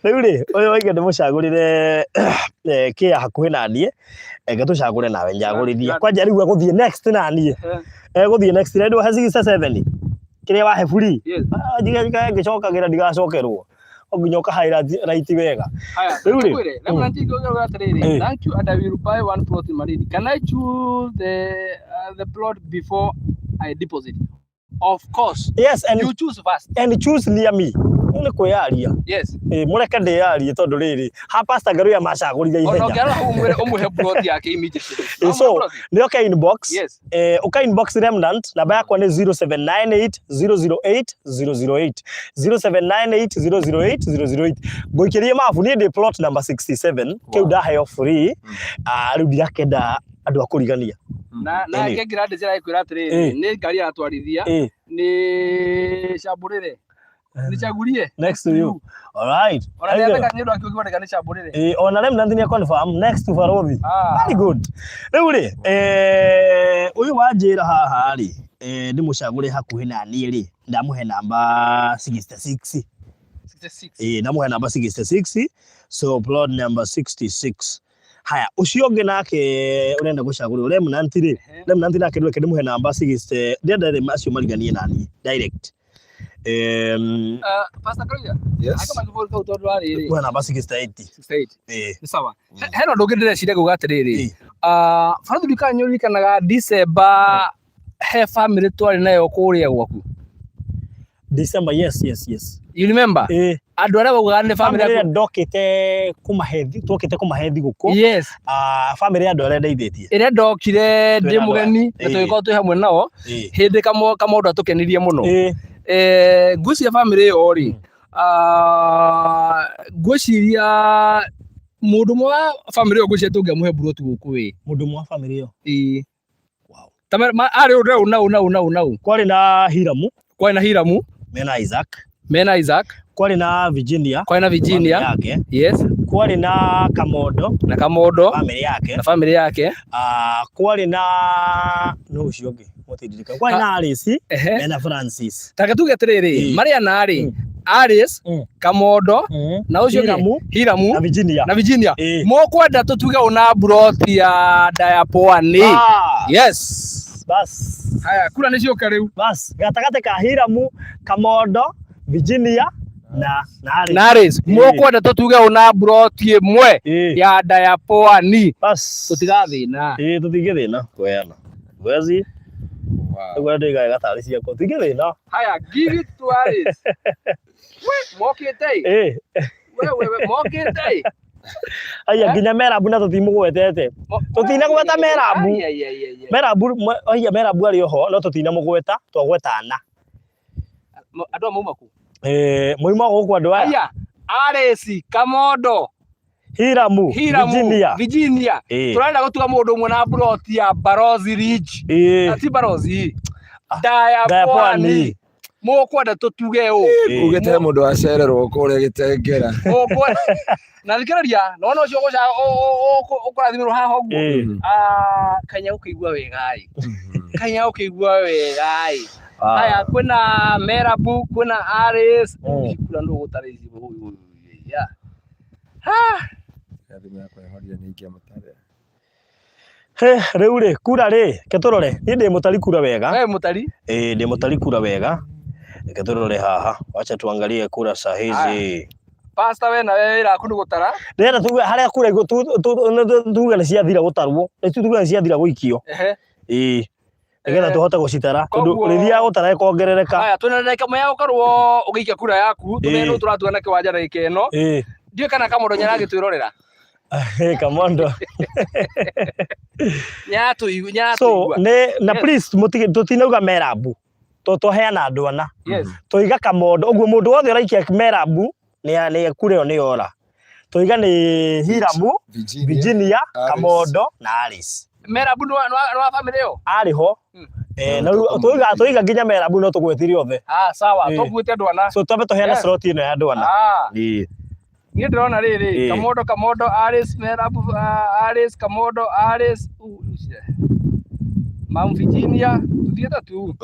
Rĩu rĩ ũyũ waige ndĩmũcagũrĩre kĩa hakuhĩ na niĩ ngatũcagũre nawe njagũrithia kwanja rĩu agũthiĩ next na niĩ gũthiĩ next rĩndũ ha 67 kĩrĩa wahe free nginya ngĩcokagira ndigacokerwo nginya ũkahaira right wega rĩu rĩ na mwanti ngĩogerera atĩrĩrĩ thank you and I will buy one plot in Maridi. Can I choose the plot before I deposit? Of course. Yes, and you choose first. And choose near me. Nĩ kwĩyaria. Yes. Mũreke ndĩyarie tondũ rĩrĩ ha pastor Ngaruiya macagũrithia ihenya. Ona ngĩara ũmũhe plot yake immediately. So nĩ okay inbox. Yes. Uka inbox remnant namba yakwa nĩ 0798008008 0798008008 ngũikĩrie mabu niĩ ndĩ plot number 67 kĩu ndaheo free rĩu ndirakenda andũ akũrigania na ngĩngira ndĩcira ikwĩra atĩrĩrĩ nĩ ngari atwarithia nĩ cambũrĩre nichagulie next to you. All right. Ona nĩataka nĩ ũndũ akĩũgĩboneka nĩ cambũrĩre ona remnant nĩ confirm next to Farothi. Very good. Rĩu rĩ ũyũ wanjĩra haha rĩ ndĩmũcagũre hakuhĩ na niĩ rĩ ndamũhe namba 66. Ndamũhe namba 66 so plot number 66. Haya ucio ũngĩ nake urenda gucagũrwo remnant rĩ remnant nake ndweke ndĩmũhe namba 60 ndĩenda macio mariganie nani direct Pastor Ngaruiya. Yes. Aka magĩbũrũka ũtondũ wa rĩrĩ kwa namba 68 nĩ sawa heno ndũngĩ ndĩreciria kuga atĩrĩrĩ Farothi ndikanyũrikanaga December he family twarĩ nayo kũrĩa gwaku December yes you remember andũ arĩa baugaga nĩ family ya ndokĩte kũmahe thigũkũ yes family ya andũ arĩa ndeithĩtie ĩrĩa ndokire ndĩ mũgeni na tũgĩkorwo twĩ hamwe nao hĩndĩ kamonda tũkenirie mũno ngwĩciria family ĩyo rĩ ngwĩciria mũndũ mwe wa family ĩyo ngwĩciria tũngĩamũhe buroti gũkũ wĩ mũndũ mwe wa family ĩyo wow arĩ ũndũ nau kwarĩ na Hiramu mena Isaac kwarĩ na Virginia yes kwarĩ na Kamodo family yake kwarĩ na no ucio ũngĩ mũtĩndirika kwarĩ na Alice na Francis taka tuge atĩrĩrĩ marĩa narĩ Alice Kamodo na ucio Hiramu na Virginia mũkwenda tũtuge una buroti ya Diapoani yes bas haya kura nĩcioka rĩu bas gatagatĩ ka Hiramu Kamodo Virginia na Alice mũkwenda tũtuge una buroti ĩmwe ya Diapoani bas tũtigathĩna tũtingĩthĩna kweana wezi wow ndĩgaga gatari ciakwa tũtingĩthĩna haya give it to Alice mokĩte wewe mokĩte aya nginya Merabu na tutimũgwetete tutinagweta Merabu arĩ oho no tutinamũgweta twagwetana andũ a mauma ku moima gũkũ andũ aya Alice Kamodo Hiramu Virginia tũrenda gũtuga mũndũ ũmwe na buroti ya Barozi Ridge ti Barozi Diapoani mũkwenda tũtuge ugĩte mũndũ wacererwo kũrĩa Gĩtengera na thikĩrĩria nona ũcio ũkũrathimirwo haha ũguo kanya ũkĩigua wegai haya kwĩna Merabu kwĩna Alice kura ndũ gũtarĩirie huyu rĩu rĩ kura rĩ ketũrore niĩ ndĩ mũtari kura wega wewe mũtari ndĩ mũtari kura wega ketũrore haha wacha tuangalie kura saa hizi Pastor we na we ira kundu gutara ndenda tuge haria kure tuge ni ciathira gutarwo ni tuge ni ciathira guikio nigetha tuhote gucitara tondu rithia gutara ikongerereka. Haya tunareka moya ukarwo ugiikia kura yaku tumeno turatuana kiwanja na ikeno ndiye kana kamondo nyaragi twirorera kamondo nyatu so na please tutinauga merabu tuheana andu ana tuiga kamondo uguo mundu wothe uraikia merabu ni kure yo ni ora tuiga ni Hiramu, Virginia, Kamondo na Alice. Merabu no family yo ari ho na tuiga nginya merabu no tugwetire othe sawa tugwite andu ana so twabe tuheana slot ino ya andu ana ni ndirona riri Kamondo Alice Merabu Alice Kamondo Alice Mount Virginia tuthieta tu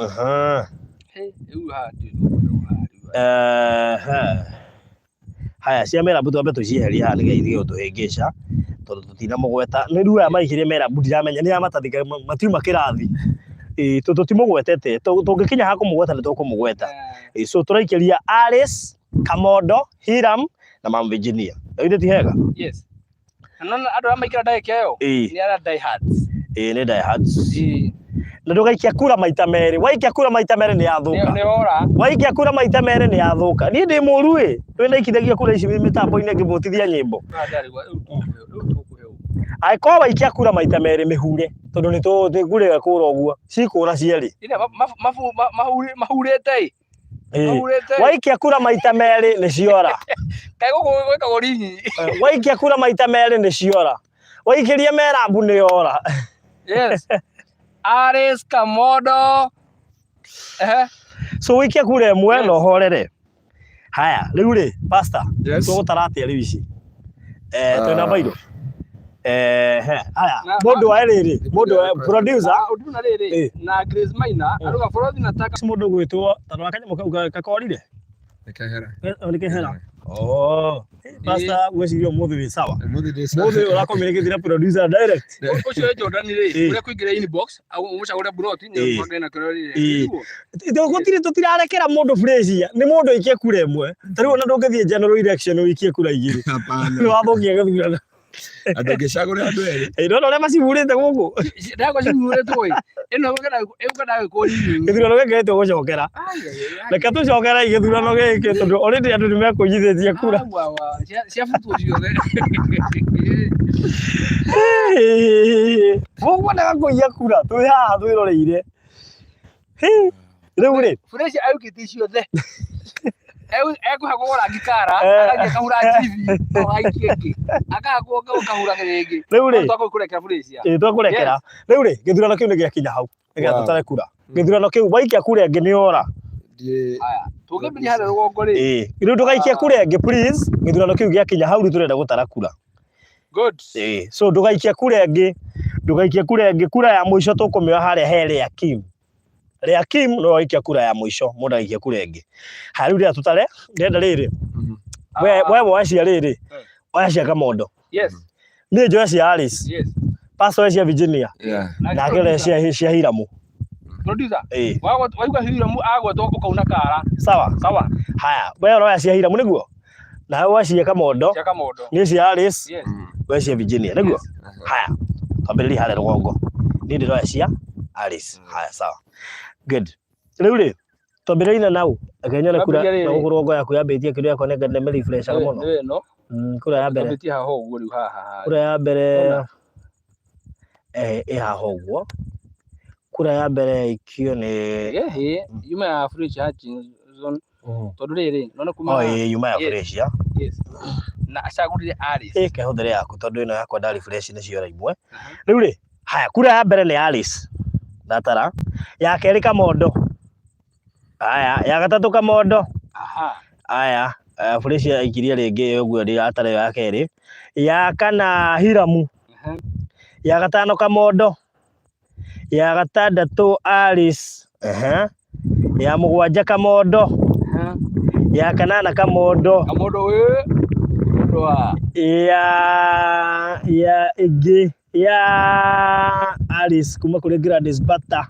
haya cia Merabu twambe tucieheria haha nigeithie utuhingica tondu tutina mugweta ni riu aya maikirie Merabu ndiramenya ni amatathika matiuma kirathi tutimugwetete tungikinya ha kumugweta ni tukumugweta so turaikiria Alice Kamondo Hiram na Mount Virginia inde ti hega yes anona andu amaikira ndagika yo ni ara die hards ni die hards na ndugaikia kura maita meri waikia kura maita meri ni yathuka ni ora waikia kura maita meri ni yathuka ni ndi muru twina ikithagia kura ici mitambo-ini ngivotithia nyimbo aiko waikia kura maita meri mihure tondu ni tugurega kura uguo cikura cieri ine mahurete waikia kura maita meri ni ciora kai gwika gorinyi waikia kura maita meri ni ciora waikiria Merabu ni ora yes Alice Kamondo so wikia kura imwe no horere haya riu ri pastor tugutaratia riu ici twina bairo haya mundu wa riri mundu producer uduna riri na Grace Maina aruga borothi nataka mundu gwitwo tano akanya kakorire nikehera pastor gwecirio muthi wi sawa muthi urakominikithira producer direct ucio Jordan ri uri kuingira inbox au umucagure broti ni mwangena kirori tutirarekera mundu fresh ni mundu ikie kura imwe tari ona ndungithie general election wikie kura igiri ni wathukia githurano andu ngicagura andu eri no ria macivurite guku ndago civurite oi ino ukana ko ni githurano giki tugucokera reke tucokera githurano giki tondu already andu ni mekuyithitie kura cia futu ciothe wona kuiya kura twi haha twiroreire riu ri fresh ayukiti ciothe ekuhagwo rangi kara aragia kahura TV no haikiki akahagwo kahura ringi riu ri twakurekera fresh twakurekera riu ri githurano kiu ni giakinya hau nigetha tutare kura githurano kiu waikia kura ingi ni ora haya tugibiri hare rugongo ri riu ndugaikia kura ingi please githurano kiu giakinya hau turenda gutara kura good so ndugaikia kura ingi kura ya mwisho tukumioa haria here ya Kim no waikia kura ya mwisho mundu aikia kura ingi hariu ria tutare ndenda riri we wacia riri wacia Kamondo yes ni njoya cia Alice yes pastor cia Virginia na ngere cia Hiramu producer waigua Hiramu agwetwo ukauna kara sawa haya we roya cia Hiramu niguo na we cia Kamondo ni cia Alice yes we cia Virginia niguo haya twambiririe hare rugongo ni ndiroya cia Alice haya sawa good riu ri twambiririe nau akenya kura na rugongo yaku yambitie kindu yakwa ne ngene refresh muno kura ya mbere mbitie haha uguo riu haha kura ya mbere haha uguo kura ya mbere ikio ni yuma ya fresh Hutchinson tondu riri nona kuma yuma ya fresh yes na acagurire Alice kehuthere yaku tondu ino yakwa ndari fresh ni ciora imwe riu ri haya kura ya mbere ni Alice ndatara ya keri Kamondo haya ya gatatu Kamondo haya fresh ikiria ringi uguo ndi atare ya keri ya kana Hiramu ya gatano Kamondo ya gatandatu Alice ya mugwanja Kamondo ya kanana Kamondo we ya igi ya Alice kuma kuri Gladys Bata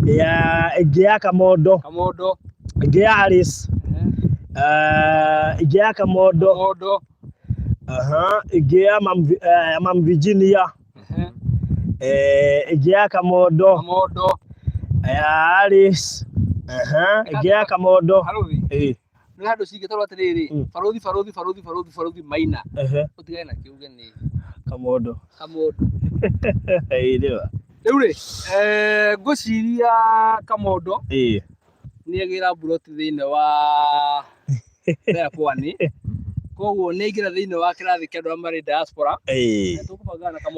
ya igi ya Kamondo igi ya Alice Ingĩ ya Kamondo. Ingĩ ya Mam Virginia. Ingĩ ya Kamondo. Ya Alice. Ingĩ ya Kamondo. Nĩ handũ cingĩtarwo atĩrĩrĩ, barothi Maina. Ũtigae na kiuge nĩ Kamondo. Rĩu rĩ, ngũciria Kamondo nĩ agĩra buroti thĩinĩ wa Pwani. Koguo nĩ aingĩra thĩinĩ wa kĩrathi kĩa andũ arĩa marĩ diaspora.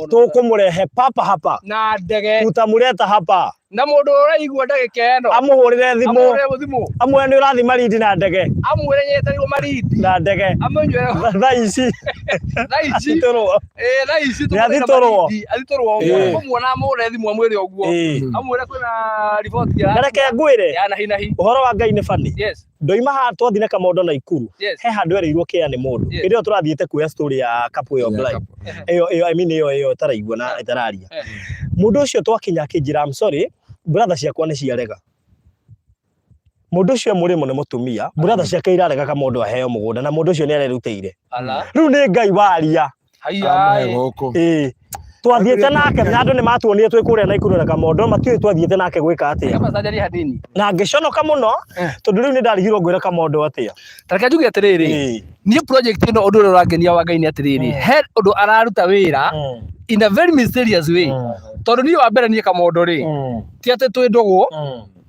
Tũkũmũrehe papa hapa na ndege, tutamũreta hapa na mũndũ ũraigua ndagĩka ĩno amũhũrĩre thimũ, amwĩre nĩ ũrathi Malindi na ndege, amwĩre nyetereirwo Malindi na ndege, amwĩre thaa ici athitũrwo mũmuona amũhũre thimũ amwĩre ũguo, amwĩre kwĩna riboti ya reke ngwĩre ya nahi ũhoro wa Ngai nĩ bani. Ndoima haha twathi na Kamondo na Ikuru, he handũ ereirwo kĩane mũndũ hĩndĩ ĩyo tũrathiĩte kuoya story ya couple ĩyo blind ĩyo I mean ĩyo ĩtaraigua na ĩtararia. Mũndũ ũcio twakinya akĩnjĩra I'm sorry, brother ciakwa nĩ ciarega. Mũndũ ũcio mũrĩmo nĩ mũtumia, brother ciake irarega Kamondo aheo mũgũnda na mũndũ ũcio nĩ arerutĩire. Rĩu nĩ Ngai waria. Twathiĩte nake na andũ nĩ matuonire twĩ kũrĩa na Ikuru na Kamondo, matiũĩ twathiĩte nake gwĩka atĩa. Na ngĩconoka mũno tondũ rĩu nĩ ndarigirwo ngwĩra Kamondo atĩa. Tareke njuge atĩrĩrĩ, niĩ project ĩno ũndũ ũrĩa ũrangenia wa Ngai nĩ atĩrĩrĩ, he ũndũ araruta wĩra in a very mysterious way. Tondũ niĩ wa mbere niĩ Kamondo rĩ, ti atĩ twĩ ndũgũ,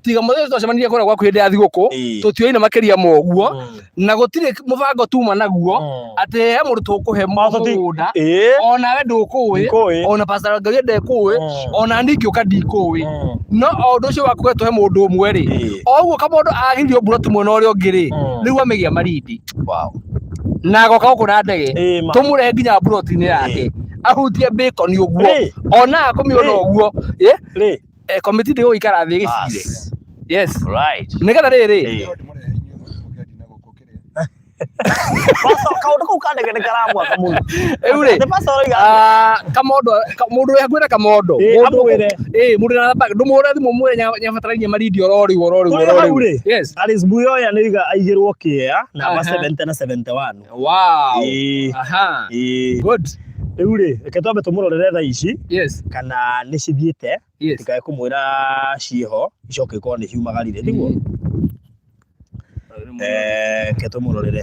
tiga mũthenya twacemanirie kũrĩa gwaku hĩndĩ ya thigũkũ, tũtioine makĩria ma ũguo, na gũtirĩ mũbango tuma naguo atĩ he mũndũ tũkũhe mũgũnda, ona we ndũkũĩ, ona pastor Ngaruiya ndekũĩ, ona niĩ ngĩũka ndikũĩ. No o ũndũ ũcio waku tũhe mũndũ ũmwe rĩ, o ũguo Kamondo agĩrio buroti mwena ũrĩa ũngĩ rĩ, rĩu amĩgĩa Malindi. Na agoka gũkũ na ndege, tũmũrehe nginya buroti-inĩ yake, ahutie bacon ũguo, ona akũmĩona ũguo. Committee ndĩgũikara thĩ gĩcire. Yes. Right. Nĩgetha rĩrĩ. Kaũndũ kau ka ndege nĩ karamwaka mũno. Rĩu rĩ. Kamondo, mũndũ ũrĩa ngwĩra Kamondo. Mũndũ na ndũmũhũre thimũ mũre nyabatarainie Malindi orori. Yes. Alice Buyoya nĩiga aigĩrwo kĩea namba 70 na 71. Wow. Aha. Good. Rĩu rĩ, reke twambe tũmũrorere thaa ici kana nĩ cithiĩte, tikae kũmwĩra ciĩho icoke ikorwo nĩ ciumagarire tiguo. Reke tũmũrorere,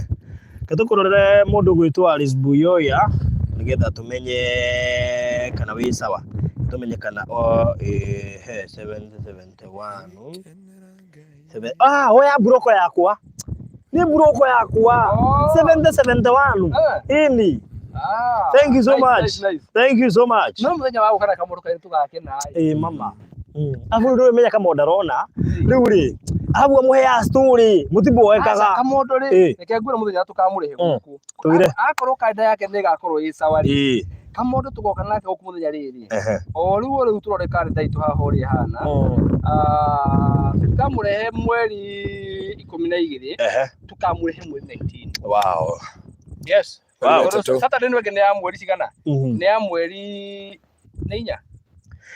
reke tũkũrorere mũndũ gwĩtwo Alice Buyoya nĩgetha tũmenye kana wĩ sawa, tũmenye kana 771 oya buroko yakwa, nĩ buroko yakwa 771 ini. Thank you so much. Thank you so much. No muthenya wa gukana Kamondo kaĩ tugakena. Mama. Afu ndio menya Kamondo rona. Rĩu rĩ, afu amuhe ya story, mutimbo wekaga. Kamondo rĩ, reke ngwĩre muthenya tukamũrehe gũkũ. Akorwo kaida yake nĩ gakorwo ĩ sawa rĩ. Kamondo tugoka nake gũkũ muthenya rĩrĩ. O rĩu turore kalenda itu haha ũrĩa hana. Tukamũrehe mweri 12, tukamũrehe mweri 19. Wow. Yes. Wow, Saturday nĩ weke nĩ ya mweri cigana? Nĩ ya mweri 4.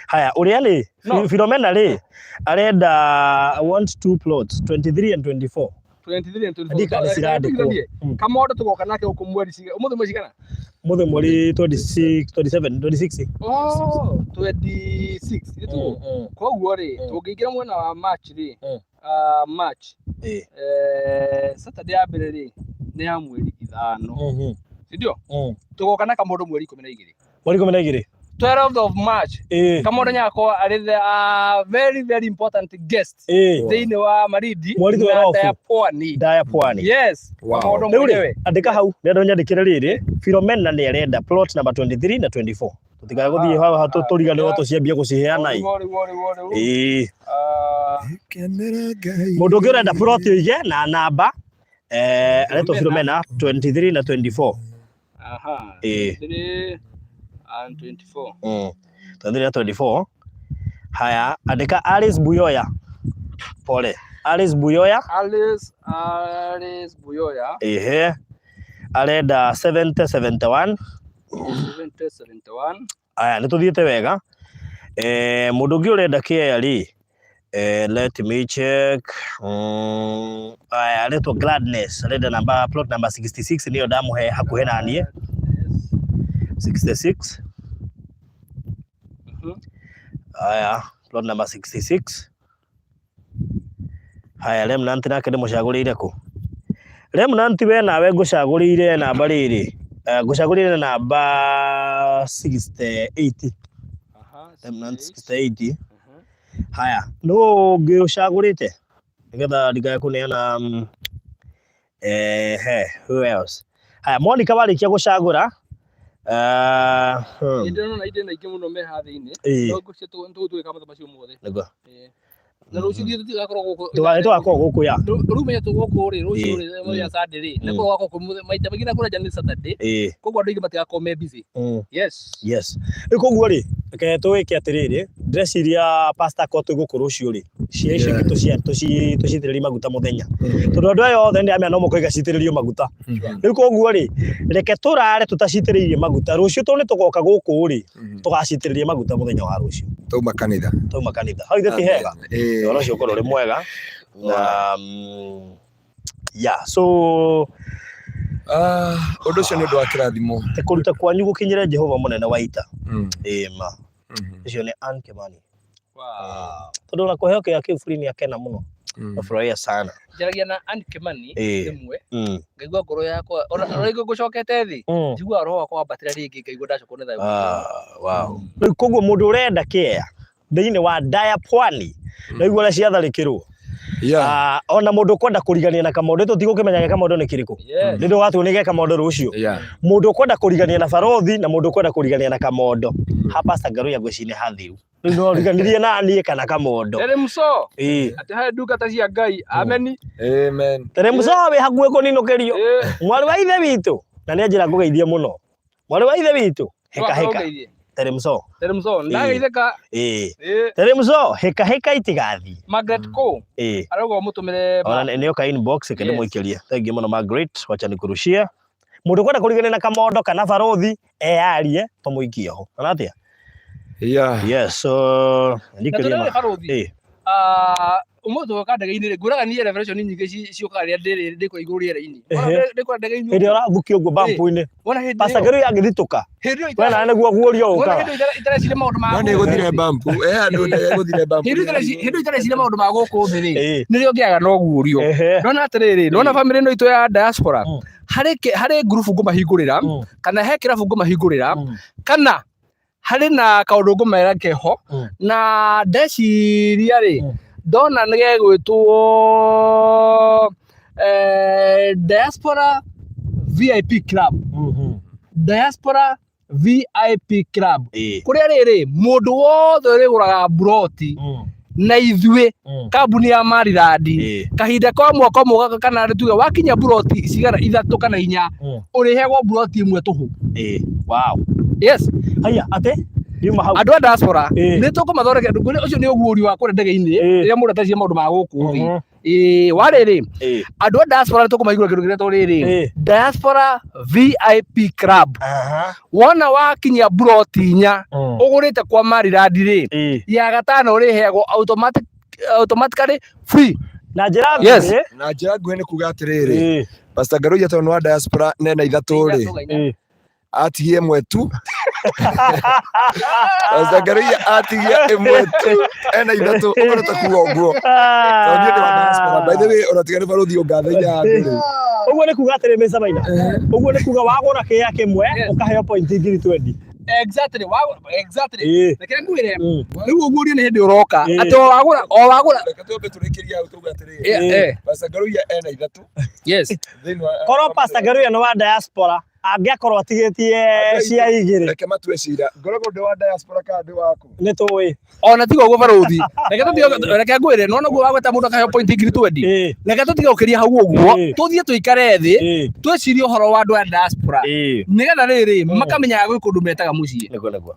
Haya, ũrĩa rĩ, Philomena rĩ, arenda want 2 plots, 23 and 24. 23 and 24. Ndika nĩ cirandĩkwo. Kamondo tugoka nake gũkũ mweri cigana? Ũmũthĩ mweri cigana? Ũmũthĩ mweri 26. Oh, 26. Nĩtuo. Koguo rĩ, tũngĩingĩra mwena wa March rĩ, March. Saturday ya mbere rĩ, nĩ ya mweri 5. Sindio? Tugoka na Kamondo mweri 12. Mweri 12. 12th of March. Kamondo nyako are the very very important guest. Thĩinĩ wa Malindi na Pwani. Yes. Kamondo mwenyewe. Andĩka hau, nenda nyandĩkĩre rĩrĩ, Philomena nĩ arenda plot number 23 na 24. Tũtikae gũthiĩ haha tũrigane o tũciambia gũciheana. Mũndũ ũngĩ ũrenda plot ĩige na namba aretwo Philomena 23 na 24. Aha. 23 and 24. 23 na 24. Haya, andĩka Alice Buyoya. Pole. Alice Buyoya. Alice Buyoya. Arenda 7071. 7071. Aya, nĩ tũthiĩte wega. Mũndũ ũngĩ ũrenda kĩea rĩ, Let me check. Anaitwa Gladness. Alenda namba plot number 66 ndio damu hakuhe nani 66. Haya, plot number 66. Haya, Remnant nake ndimucagurire ku. Remnant we nawe ngucagurire namba riri. Ngucagurire namba 68. Remnant 68. Haya, no ngiucagurite nigetha ndigae kuneana who else? Haya, Monica warikia gucagura ndino na ingĩ mũno me ha thĩinĩ no ngucio tũgwĩka mathamba macio mothe nĩguo na rũciũ thiĩ tũtigakorwo tũgakorwo gũkũ ya rĩu menye tũgũkũ rĩ rũciũ rĩ ya Sunday rĩ nĩ kũrĩ gwakwo maita maingĩ na kũrĩa nja nĩ Saturday koguo andũ aingĩ matigakorwo me busy. Yes rĩu koguo rĩ reke twĩke atĩrĩrĩ ndĩreciria pastor ko tũgũkũ rũciũ rĩ cia icio tũcitĩrĩrie maguta mũthenya tondũ andũ aya othe ndĩamenya no mũkoiga citĩrĩrio maguta rĩu koguo rĩ reke tũrare tũtacitĩrĩirie maguta rũciũ tondũ nĩ tũgoka gũkũ rĩ tũgacitĩrĩrie maguta mũthenya wa rũciũ tauma kanitha hau ithe ti hega ũhoro ũcio ũkorwo ũrĩ mwega na so ũndũ ũcio nĩ ũndũ wa kĩrathimo kũruta kwanyu gũkinyĩre Jehova mũnene wa ita ma icio nĩ Ankemani tondũ na kũheo kĩa kĩburi nĩ akena mũno nafurahia sana njaragia na Ankemani ĩmwe ngaigua ngoro yakwa ona rĩngĩ ngũcokete thĩ njigua roho wakwa wambatĩra rĩngĩ ngaigua ndacokwo nĩ thayũ rĩu koguo mũndũ ũrenda kĩea thĩinĩ wa ndaya pwani naigua ũrĩa ciatharĩkĩrwo ona mũndũ ũkwenda kũrigania na kamondo tũtigũkĩmenyaga kamondo nĩ kĩrĩkũ nĩ ndũ gatuonege kamondo rũciũ mũndũ ũkwenda kũrigania na barothi na mũndũ ũkwenda kũrigania na kamondo ha Pastor Ngaruiya gwĩciria hathiru nĩ riganirie na niĩ kana kamondo Teremso atĩ hae ndungata cia Ngai amen Teremso we hakuhĩ kũninũkĩrio mwarĩ wa ithe witũ na nĩ njĩra ngũgeithie mũno mwarĩ wa ithe witũ heka Teremso ndageithĩka Teremso heka itigathi Margaret ko arauga mũtũmĩre nĩ oka inbox kende mũikĩrie thank you mũno Margaret wacha nikurushia mũndũ kwenda kũrigania na kamondo kana barothi eyarie tũmũikie ho kana atĩa yes so ndikĩria barothi umutu ka ndege-inĩ rĩ ngũraga niĩ revelation nyingĩ ciũkaga rĩrĩa ndĩkwa igũrũ rĩera-inĩ ndĩkwa ndege-inĩ hĩndĩ ũrathukio ũguo bambu-inĩ Pastor Ngaruiya agĩthitũka we nawe nĩguo guorio ũka itareciria maũndũ ma nĩ gũthire bambu andũ gũthire bambu hĩndĩ itareciria maũndũ ma gũkũ thĩ rĩ nĩrĩo ngĩaga no guorio ndona atĩrĩrĩ ndona family ĩno itũ ya diaspora harĩ group ngũmahingũrĩra kana he kĩrabu ngũmahingũrĩra kana harĩ na kaũndũ ngũmera keho na ndeciria rĩ ndona nĩ gegwĩtwo Diaspora VIP Club Diaspora VIP Club kũrĩa rĩrĩ mũndũ wothe ũrĩgũraga buroti na ithuĩ kambuni ya Marirandi kahinda kwa mwaka ũmwe kana tuge wakinya buroti cigara 3 kana 4 ũrĩhegwo buroti ĩmwe tũhũ wow yes haya ate andũ a diaspora nĩ tũkũmathondeka ũcio nĩ ũguũri wa kũrĩa ndege-inĩ rĩrĩa mũndũ ateciria maũndũ ma gũkũ thĩ warĩrĩ andũ a diaspora nĩ tũkũmahingũra kĩndũ kĩrĩa rĩrĩ Diaspora VIP Club wona wakinyia buroti 4 ũgũrĩte kwa Marirandi rĩ ya gatano ũrĩheagwo automatically free na njĩra nguhĩ nĩ kuga atĩrĩrĩ Pastor Ngaruiya tondũ wa diaspora nena 3 rĩ atigie ĩmwe tu Pastor Ngaruiya atigia ĩmwe tu ena 3 ũkorete kuga ũguo tondũ nĩ wa diaspora by the way ũratiga nĩ barothi ũngathĩnya andũ ũguo nĩ kuga atĩrĩ mĩca maina ũguo nĩ kuga wagũra kĩya kĩmwe ũkaheo point ngiri 20 exactly reke ngwĩre rĩu ũguũrio nĩ hĩndĩ ũroka atĩ wagũra reke twambe tũrĩkĩrie hau tuga atĩrĩ Pastor Ngaruiya ena 3 yes korwo Pastor Ngaruiya nĩ wa diaspora angĩakorwo atigĩtie cia igĩrĩ reke matue cira ngoragwo ndĩ wa diaspora kana ndĩ waku nĩ tũĩ ona tiga ũguo barothi reke ngwĩre no guo wagweta mũndũ akaheo point ngiri 20 reke tũtige gũkĩria hau ũguo tũthiĩ tũikare thĩ twĩcirie ũhoro wa andũ a diaspora nĩgetha rĩrĩ makamenyaga gwĩ kũndũ metaga mũciĩ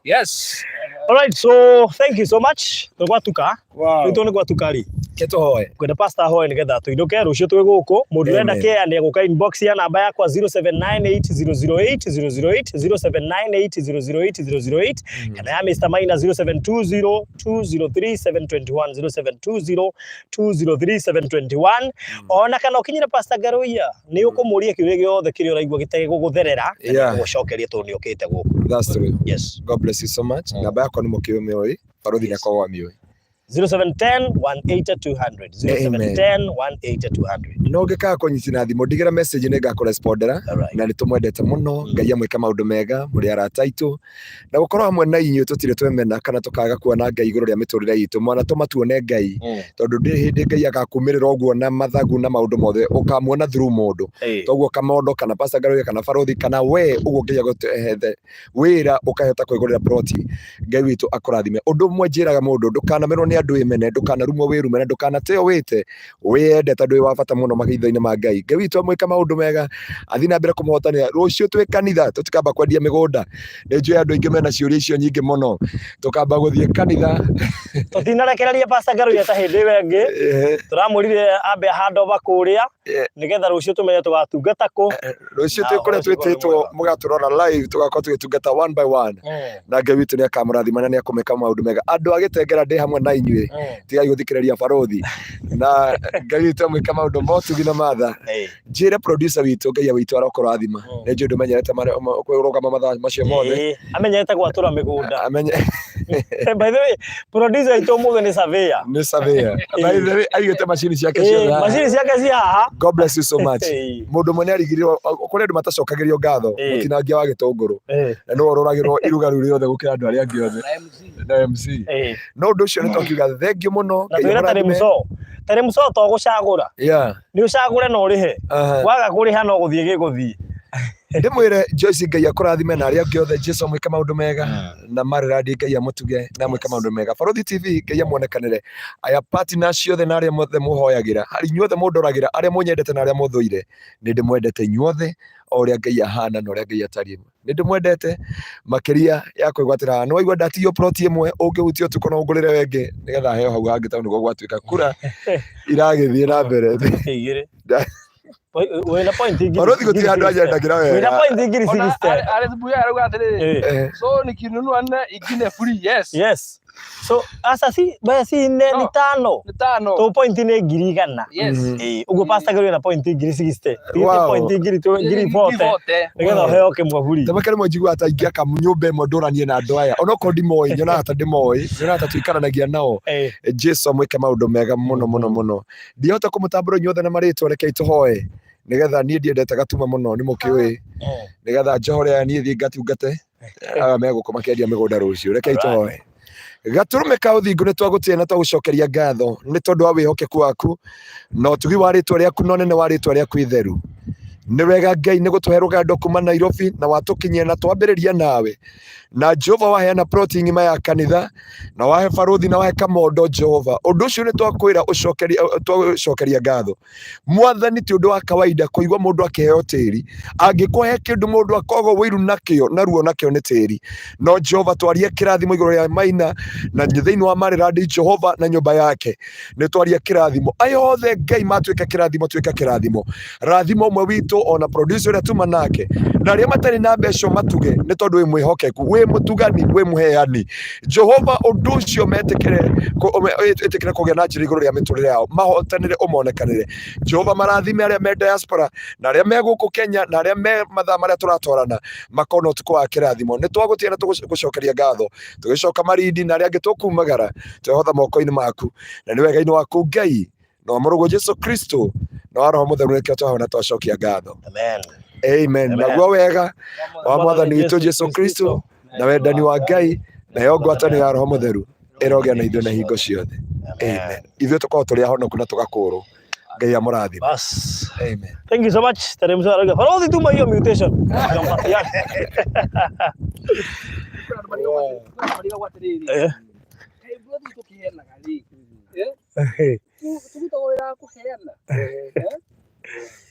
yes all right so thank you so much nĩ gwatuka rĩu nĩ gwatuka rĩ Ketohoe. Kwenda pastor hoe nigetha tuinduke rucio twi guku mundu renda ke ane guka inbox ya namba yakwa 0798008008 0798008008 kana ya Mr Maina 0720203721 0720203721 ona kana ukinyira pastor Ngaruiya ni ukumuria kiuria giothe kiri uraigwa gitege gugutherera gucokeria tu ni ukite guku. That's true. Yes. God bless you so much. Namba yako ni mukiwe mioi Barothi ni kwa mioi 0710-180-200 0710-180-200 no ngeka konyitira thimo ndigira message ne ngakorespondera na nitumwendete muno ngai amwe kama undu mega muri arata itu na gukorwo hamwe na inyu tutire twemena kana tukaga kuona ngai iguru ria miturire itu mwana tumatuone ngai tondu ndi hindi ngai agakumirira oguo na mathagu na maundu mothe ukamuona through mundu toguo kamondo kana pastor Ngaruiya kana Barothi kana we uguo ngai agutehethe wira ukahota kwigurira ploti ngai witu akurathime undu mwe njiraga mundu ndukanamerwo ni andu imene ndukanarumwo wirumene ndukanateo wite wende tondu wa bata muno magitho-ini ma ngai ngai witu amwe kama undu mega athina mbere kumuhotanira rucio twi kanitha tutikamba kwendia migunda nijui andu ingi mena ciuria icio nyingi muno tukamba guthie kanitha tutinarekereria pastor Ngaruiya ta hindi wengi turamurire ambe hando bakuria nigetha rucio tumenye tugatungata ku rucio twikure twititwo mugaturora live tugakorwo tugitungata one by one na ngai witu ni akamurathimana ni akumeka maundu mega andu agitengera ndi hamwe na inyue tigai guthikiriria Barothi na ngai witu amwika maundu motugi na matha njire producer witu ngai witu arokurathima ni njundo menyerete kwirugama matha macio mothe amenyete gwatura migunda amenye by the way producer witu muthe ni surveyor by the way aigete machine ciake ciothe machine ciake cia haha. God bless you so much mundu mone arigirirwo kuri andu matacokagirio ngatho mutinangia wa gitunguru na no ororagirwo iruga riu riothe gukira andu aria angi othe na MC no undu ucio ni twakiuga thengio muno tare muso to gucagura ni ucagure no rihe waga kuriha no guthie giguthie ndimwire Joyce ngai akurathime na aria angi othe Jesu amwika maundu mega na Mariradi ngai amutuge na amwika maundu mega Barothi TV ngai amuonekanire aya partner ciothe na aria mothe muhoyagira hari inyuothe mundoragira aria munyendete na aria muthuire ni ndimwendete inyuothe oria ngai ahana na oria ngai atari ni ndimwendete makiria ya kwigwatira no igwa ndatiyo plot imwe ungihutio tuko no ngurire wengi nigetha heo hau hangi tauni go gwatuika kura iragithie na mbere wena point ingiri Barothi gutira andu ajendagira wega wena point ingiri 60 ale buya aruga atiri so nikinunu ane igine free yes so asasi basi ne ni tano to point ne ngiri igana ugo pastor Ngaruiya na point ngiri 60 tiye point ngiri to ngiri 40 nigetha heo kimwahuri tamakare mwanjigwa ata ingia kamunyumba imwe nduranie na andu aya onoko ndimoi nyona ata ndimoi nyona ata tuikaranagia nao Jesu amwike maundu mega muno ndihota kumutambura inyuothe na maritwa rekei tuhoe nigetha nie ndiendete gatuma muno ni mukiwi nigetha njohore nie thie ngatungate megukoma kendia migunda rucio rekei tuhoe gaturume ka uthingu ni twagutie na twagucokeria ngatho ni tondu wa wihokeku waku no tugi wa ritwa riaku no nene wa ritwa riaku itheru ni wega ngai ni gutuhe rugendo kuma Nairobi na watukinyia na twambiriria nawe na Jehova waheana ploti ngima ya kanitha na wahe Barothi na wahe Kamondo Jehova undu ucio ni twakwira ucokeria ngatho mwathani ti undu wa kawaida kuigwa mundu akiheo tiri angikuhe kindu mundu akogo wiru nakio na ruo nakio ni tiri no Jehova twarie kirathimo iguru ya Maina na thiini wa Mariradi Jehova na nyumba yake ni twarie kirathimo ayothe ngai matwika kirathimo twika kirathimo rathimo mwe witu ona producer ya tuma nake na ria matari na mbeco matuge ni tondu wi mwihokeku wi mutugani wi muheani Jehova undu ucio metekere kugia na njira iguru ria miturire yao mahotanire umonekanire Jehova marathime aria me diaspora na aria me guku Kenya na aria me mathaa maria turatwarana makona utuko wa kirathimo ni twagutie na tugucokeria ngatho tugicoka Marindi na aria angi tukumagara twehotha moko-ini maku na ni wega-ini waku ngai no murugo Jesu Kristo no roho mutheru nike twahona twacokia ngatho amen naguo wega wa mwathani witu Jesu Kristo na wendani wa ngai na yongwatano ya roho mutheru irogea na ithuĩ na hingo ciothe amen ithuĩ tukorwo tũrĩ ahonoku na tũgakũrwo ngai amũrathime bas amen thank you so much teremso aroga Barothi tuma hiyo mutation